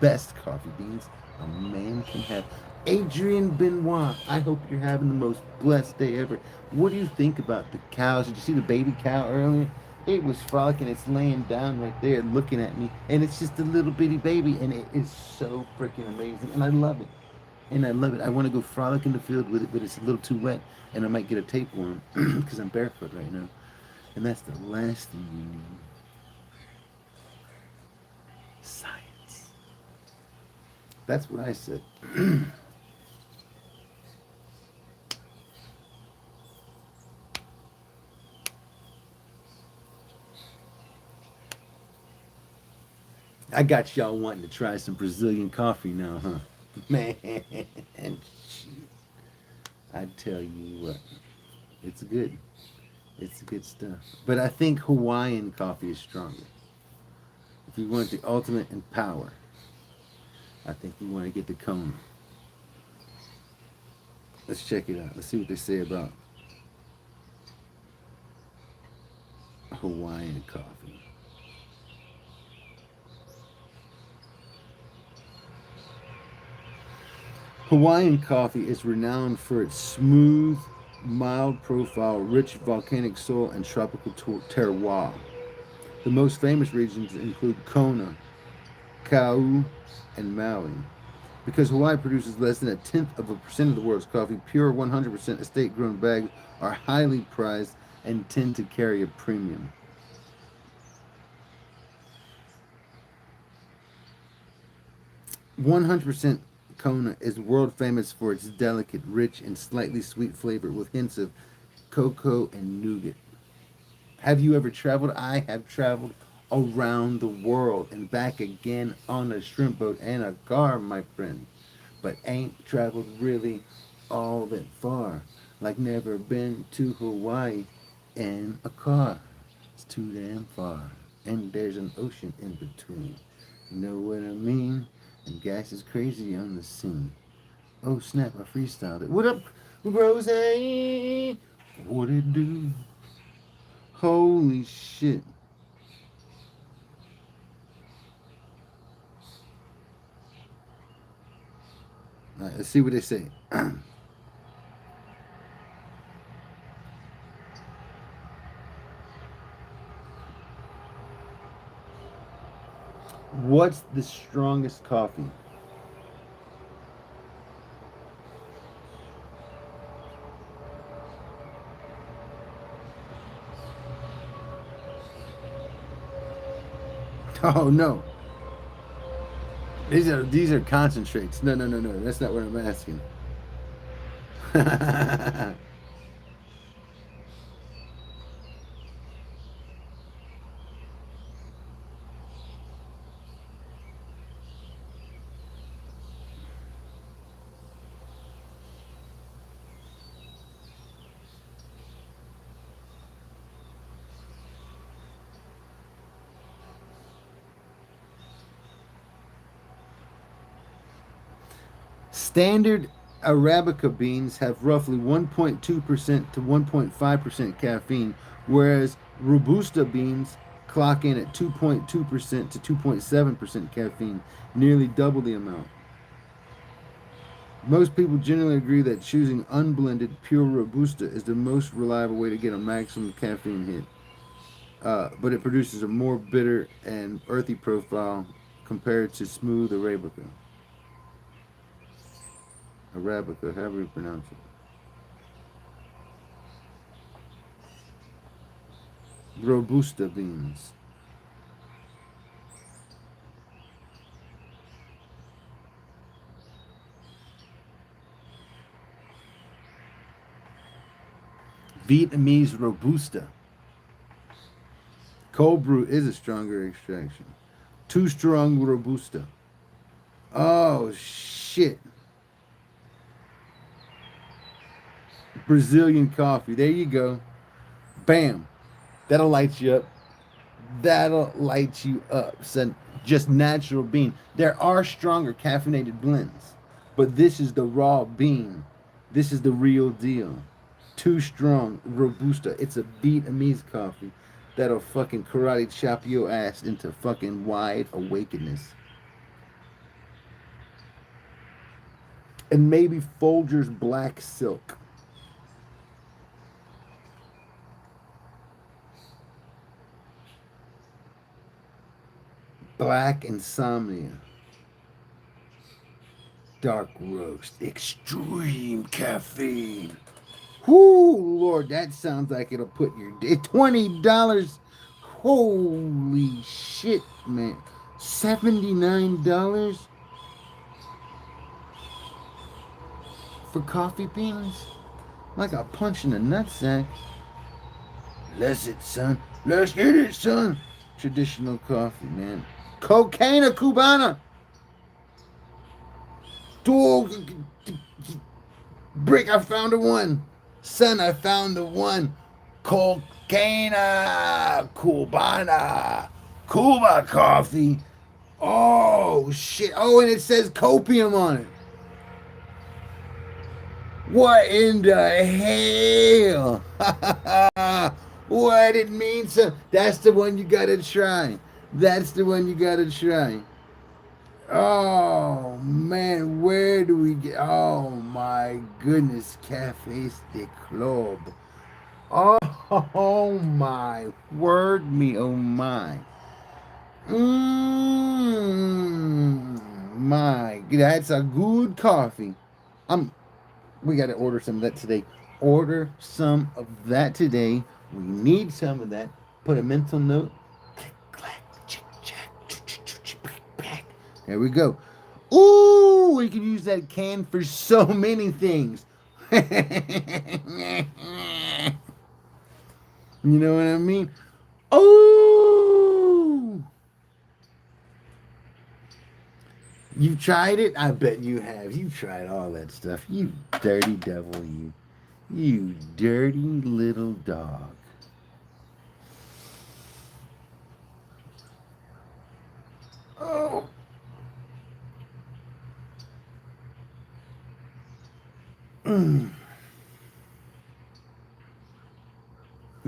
best coffee beans a man can have. Adrian Benoit, I hope you're having the most blessed day ever. What do you think about the cows? Did you see the baby cow earlier? It was frolicking. It's laying down right there looking at me, and it's just a little bitty baby, and it is so freaking amazing, and I love it. And I love it. I want to go frolic in the field with it, but it's a little too wet, and I might get a tapeworm because I'm barefoot right now. And that's the last thing you need. Science. That's what I said. I got y'all wanting to try some Brazilian coffee now, huh? Man, I tell you what, it's good. It's good stuff. But I think Hawaiian coffee is stronger. If you want the ultimate in power, I think you want to get the Kona. Let's check it out. Let's see what they say about Hawaiian coffee. Hawaiian coffee is renowned for its smooth, mild profile, rich volcanic soil, and tropical terroir. The most famous regions include Kona, Kau, and Maui. Because Hawaii produces less than a tenth of a percent of the world's coffee, pure 100% estate grown bags are highly prized and tend to carry a premium. 100% Kona is world famous for its delicate, rich, and slightly sweet flavor with hints of cocoa and nougat. Have you ever traveled? I have traveled around the world and back again on a shrimp boat and a car, my friend. But ain't traveled really all that far. Like never been to Hawaii in a car. It's too damn far. And there's an ocean in between. You know what I mean? And gas is crazy on the scene. Oh snap, I freestyled it. What up, Rose? What it do? Holy shit. All right, let's see what they say. What's the strongest coffee? Oh no. These are concentrates. No, no, no, no. That's not what I'm asking. Standard Arabica beans have roughly 1.2% to 1.5% caffeine, whereas Robusta beans clock in at 2.2% to 2.7% caffeine, nearly double the amount. Most people generally agree that choosing unblended, pure Robusta is the most reliable way to get a maximum caffeine hit, but it produces a more bitter and earthy profile compared to smooth Arabica. Arabica, however you pronounce it. Robusta beans. Vietnamese Robusta. Cold brew is a stronger extraction. Too strong Robusta. Oh, shit. Brazilian coffee. There you go. Bam. That'll light you up. That'll light you up. So just natural bean. There are stronger caffeinated blends, but this is the raw bean. This is the real deal. Too strong, Robusta. It's a Vietnamese coffee that'll fucking karate chop your ass into fucking wide awakeness. And maybe Folger's Black Silk. Black Insomnia. Dark Roast. Extreme Caffeine. Whoo, Lord, that sounds like it'll put your day. $20. Holy shit, man. $79 for coffee beans? Like a punch in the nutsack. Let's it, son. Let's get it, son. Traditional coffee, man. Cocaina Cubana. Dude, Brick, I found the one. Son, I found the one. Cocaina Cubana. Cuba coffee. Oh, shit. Oh, and it says copium on it. What in the hell? What it means? That's the one you gotta try. That's the one you gotta try. Oh man, where do we get? Oh my goodness, Cafes de Club. Oh my word, me oh my. My, that's a good coffee. I'm. We got to order some of that today. Order some of that today. We need some of that. Put a mental note. Click, clack, chick, chack, there we go. Ooh, we can use that can for so many things. You know what I mean? Oh, you tried it? I bet you have. You tried all that stuff. You dirty devil, you. You dirty little dog. Oh.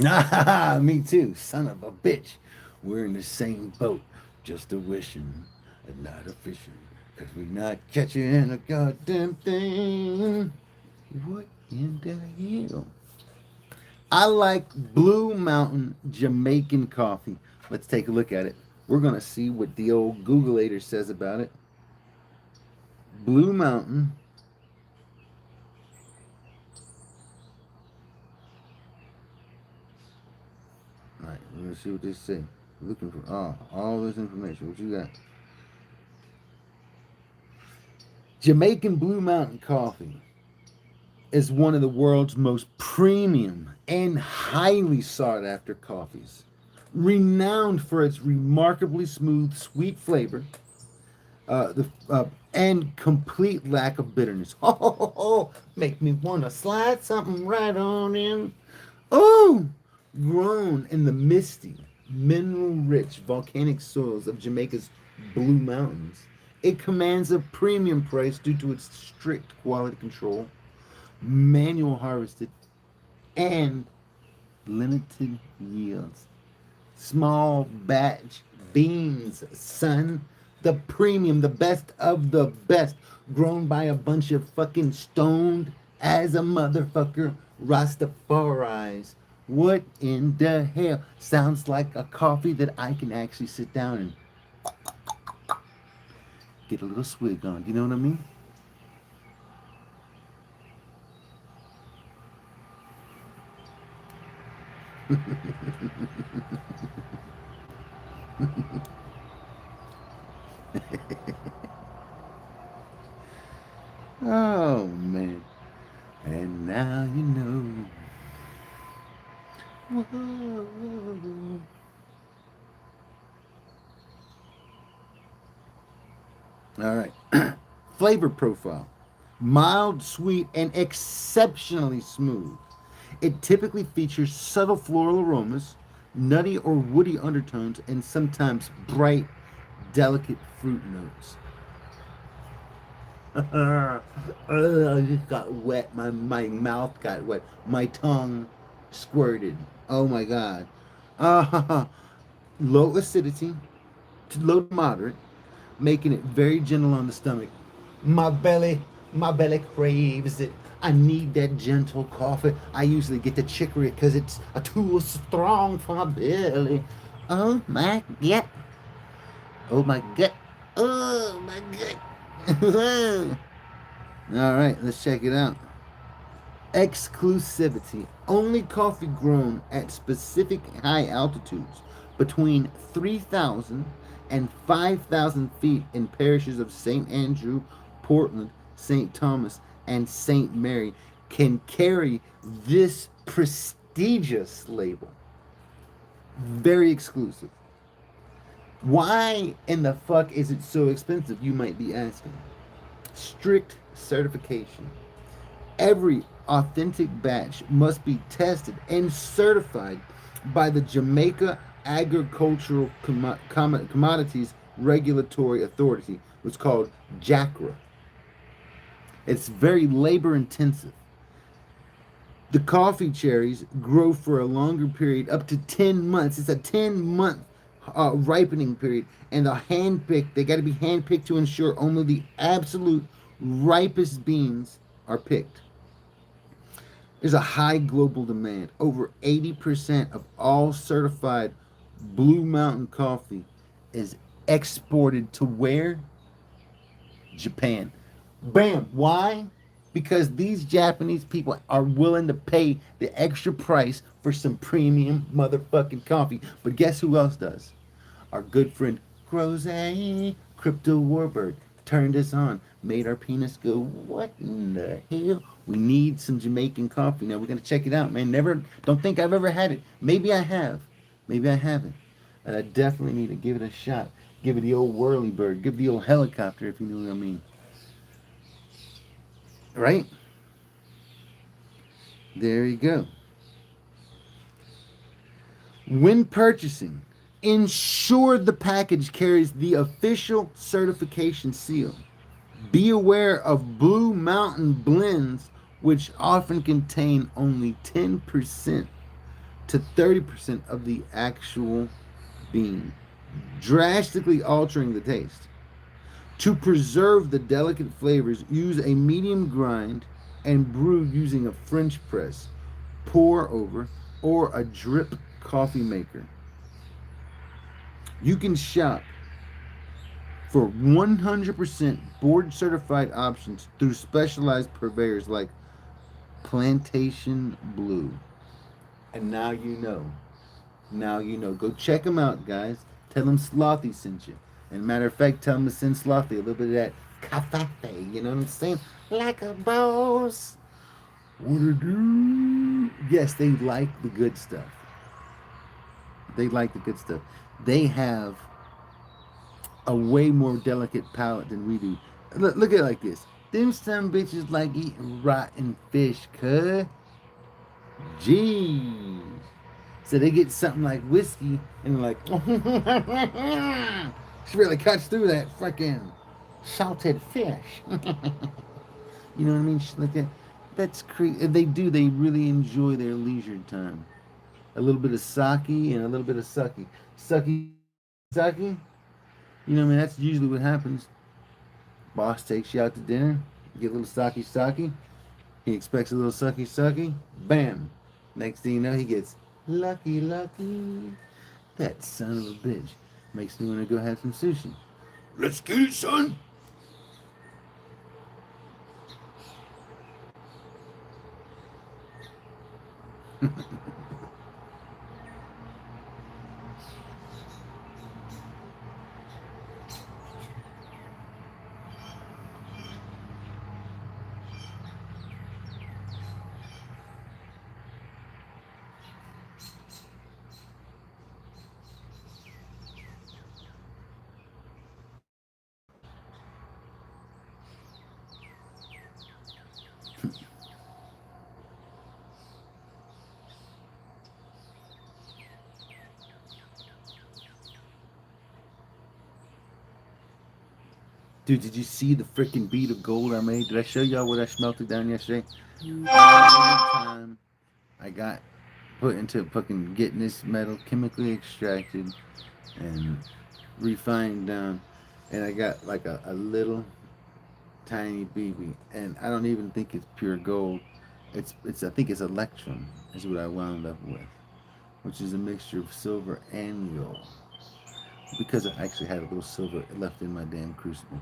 Ah, me too, son of a bitch. We're in the same boat, just a wishing and not a fishing. Cause we not catching a goddamn thing. What in the hell? I like Blue Mountain Jamaican coffee. Let's take a look at it. We're gonna see what the old Googleator says about it. Blue Mountain. All right, let's see what they say. Looking for all this information. What you got? Jamaican Blue Mountain coffee is one of the world's most premium and highly sought after coffees. Renowned for its remarkably smooth, sweet flavor, and complete lack of bitterness. Oh, make me want to slide something right on in. Oh, grown in the misty, mineral-rich volcanic soils of Jamaica's Blue Mountains, it commands a premium price due to its strict quality control, manual harvested, and limited yields. Small batch beans, son. The premium, the best of the best, grown by a bunch of fucking stoned as a motherfucker Rastafaris. What in the hell? Sounds like a coffee that I can actually sit down and get a little swig on. You know what I mean? Oh man. And now you know. Whoa. All right. Flavor profile: mild, sweet, and exceptionally smooth. It typically features subtle floral aromas, nutty or woody undertones, and sometimes bright, delicate fruit notes. I just got wet. My mouth got wet. My tongue squirted. Oh my god. Low acidity, to low to moderate, making it very gentle on the stomach. My belly, my belly craves it. I need that gentle coffee. I usually get the chicory because it's too strong for my belly. Oh my god. Oh my god. Oh my god. All right, let's check it out. Exclusivity. Only coffee grown at specific high altitudes between 3,000 and 5,000 feet in parishes of St. Andrew, Portland, St. Thomas, and St. Mary can carry this prestigious label. Very exclusive. Why in the fuck is it so expensive, you might be asking? Strict certification. Every authentic batch must be tested and certified by the Jamaica Agricultural Commodities Regulatory Authority, which is called JACRA. It's very labor intensive. The coffee cherries grow for a longer period, up to 10 months. It's a 10-month ripening period. And the hand picked, they got to be hand picked to ensure only the absolute ripest beans are picked. There's a high global demand. Over 80% of all certified Blue Mountain coffee is exported to where? Japan. Bam. Why? Because these Japanese people are willing to pay the extra price for some premium motherfucking coffee. But guess who else does? Our good friend Rose, Crypto Warbird, turned us on, made our penis go, what in the hell? We need some Jamaican coffee. Now we're gonna check it out, man. Never, don't think I've ever had it. Maybe I have, maybe I haven't. And I definitely need to give it a shot. Give it the old whirly bird. Give it the old helicopter, if you know what I mean. Right? There you go. When purchasing, ensure the package carries the official certification seal. Be aware of Blue Mountain blends, which often contain only 10% to 30% of the actual bean, drastically altering the taste. To preserve the delicate flavors, use a medium grind and brew using a French press, pour over, or a drip coffee maker. You can shop for 100% board certified options through specialized purveyors like Plantation Blue. And now you know. Now you know. Go check them out, guys. Tell them Slothy sent you. And matter of fact, tell them to send Slothy a little bit of that cafe. You know what I'm saying? Like a boss. What to do? Yes, they like the good stuff. They like the good stuff. They have a way more delicate palate than we do. Look at it like this. Them some bitches like eating rotten fish, cuz. Jeez. So they get something like whiskey and they're like, she really cuts through that freaking salted fish. You know what I mean? Shit like that. That's crazy. They do. They really enjoy their leisure time. A little bit of sake and a little bit of sucky. Sucky, sake. You know what I mean? That's usually what happens. Boss takes you out to dinner. You get a little sake. He expects a little sucky. Bam. Next thing you know, he gets lucky. That son of a bitch makes me want to go have some sushi. Let's get it, son. Dude, did you see the freaking bead of gold I made? Did I show y'all what I smelted down yesterday? All the time I got put into fucking getting this metal chemically extracted and refined down, and I got like a little tiny BB, and I don't even think it's pure gold. It's I think it's electrum is what I wound up with, which is a mixture of silver and gold. Because I actually had a little silver left in my damn crucible.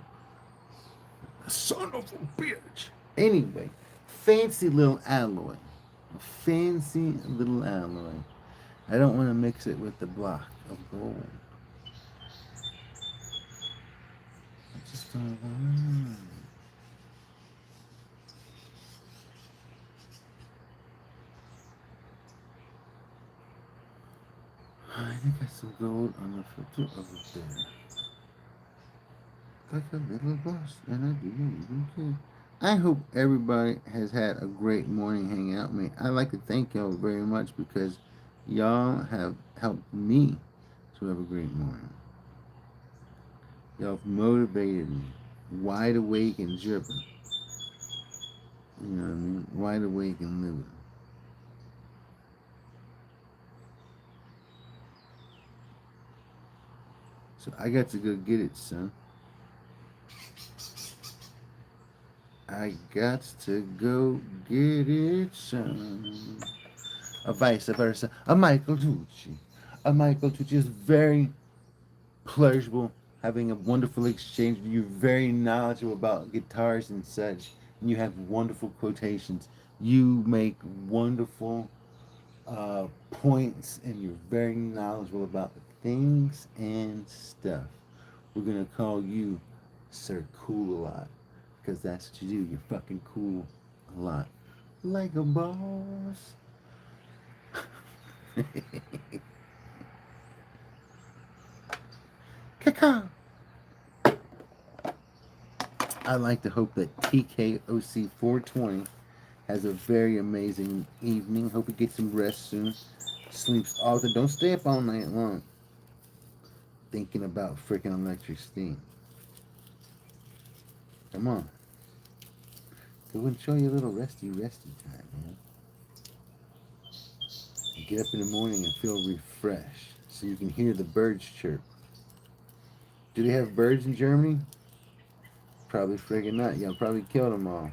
Son of a bitch. Anyway, fancy little alloy. A fancy little alloy. I don't want to mix it with the block of gold. I just don't want. I think I got some gold on the filter over there. Like a little boss, and I didn't even care. I hope everybody has had a great morning hanging out with me. I'd like to thank y'all very much because y'all have helped me to have a great morning. Y'all have motivated me. Wide awake and dripping. You know what I mean? Wide awake and living. So I got to go get it, son. I got to go get it, son. A vice versa. A Michael Tucci. A Michael Tucci is very pleasurable, having a wonderful exchange. You're very knowledgeable about guitars and such, and you have wonderful quotations. You make wonderful points, and you're very knowledgeable about things and stuff. We're gonna call you Sir Cool a lot, because that's what you do. You're fucking cool a lot, like a boss. Caca. I'd like to hope that TKOC 420 has a very amazing evening. Hope he gets some rest soon. Sleeps all the. Don't stay up all night long thinking about freaking electric steam. Come on. Go enjoy your little resty time, man. You get up in the morning and feel refreshed so you can hear the birds chirp. Do they have birds in Germany? Probably friggin' not. Y'all probably killed them all.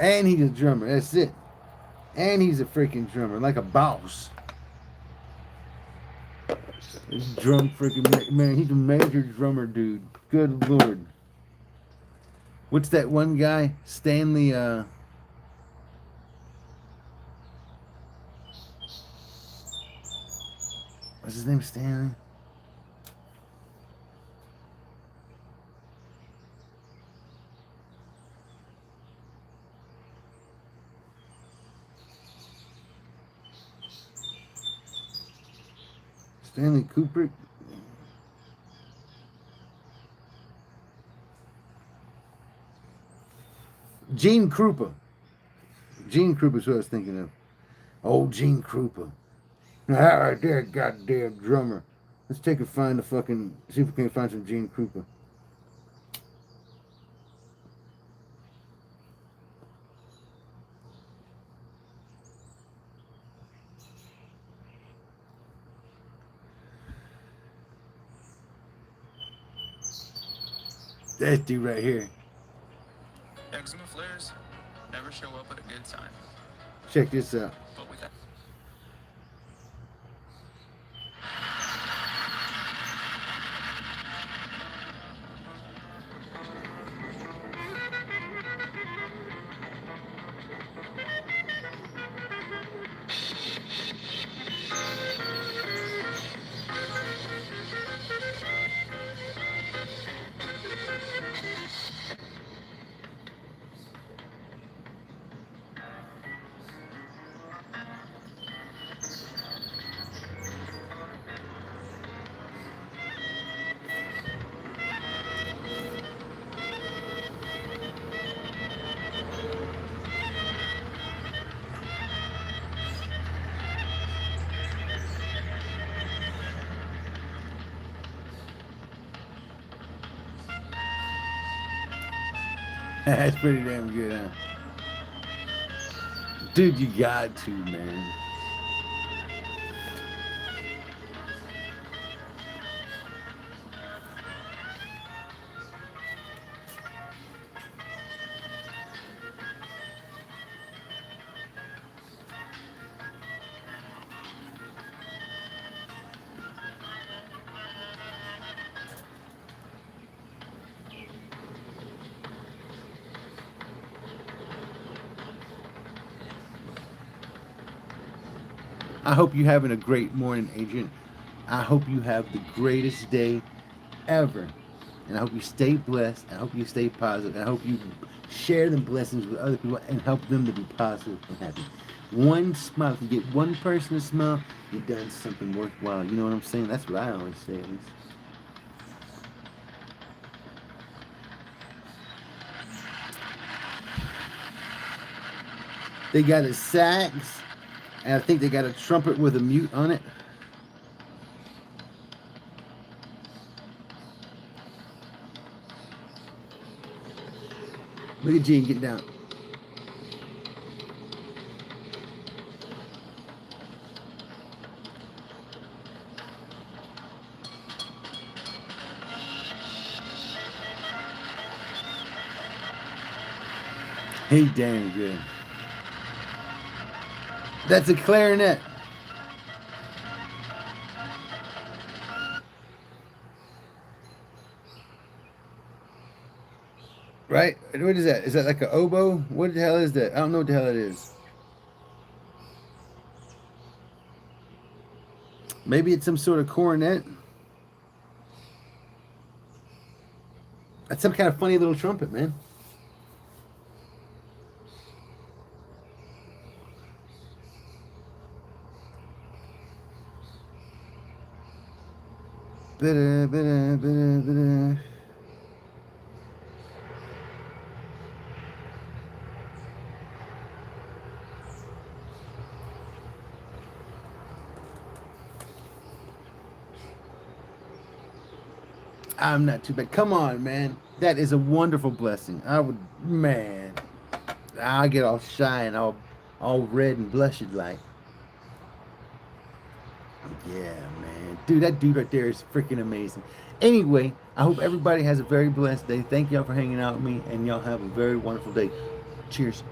And he's a drummer. That's it. And he's a freaking drummer, like a boss. This drum freaking man, he's a major drummer, dude. Good lord. What's that one guy? Stanley, what's his name? Stanley? Stanley Kubrick? Gene Krupa. Gene Krupa's who I was thinking of. Old Gene Krupa. Alright there, goddamn drummer. Let's take and find the fucking. See if we can find some Gene Krupa. That dude right here. Eczema flares never show up at a good time. Check this out. But with that, That's pretty damn good, huh? Dude, you got to, man. I hope you're having a great morning, Agent. I hope you have the greatest day ever. And I hope you stay blessed. I hope you stay positive. And I hope you share the blessings with other people and help them to be positive and happy. One smile, if you get one person to smile, you've done something worthwhile. You know what I'm saying? That's what I always say, at least. They got a sax, and I think they got a trumpet with a mute on it. Look at Gene getting down. He damn good. That's a clarinet. Right? What is that? Is that like an oboe? What the hell is that? I don't know what the hell it is. Maybe it's some sort of cornet. That's some kind of funny little trumpet, man. Ba-da, ba-da, ba-da, ba-da. I'm not too bad. Come on, man. That is a wonderful blessing. I would, man. I get all shy and all red and blushed like. Yeah, man. Dude, that dude right there is freaking amazing. Anyway, I hope everybody has a very blessed day. Thank y'all for hanging out with me, and y'all have a very wonderful day. Cheers.